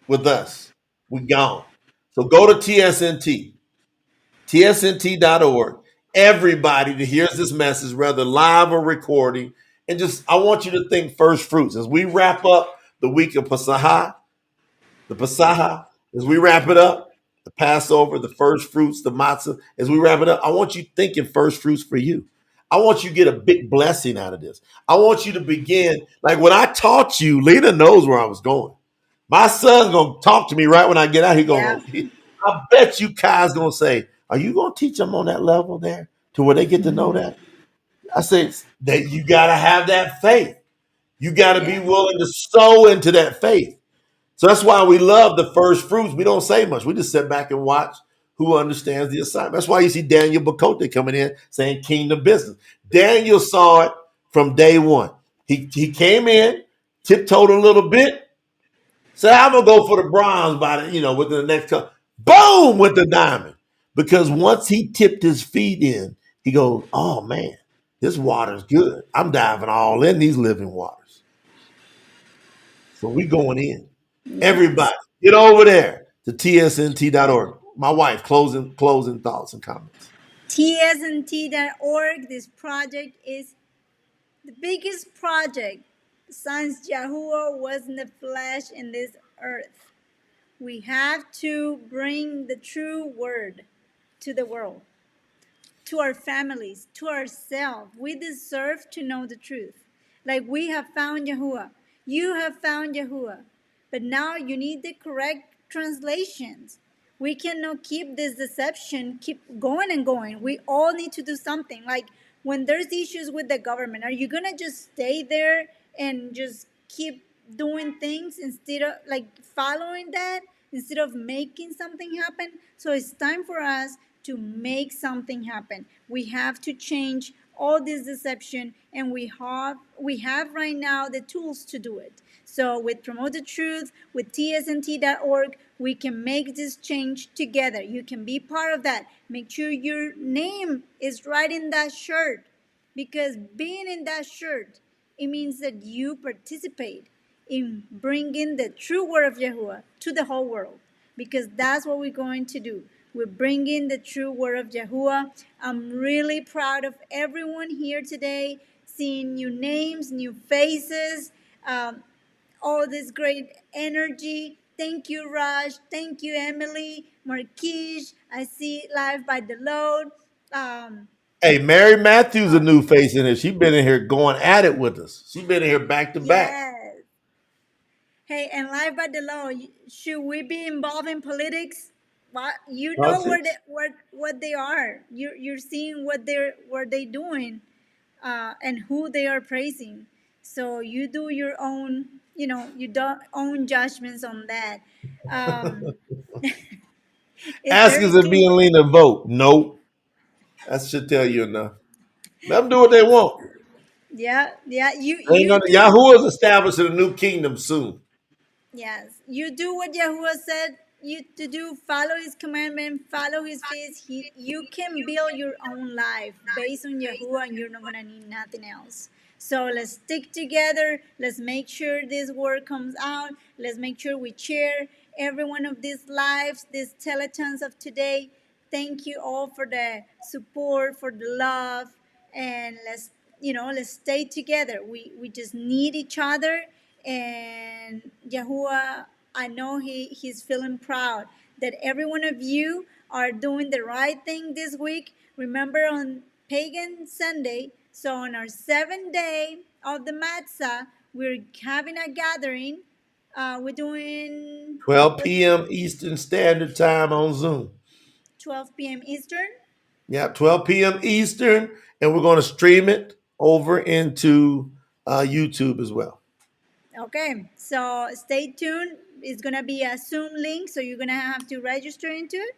with us. We gone. So go to TSNT, tsnt.org. Everybody that hears this message, whether live or recording, and just I want you to think first fruits as we wrap up the week of the Pasaha, as we wrap it up, the Passover, the first fruits, the matzah, as we wrap it up, I want you thinking first fruits for you. I want you to get a big blessing out of this. I want you to begin, like when I taught you, Lena knows where I was going. My son's gonna talk to me right when I get out. Yeah. I bet you Kai's gonna say, "Are you gonna teach them on that level there to where they get to know that?" I say that you gotta have that faith. You gotta be Yeah. willing to sow into that faith. So that's why we love the first fruits. We don't say much. We just sit back and watch who understands the assignment. That's why you see Daniel Bakote coming in saying kingdom business. Daniel saw it from day one. He came in, tiptoed a little bit, said, I'm gonna go for the bronze by within the next couple. Boom with the diamond. Because once he tipped his feet in, he goes, oh man, this water's good. I'm diving all in these living waters. So we going in. Yes. Everybody, get over there to tsnt.org. My wife, closing thoughts and comments. tsnt.org. This project is the biggest project since Yahuwah was in the flesh in this earth. We have to bring the true word to the world, to our families, to ourselves. We deserve to know the truth. Like we have found Yahuwah. You have found Yahuwah. But now you need the correct translations. We cannot keep this deception keep going and going. We all need to do something. Like when there's issues with the government, are you gonna just stay there and just keep doing things instead of like following that? instead of making something happen. So it's time for us to make something happen. We have to change all this deception, and we have right now the tools to do it. So with Promote the Truth, with tsnt.org, we can make this change together. You can be part of that. Make sure your name is right in that shirt, because being in that shirt, it means that you participate in bringing the true word of Yahuwah to the whole world, because that's what we're going to do. We're bringing the true word of Yahuwah. I'm really proud of everyone here today, seeing new names, new faces, um, all this great energy. Thank you, Raj. Thank you, Emily, Marquise. I see Live by the Load. Um, Hey, Mary Matthews, a new face in here. She been in here going at it with us. She been in here back to back. yes. Hey, and Live by the Law, should we be involved in politics? What you know where Politics. they what they are. You're seeing what they doing, and who they are praising. So you do your own, you do own judgments on that. Um, it's Ask very us if me clear. and Lena vote. Nope. That should tell you enough. Let them do what they want. Yeah, yeah. You They ain't you gonna, do. Yahoo is establishing a new kingdom soon. Yes, you do what Yahuwah said you to do. Follow His commandment. Follow His feast. You can build your own life based on Yahuwah, and you're not gonna need nothing else. So let's stick together. Let's make sure this word comes out. Let's make sure we share every one of these lives, these telethons of today. Thank you all for the support, for the love, and let's stay together. We just need each other, and Yahuwah, I know he's feeling proud that every one of you are doing the right thing this week. Remember, on Pagan Sunday, so on our 7th day of the Matzah, we're having a gathering. We're doing 12 p.m. Eastern Standard Time on Zoom. 12 p.m. Eastern. Yeah, 12 p.m. Eastern, and we're going to stream it over into YouTube as well. Okay, so stay tuned. It's gonna be a Zoom link, so you're gonna have to register into it,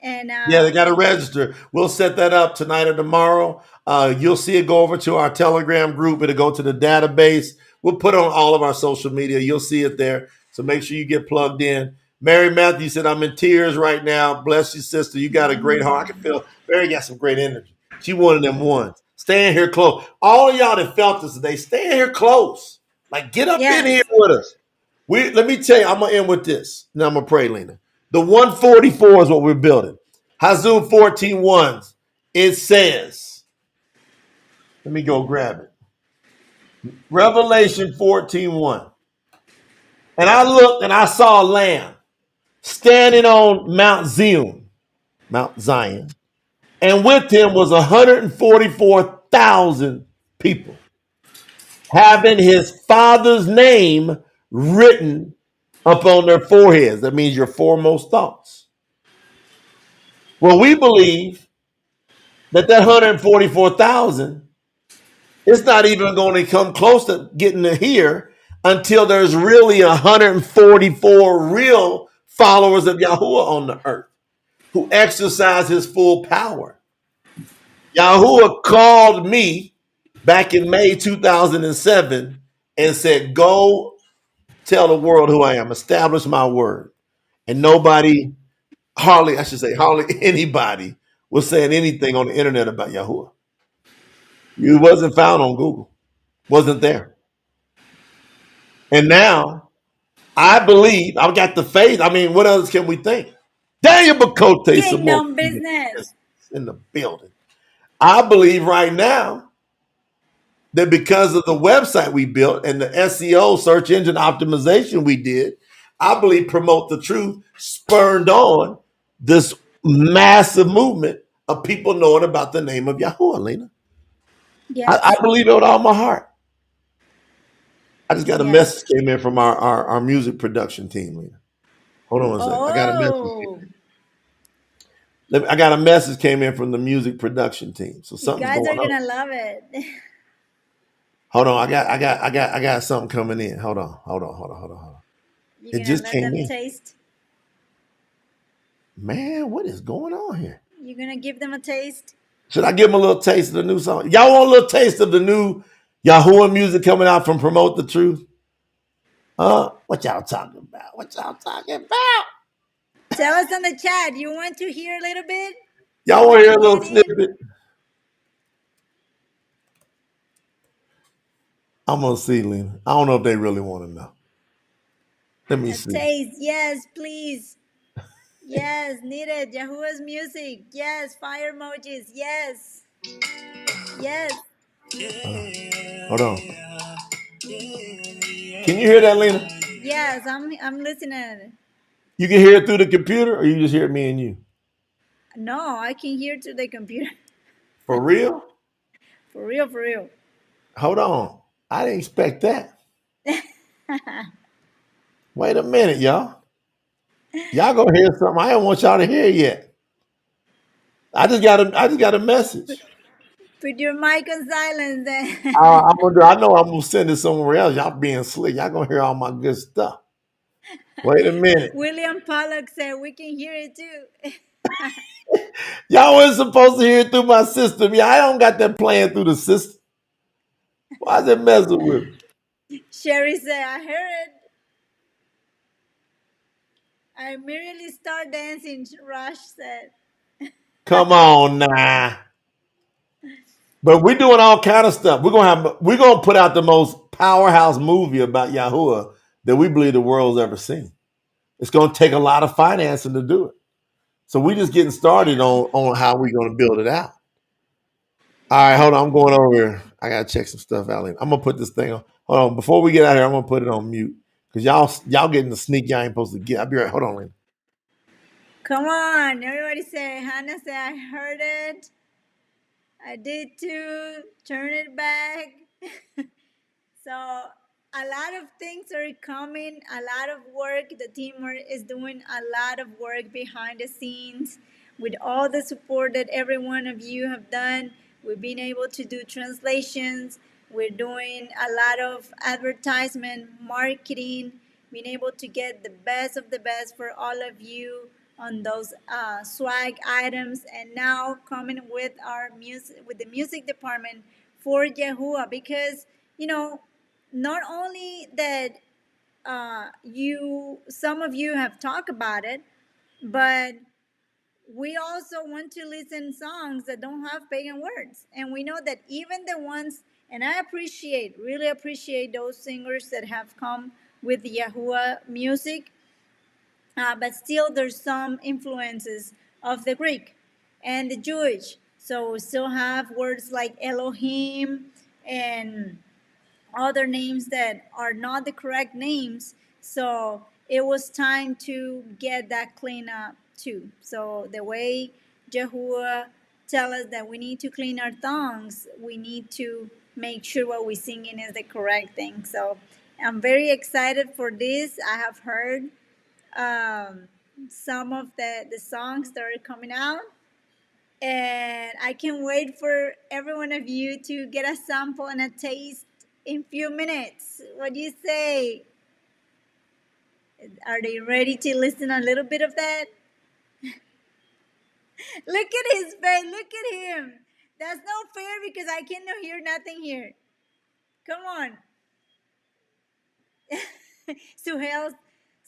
and Yeah, they got to and register. We'll set that up tonight or tomorrow. You'll see it go over to our Telegram group. It'll go to the database. We'll put it on all of our social media. You'll see it there. So make sure you get plugged in. Mary Matthew said, I'm in tears right now. Bless you, sister. You got a great heart. I can feel Mary got some great energy. She one of them ones. Staying here close. All of y'all that felt this today, stay in here close. Like, get up in here yes, with us. Let me tell you, I'm gonna end with this. Now I'm gonna pray, Lena. The 144 is what we're building. Hazum 14:1. It says, let me go grab it. Revelation 14:1. And I looked and I saw a lamb standing on Mount Zion, and with him was 144,000 people, having his father's name written upon their foreheads. That means your foremost thoughts. Well, we believe that 144,000, it's not even going to come close to getting to here until there's really 144 real followers of Yahuwah on the earth who exercise his full power. Yahuwah called me back in May 2007 and said, go tell the world who I am, establish my word. And nobody, hardly, I should say, hardly anybody was saying anything on the internet about Yahuwah. It wasn't found on Google, wasn't there. And now I believe I've got the faith. I mean, what else can we think? Daniel Bakote, some more kingdom business. in the building. I believe right now that because of the website we built and the SEO search engine optimization we did, I believe Promote the Truth spurred on this massive movement of people knowing about the name of Yahuwah, Lena. I Yes, believe it with all my heart. I just got a yes. message came in from our music production team, Lena. Hold on a second. I got a message. Oh, I got a message came in from the music production team. So you something's guys going are on. gonna love it. Hold on. I got something coming in. Hold on. You're It gonna just let came them in. taste. Man, what is going on here? You gonna give them a taste? Should I give them a little taste of the new song? Y'all want a little taste of the new Yahuwah music coming out from Promote the Truth? What y'all talking about? What y'all talking about? Tell us in the chat. You want to hear a little bit so Y'all we want to hear can a little get in? snippet? I'm gonna see, Lena. I don't know if they really want to know. Let me A see. taste, yes, please. Yes, needed. Yahuwah's music. Yes, fire emojis. Yes, yes. Hold on. Can you hear that, Lena? Yes, I'm listening. You can hear it through the computer, or you just hear me and you? No, I can hear to the computer. For real? For real, for real. Hold on. I didn't expect that. Wait a minute, y'all. Y'all gonna hear something I don't want y'all to hear yet. I just got a message. Put your mic on silence then. I know I'm gonna send it somewhere else. Y'all being slick. Y'all gonna hear all my good stuff. Wait a minute. William Pollock said we can hear it too. Y'all wasn't supposed to hear it through my system. Yeah, I don't got that playing through the system. Why is it messing with me? Sherry said, I heard it. I immediately start dancing, Rush said. Come on now. But we're doing all kind of stuff. We're gonna put out the most powerhouse movie about Yahuwah that we believe the world's ever seen. It's gonna take a lot of financing to do it. So we're just getting started on how we're gonna build it out. All right, hold on. I'm going over here. I gotta check some stuff out. I'm gonna put this thing on. Hold on. Before we get out here, I'm gonna put it on mute. Because y'all getting the sneak y'all ain't supposed to get. I'll be right. Hold on, Lynn. Come on, everybody say, Hannah said, I heard it. I did too. Turn it back. So a lot of things are coming, a lot of work. The team is doing a lot of work behind the scenes with all the support that every one of you have done. We've been able to do translations. We're doing a lot of advertisement, marketing, being able to get the best of the best for all of you on those swag items, and now coming with our music, with the music department for Yahuwah, because you know not only that you some of you have talked about it, but we also want to listen songs that don't have pagan words, and we know that even the ones, and I appreciate, really appreciate those singers that have come with Yahuwah music, but still there's some influences of the Greek and the Jewish, so we still have words like Elohim and other names that are not the correct names. So it was time to get that clean up too. So the way Jehovah tell us that we need to clean our tongues, we need to make sure what we're singing is the correct thing. So I'm very excited for this. I have heard um, some of the songs that are coming out, and I can wait for every one of you to get a sample and a taste in few minutes. What do you say? Are they ready to listen a little bit of that? Look at his face. Look at him. That's not fair because I cannot hear nothing here. Come on. Suhail,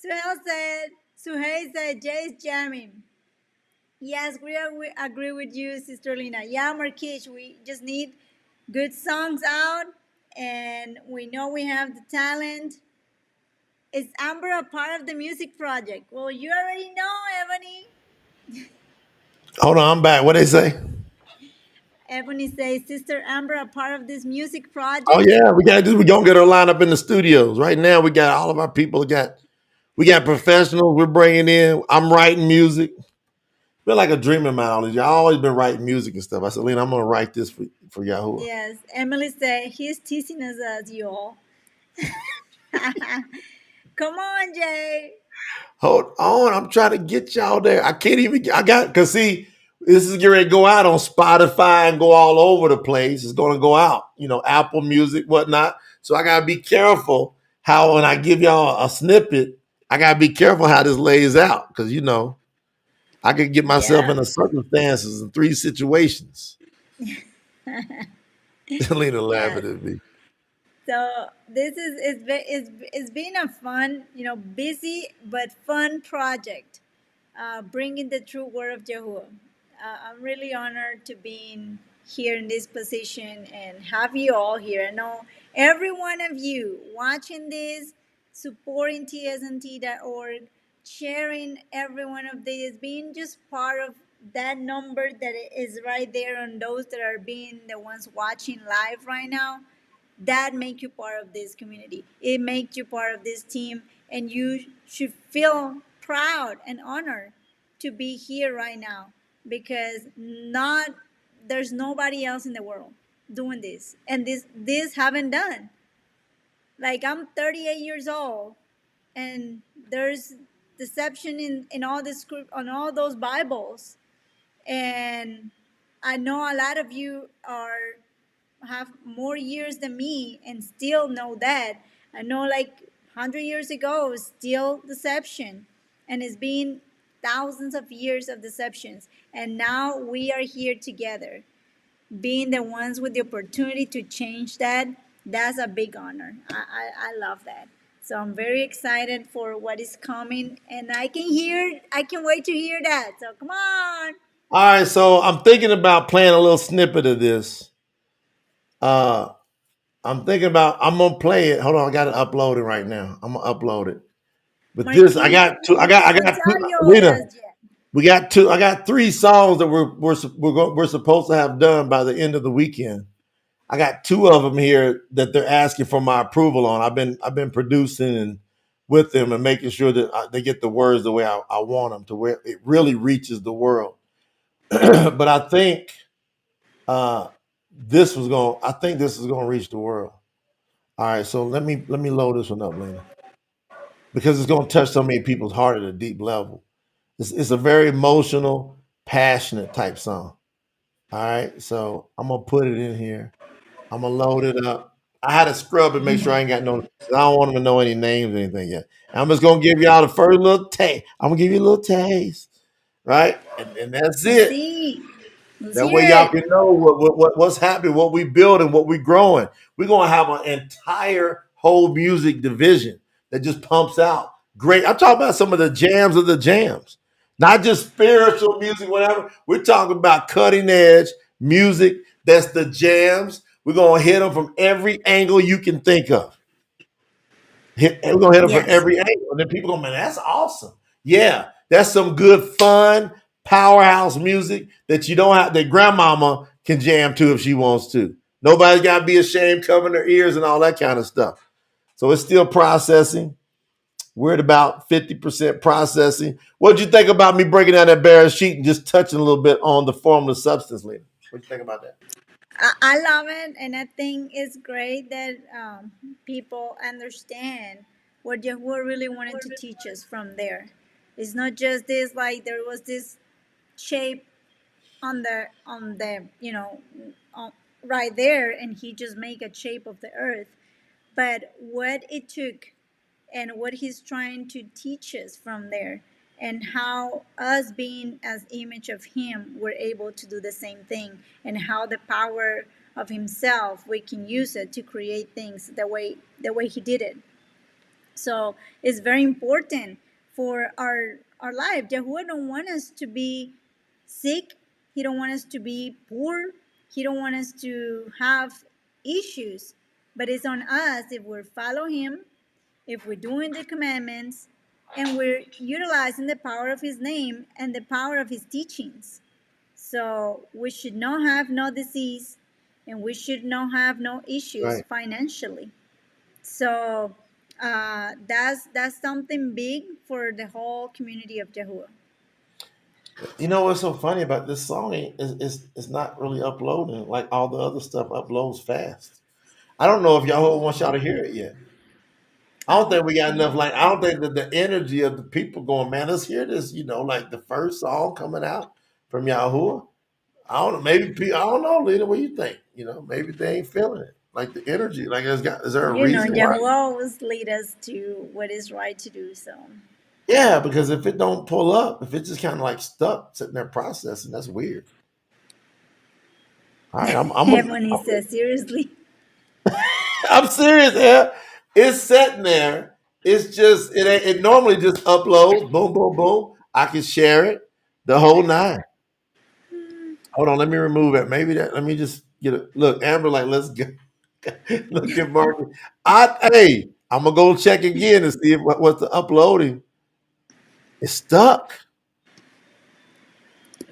Suhail said, Jay's jamming. Yes, we agree with you, Sister Lina. Yeah, Markish, we just need good songs out, and we know we have the talent. Is Amber a part of the music project? Well, you already know, Ebony. Hold on, I'm back. What they say? Ebony says, Sister Amber, a part of this music Oh project? yeah, we gonna get her lined up in the studios. Right now, we got all of our people. We got professionals. We're bringing in. I'm writing music. Been like a dream of mine all these years. I always been writing music and stuff. I said, Lena, I'm gonna write this for Yahuwah. Yes. Emily said, he's teasing us as you all. Come on, Jay. Hold on, I'm trying to get y'all there. I can't even. Cause see, this is getting ready to go out on Spotify and go all over the place. It's gonna go out, Apple Music, whatnot. So I gotta be careful how when I give y'all a snippet, I gotta be careful how this lays out, cause I could get myself Yeah. in a circumstances in 3 situations. Lena Yes. laughing at me. So this it's been a fun, busy but fun project, bringing the true word of Jehovah. I'm really honored to be here in this position and have you all here. I know every one of you watching this, supporting tsnt.org, sharing every one of these, being just part of that number that is right there on those that are being the ones watching live right now. That make you part of this community. It makes you part of this team, and you should feel proud and honored to be here right now, because not there's nobody else in the world doing this, and this haven't done. Like, I'm 38 years old, and there's deception in all the script on all those Bibles, and I know a lot of you are have more years than me and still know that. I know, like, 100 years ago, still deception, and it's been thousands of years of deceptions, and now we are here together, being the ones with the opportunity to change that. That's a big honor. I love that. So I'm very excited for what is coming, and I can wait to hear that. So come on. All right, so I'm thinking about playing a little snippet of this. Uh, I'm gonna play it. Hold on, I got to upload it right now. I'm gonna upload it. But this, I Marquise, got two. I don't got two. tell your Rita, audience yet. we got two. I got 3 songs that we're supposed to have done by the end of the weekend. I got 2 of them here that they're asking for my approval on. I've been producing and with them and making sure that they get the words the way I want them to, where it really reaches the world. But I think uh, I think this is gonna reach the world. All right, so let me load this one up, Lena, because it's gonna touch so many people's heart at a deep level. It's a very emotional, passionate type song. All right, so I'm gonna put it in here. I'm gonna load it up. I had to scrub and make sure I ain't got no. I don't want them to know any names or anything yet. And I'm just gonna give y'all the first little taste. I'm gonna give you a little taste, right? And that's Let's it. see. Let's That hear way y'all it. can know what's happening, what we building, what we growing. We're gonna have an entire whole music division that just pumps out great. I'm talking about some of the jams of the jams, not just spiritual music, whatever. We're talking about cutting edge music. That's the jams. We're gonna hit them from every angle you can think of. We're gonna hit them from Yes. every angle, and then people go, "Man, that's awesome." Yeah, that's some good fun powerhouse music that you don't have that grandmama can jam to if she wants to. Nobody's got to be ashamed covering their ears and all that kind of stuff. So it's still processing. We're at about 50% processing. What did you think about me breaking down that barren sheet and just touching a little bit on the formless substance, Lena? What do you think about that? I love it, and I think it's great that people understand what Yahuwah really wanted to teach us from there. It's not just this, like, there was this shape on the right there, and he just make a shape of the earth, but what it took and what he's trying to teach us from there, and how us being as image of him we're able to do the same thing, and how the power of himself we can use it to create things the way he did it. So it's very important for our life. Yahuwah don't want us to be sick. He don't want us to be poor. He don't want us to have issues. But it's on us if we follow him, if we're doing the commandments, and we're utilizing the power of his name and the power of his teachings. So we should not have no disease, and we should not have no issues Right. financially. So that's something big for the whole community of Yahuwah. You know what's so funny about this song? It's not really uploading like all the other stuff uploads fast. I don't know if Yahoo wants y'all to hear it yet. I don't think we got enough. Like, I don't think that the energy of the people going, man, let's hear this. Like the first song coming out from Yahoo. I don't know. Maybe I don't know, Lena. What do you think? Maybe they ain't feeling it. Like the energy. Like, is there a reason why? Yahuwah always lead us to what is right to do. So Yeah, because if it don't pull up, if it's just kind of like stuck sitting there processing, that's weird. All right, Ebony says, seriously. I'm serious, yeah. It's sitting there. It's just it normally just uploads, boom, boom, boom. I can share it, the whole nine. Hold on, let me remove it. Maybe that. Let me just get it. Look, Amber, like let's go. Look at Mark. I'm gonna go check again and see what's the uploading. It's stuck.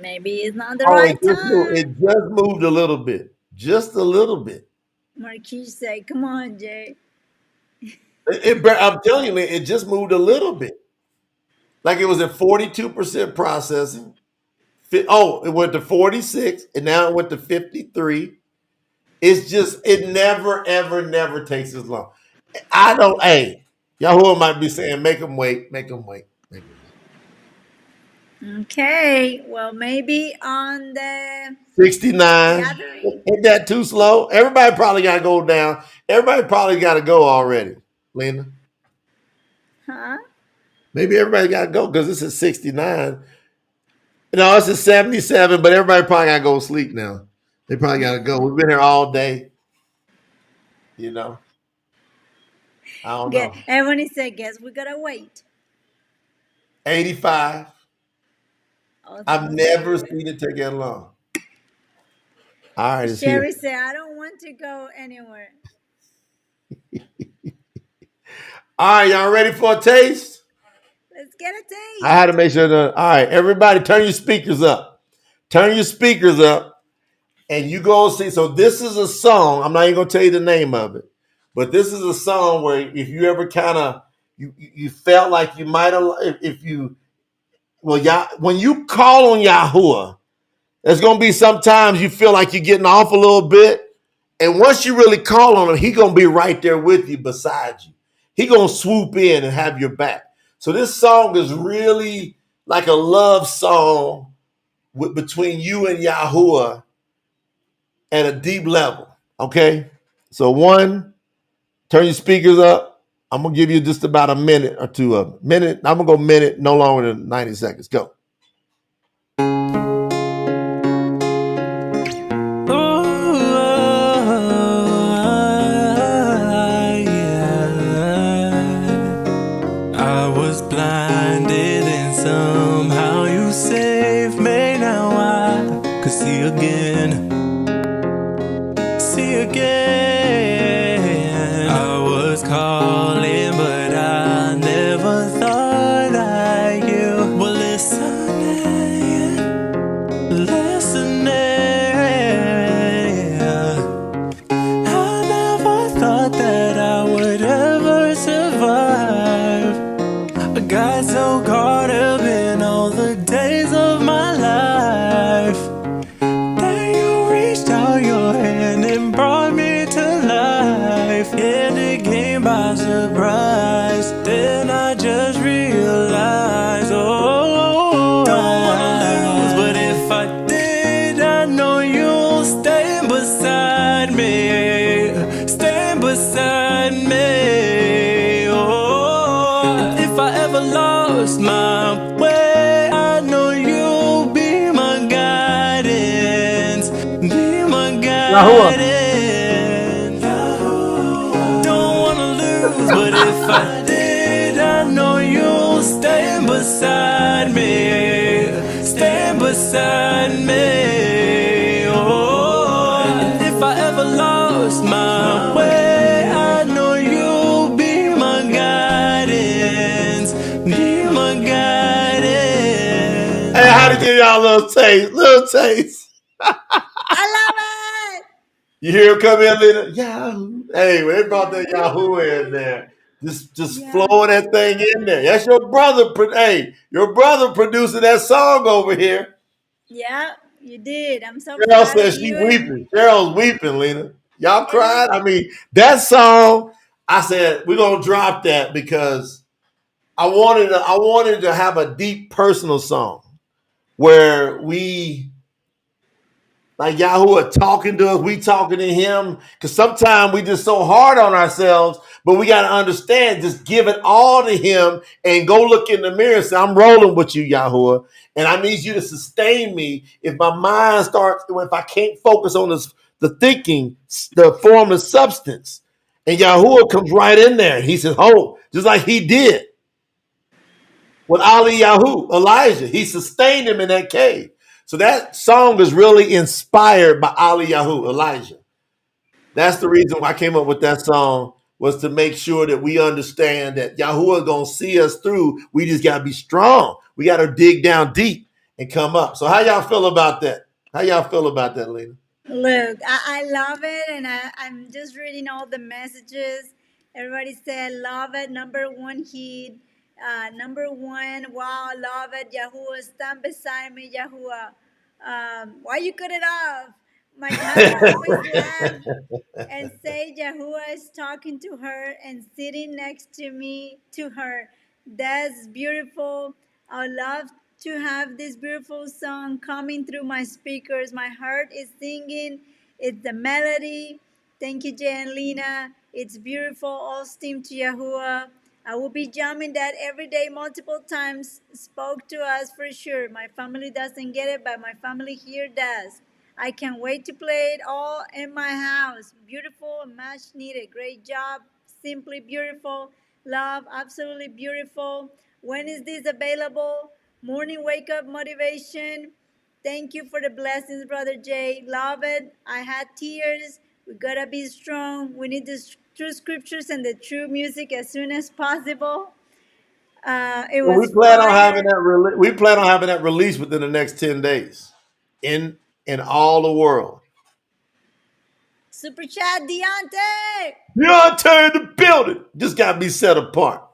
Maybe it's not the Oh, it right just moved. It time. just moved a little bit, just a little bit. Marquise said, come on, Jay. I'm telling you, man, it just moved a little bit. Like it was at 42% processing. Oh, it went to 46, and now it went to 53. It's just it never, ever, never takes as long. I don't. Hey, Yahoo might be saying, "Make them wait, make them wait, make them wait." Okay, well, maybe on the 69. gathering. Ain't that too slow? Everybody probably got to go down. Everybody probably got to go already, Lena. Huh? Maybe everybody got to go because this is 69. No, it's a 77, but everybody probably got to go sleep now. They probably got to go. We've been here all day, you know. I don't know. Everyone said, guess we gotta wait. 85. I've Awesome, never Sherry. seen it take that long. All right, it's here. Sherry said, I don't want to go anywhere. All right, y'all ready for a taste? Let's get a I had to taste. make sure that. All right, everybody, turn your speakers up. Turn your speakers up, and you go see. So this is a song. I'm not even gonna tell you the name of it, but this is a song where if you ever kind of you felt like you might have if you when you call on Yahuwah, there's gonna be sometimes you feel like you're getting off a little bit, and once you really call on him, he gonna be right there with you, beside you. He gonna swoop in and have your back. So this song is really like a love song between you and Yahuwah at a deep level. Okay, so one, turn your speakers up. I'm gonna give you just about a minute or two of it. Minute. I'm gonna go minute, no longer than 90 seconds. Go. I was blinded and somehow you saved me. Now I could see again. See again. I was calling, but I never thought that you were listening. Listening. I never thought that I would ever survive. I got so caught up in all the days of my life that you reached out your hand and brought me to life. And it came by surprise. Then I just realized, oh, don't wanna lose, but if I did, I know you'll stand beside me. Stand beside me. Oh, if I ever lost my way, I know you'll be my guidance. Be my Yahuwah. guidance. Don't wanna lose, but if I did, I know you'll stand beside me. Stand beside me. Oh, and if I ever lost my way, I know you'll be my guidance. Be my guidance. Hey, how to give y'all a little taste? Little taste. I love it. You hear him come in, Lena? Yahoo! Hey, they brought that Yahoo in there. Just Yeah. flowing that thing in there. That's your brother. Hey, your brother producing that song over here. Yeah, you did. I'm so Cheryl proud of says she you. weeping. Cheryl's weeping, Lena. Y'all And cried? I mean, that song, I said, we're gonna drop that because I wanted to have a deep personal song where we Like Yahuwah talking to us, we talking to him. Because sometimes we just so hard on ourselves, but we got to understand, just give it all to him and go look in the mirror and say, I'm rolling with you, Yahuwah. And I need you to sustain me. If my mind starts, if I can't focus on this, the thinking, the form of substance. And Yahuwah comes right in there. He says, oh, just like he did with Elijah. He sustained him in that cave. So that song is really inspired by Elijah. That's the reason why I came up with that song, was to make sure that we understand that Yahuwah is going to see us through. We just got to be strong. We got to dig down deep and come up. So how y'all feel about that? How y'all feel about that, Lena? Look, I love it, and I'm just reading all the messages. Everybody said, love it. Number one hit. Number one, wow, love it. Yahuwah, stand beside me, Yahuwah. Why you cut it off? My daughter always laughs and say Yahuwah is talking to her and sitting next to me, to her. That's beautiful. I love to have this beautiful song coming through my speakers. My heart is singing. It's the melody. Thank you, Jay and Lena. It's beautiful. All steam to Yahuwah. I will be jamming that every day, multiple times. Spoke to us for sure. My family doesn't get it, but my family here does. I can't wait to play it all in my house. Beautiful and much needed. Great job. Simply beautiful. Love, absolutely beautiful. When is this available? Morning wake up motivation. Thank you for the blessings, Brother Jay. Love it. I had tears. We gotta be strong. We need the true scriptures and the true music as soon as possible. It Well, was fire. we plan on having that released within the next 10 days in all the world. Super chat, Deontay. Deontay in the building. Just got to be set apart.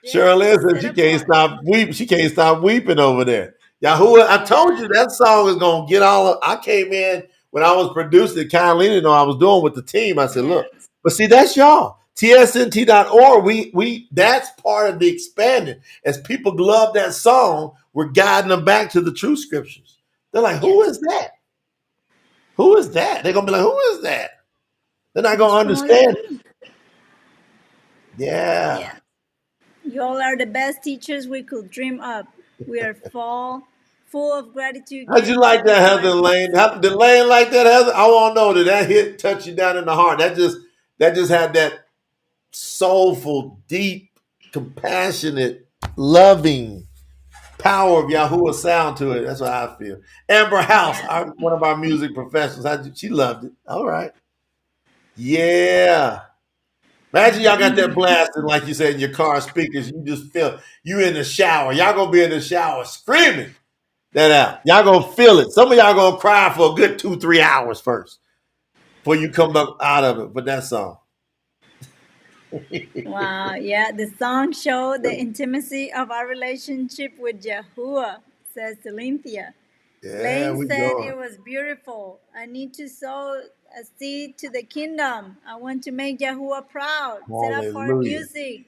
Shirley Yes, said set she can't apart. stop weeping. She can't stop weeping over there. Yahuwah, I told Yeah. you that song is gonna get all of, I came in when I was producing, Kylie didn't know I was doing with the team. I said, look, Yes. but see, that's y'all. TSNT.org. We that's part of the expanding. As people love that song, we're guiding them back to the true scriptures. They're like, who Yes. is that? Who is that? They're gonna be like, who is that? They're not It's gonna from understand it. Elohim. Yeah. Yeah. You all are the best teachers we could dream up. We are full of gratitude. How'd you Keep like up the that, Heather fine and work. Lane? Did Lane like that, Heather? I want to know, did that hit touch you down in the heart? That just had that soulful, deep, compassionate, loving power of Yahuwah sound to it. That's what I feel. Amber House, Yes. one of our music professionals, she loved it. All right. Yeah. Imagine y'all got that blasting, like you said, in your car speakers. You just feel you in the shower. Y'all gonna be in the shower screaming that out. Y'all gonna feel it. Some of y'all gonna cry for a good 2-3 hours first before you come up out of it. But that song. Wow. Yeah. The song showed the intimacy of our relationship with Yahuwah, says Cynthia. Yeah, Lane we said going. it was beautiful. I need to sow a seed to the kingdom. I want to make Yahuwah proud. Set up our Hallelujah. music.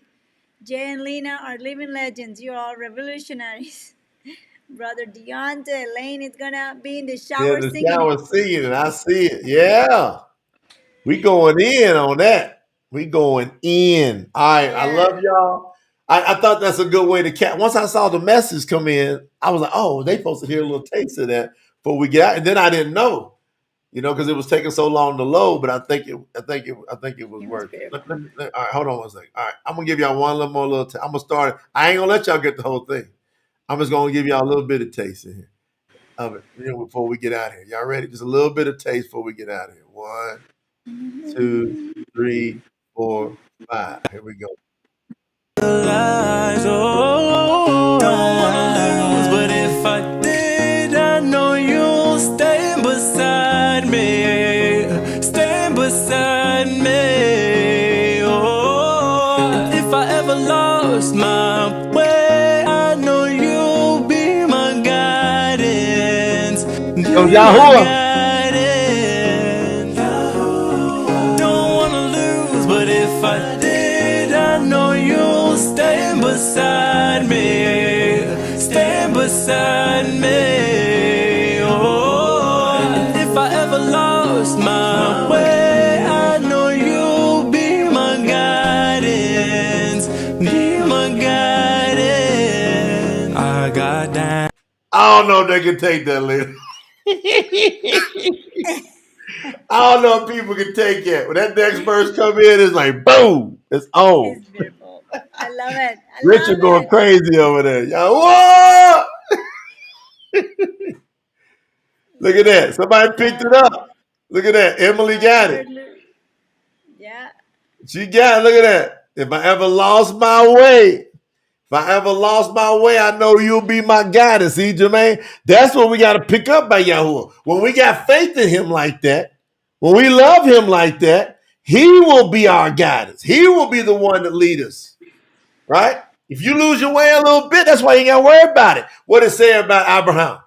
Jay and Lena are living legends. You are revolutionaries. Brother Deontay, Lane is gonna be in the Yeah, shower the singing shower it. singing it. I see it. Yeah. We going in on that. We going in. All right. I Yeah. love y'all. I thought that's a good way to catch. Once I saw the message come in, I was like, oh, they supposed to hear a little taste of that before we get out. And then I didn't know, because it was taking so long to load. But I think it was It was worth it. beautiful. All right, hold on one second. All right, I'm gonna give y'all one little more little. I'm gonna start. I ain't gonna let y'all get the whole thing. I'm just gonna give y'all a little bit of taste in here of it, before we get out of here. Y'all ready? Just a little bit of taste before we get out of here. 1, 2, 3, 4, 5. Here we go. Lies, oh, don't wanna lose, but if I did, I know you'll stand beside me, stand beside me, oh. And if I ever lost my way, I know you'll be my guidance, Yo, be my Yahuwah. guidance. Don't wanna lose, but if I did, I know you'll stand beside me, stand beside me, oh. don't know if they can take that, Lynn. I don't know if people can take it. When that next verse come in, it's like boom, it's on. It's beautiful. I love it. I Richard love going it. crazy over there. Y'all, whoa! Look at that. Somebody picked it up. Look at that. Emily got it. Absolutely. Yeah. She got it. Look at that. If I ever lost my way, I know you'll be my guidance. See, Jermaine? That's what we got to pick up by Yahuwah. When we got faith in him like that, when we love him like that, he will be our guidance. He will be the one that lead us, right? If you lose your way a little bit, that's why you ain't got to worry about it. What it say about Abraham?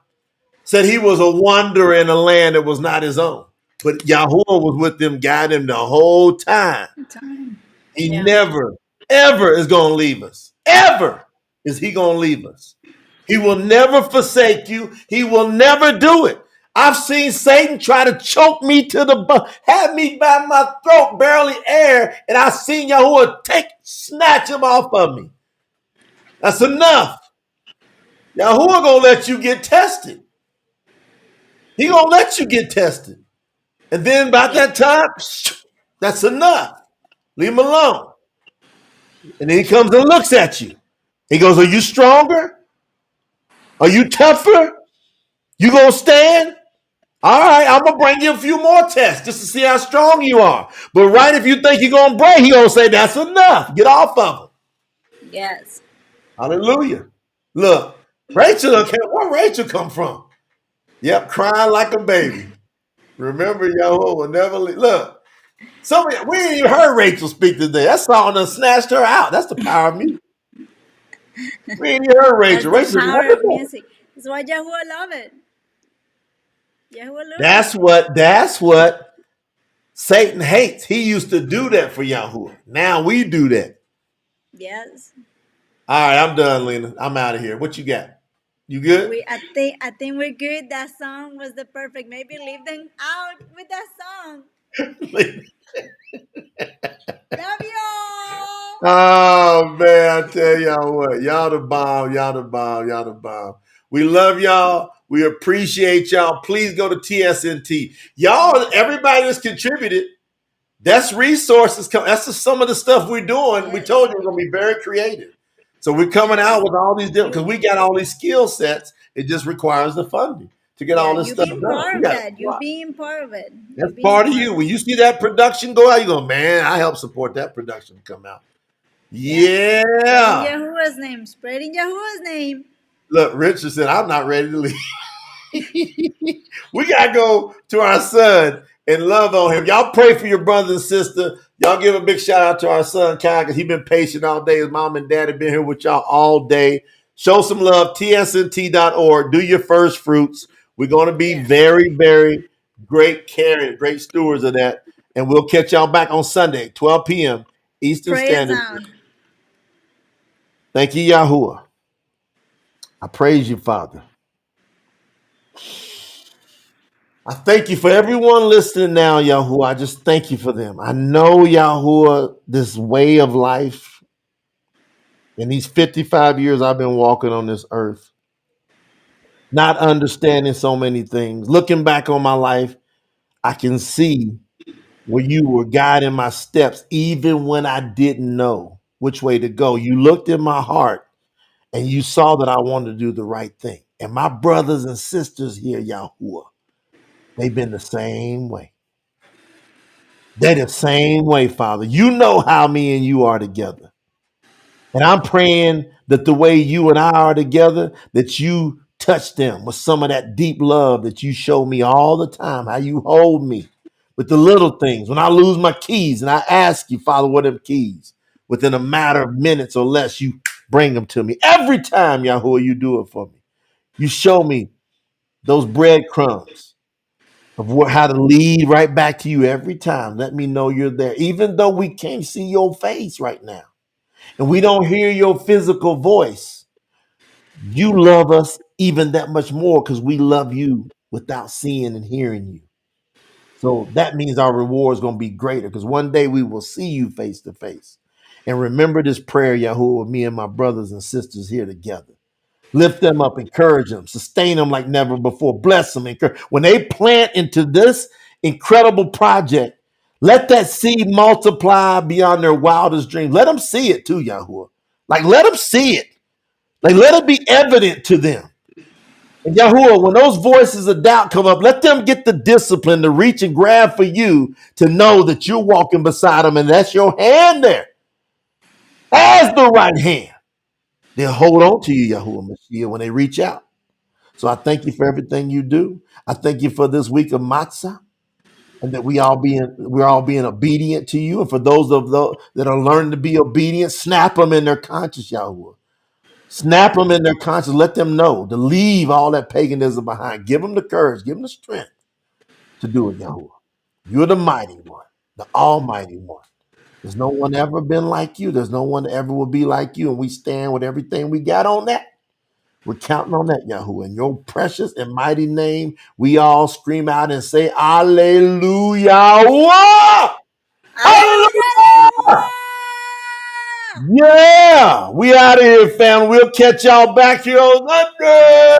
Said he was a wanderer in a land that was not his own. But Yahuwah was with them, guiding him the whole time. Time. He Yeah. never, ever is going to leave us. Ever is he going to leave us. He will never forsake you. He will never do it. I've seen Satan try to choke me to the bone, have me by my throat, barely air, and I've seen Yahuwah snatch him off of me. That's enough. Yahuwah going to let you get tested. He going to let you get tested. And then about that time, that's enough. Leave him alone. And then he comes and looks at you. He goes, are you stronger? Are you tougher? You gonna stand? All right, I'm gonna bring you a few more tests just to see how strong you are. But right if you think you're gonna break, he gonna say, that's enough. Get off of him. Yes. Hallelujah. Look, Rachel, where Rachel come from? Yep, crying like a baby. Remember, Yahweh will never leave. Look, we ain't even heard Rachel speak today. That song done snatched her out. That's the power of music. We ain't even heard That's Rachel. the Rachel, power of music. That's why Yahuwah love it. Yahuwah love that's what Satan hates. He used to do that for Yahuwah. Now we do that. Yes. All right, I'm done, Lena. I'm out of here. What you got? You good? I think we're good. That song was the perfect. Maybe leave them out with that song. Love you. Oh man, I tell y'all what, y'all the bomb, y'all the bomb, y'all the bomb. We love y'all. We appreciate y'all. Please go to TSNT. Y'all, everybody that's contributed, that's resources. That's just some of the stuff we're doing. We told you we're gonna be very creative. So we're coming out with all these different because we got all these skill sets. It just requires the funding to get all this You stuff being done. part of that. You being part of it. That's part of you. When you see that production go out, you go, man, I help support that production to come out. Yeah. Spreading Yahuwah's name. Spreading Yahuwah's name. Look, Richard said, I'm not ready to leave. We got to go to our son and love on him. Y'all pray for your brother and sister. Y'all give a big shout out to our son, Kai, because he's been patient all day. His mom and dad have been here with y'all all day. Show some love, tsnt.org. Do your first fruits. We're going to be very, very great caring, great stewards of that. And we'll catch y'all back on Sunday, 12 p.m. Eastern Standard Time. Thank you, Yahuwah. I praise you, Father. I thank you for everyone listening now, Yahuwah. I just thank you for them. I know, Yahuwah, this way of life, in these 55 years I've been walking on this earth, not understanding so many things. Looking back on my life, I can see where you were guiding my steps, even when I didn't know which way to go. You looked in my heart and you saw that I wanted to do the right thing. And my brothers and sisters here, Yahuwah, they've been the same way. They're the same way, Father. You know how me and you are together. And I'm praying that the way you and I are together, that you touch them with some of that deep love that you show me all the time, how you hold me with the little things. When I lose my keys and I ask you, Father, what are the keys? Within a matter of minutes or less, you bring them to me. Every time, Yahuwah, you do it for me. You show me those breadcrumbs of how to lead right back to you every time. Let me know you're there, even though we can't see your face right now and we don't hear your physical voice. You love us even that much more because we love you without seeing and hearing you. So that means our reward is going to be greater because one day we will see you face to face. And remember this prayer, Yahuwah, me and my brothers and sisters here together. Lift them up, encourage them, sustain them like never before. Bless them. When they plant into this incredible project, let that seed multiply beyond their wildest dreams. Let them see it too, Yahuwah. Like, let them see it. Like, let it be evident to them. And Yahuwah, when those voices of doubt come up, let them get the discipline to reach and grab for you to know that you're walking beside them and that's your hand there as the right hand. They'll hold on to you, Yahuwah Mashiach, when they reach out. So I thank you for everything you do. I thank you for this week of matzah, and that we're all being obedient to you. And for those that are learning to be obedient, snap them in their conscience, Yahuwah. Snap them in their conscience. Let them know to leave all that paganism behind. Give them the courage. Give them the strength to do it, Yahuwah. You're the mighty one, the almighty one. There's no one ever been like you. There's no one ever will be like you. And we stand with everything we got on that. We're counting on that, Yahuwah. In your precious and mighty name, we all scream out and say, Alleluia! Hallelujah! Hallelujah! Yeah, we out of here, family. We'll catch y'all back here on Sunday.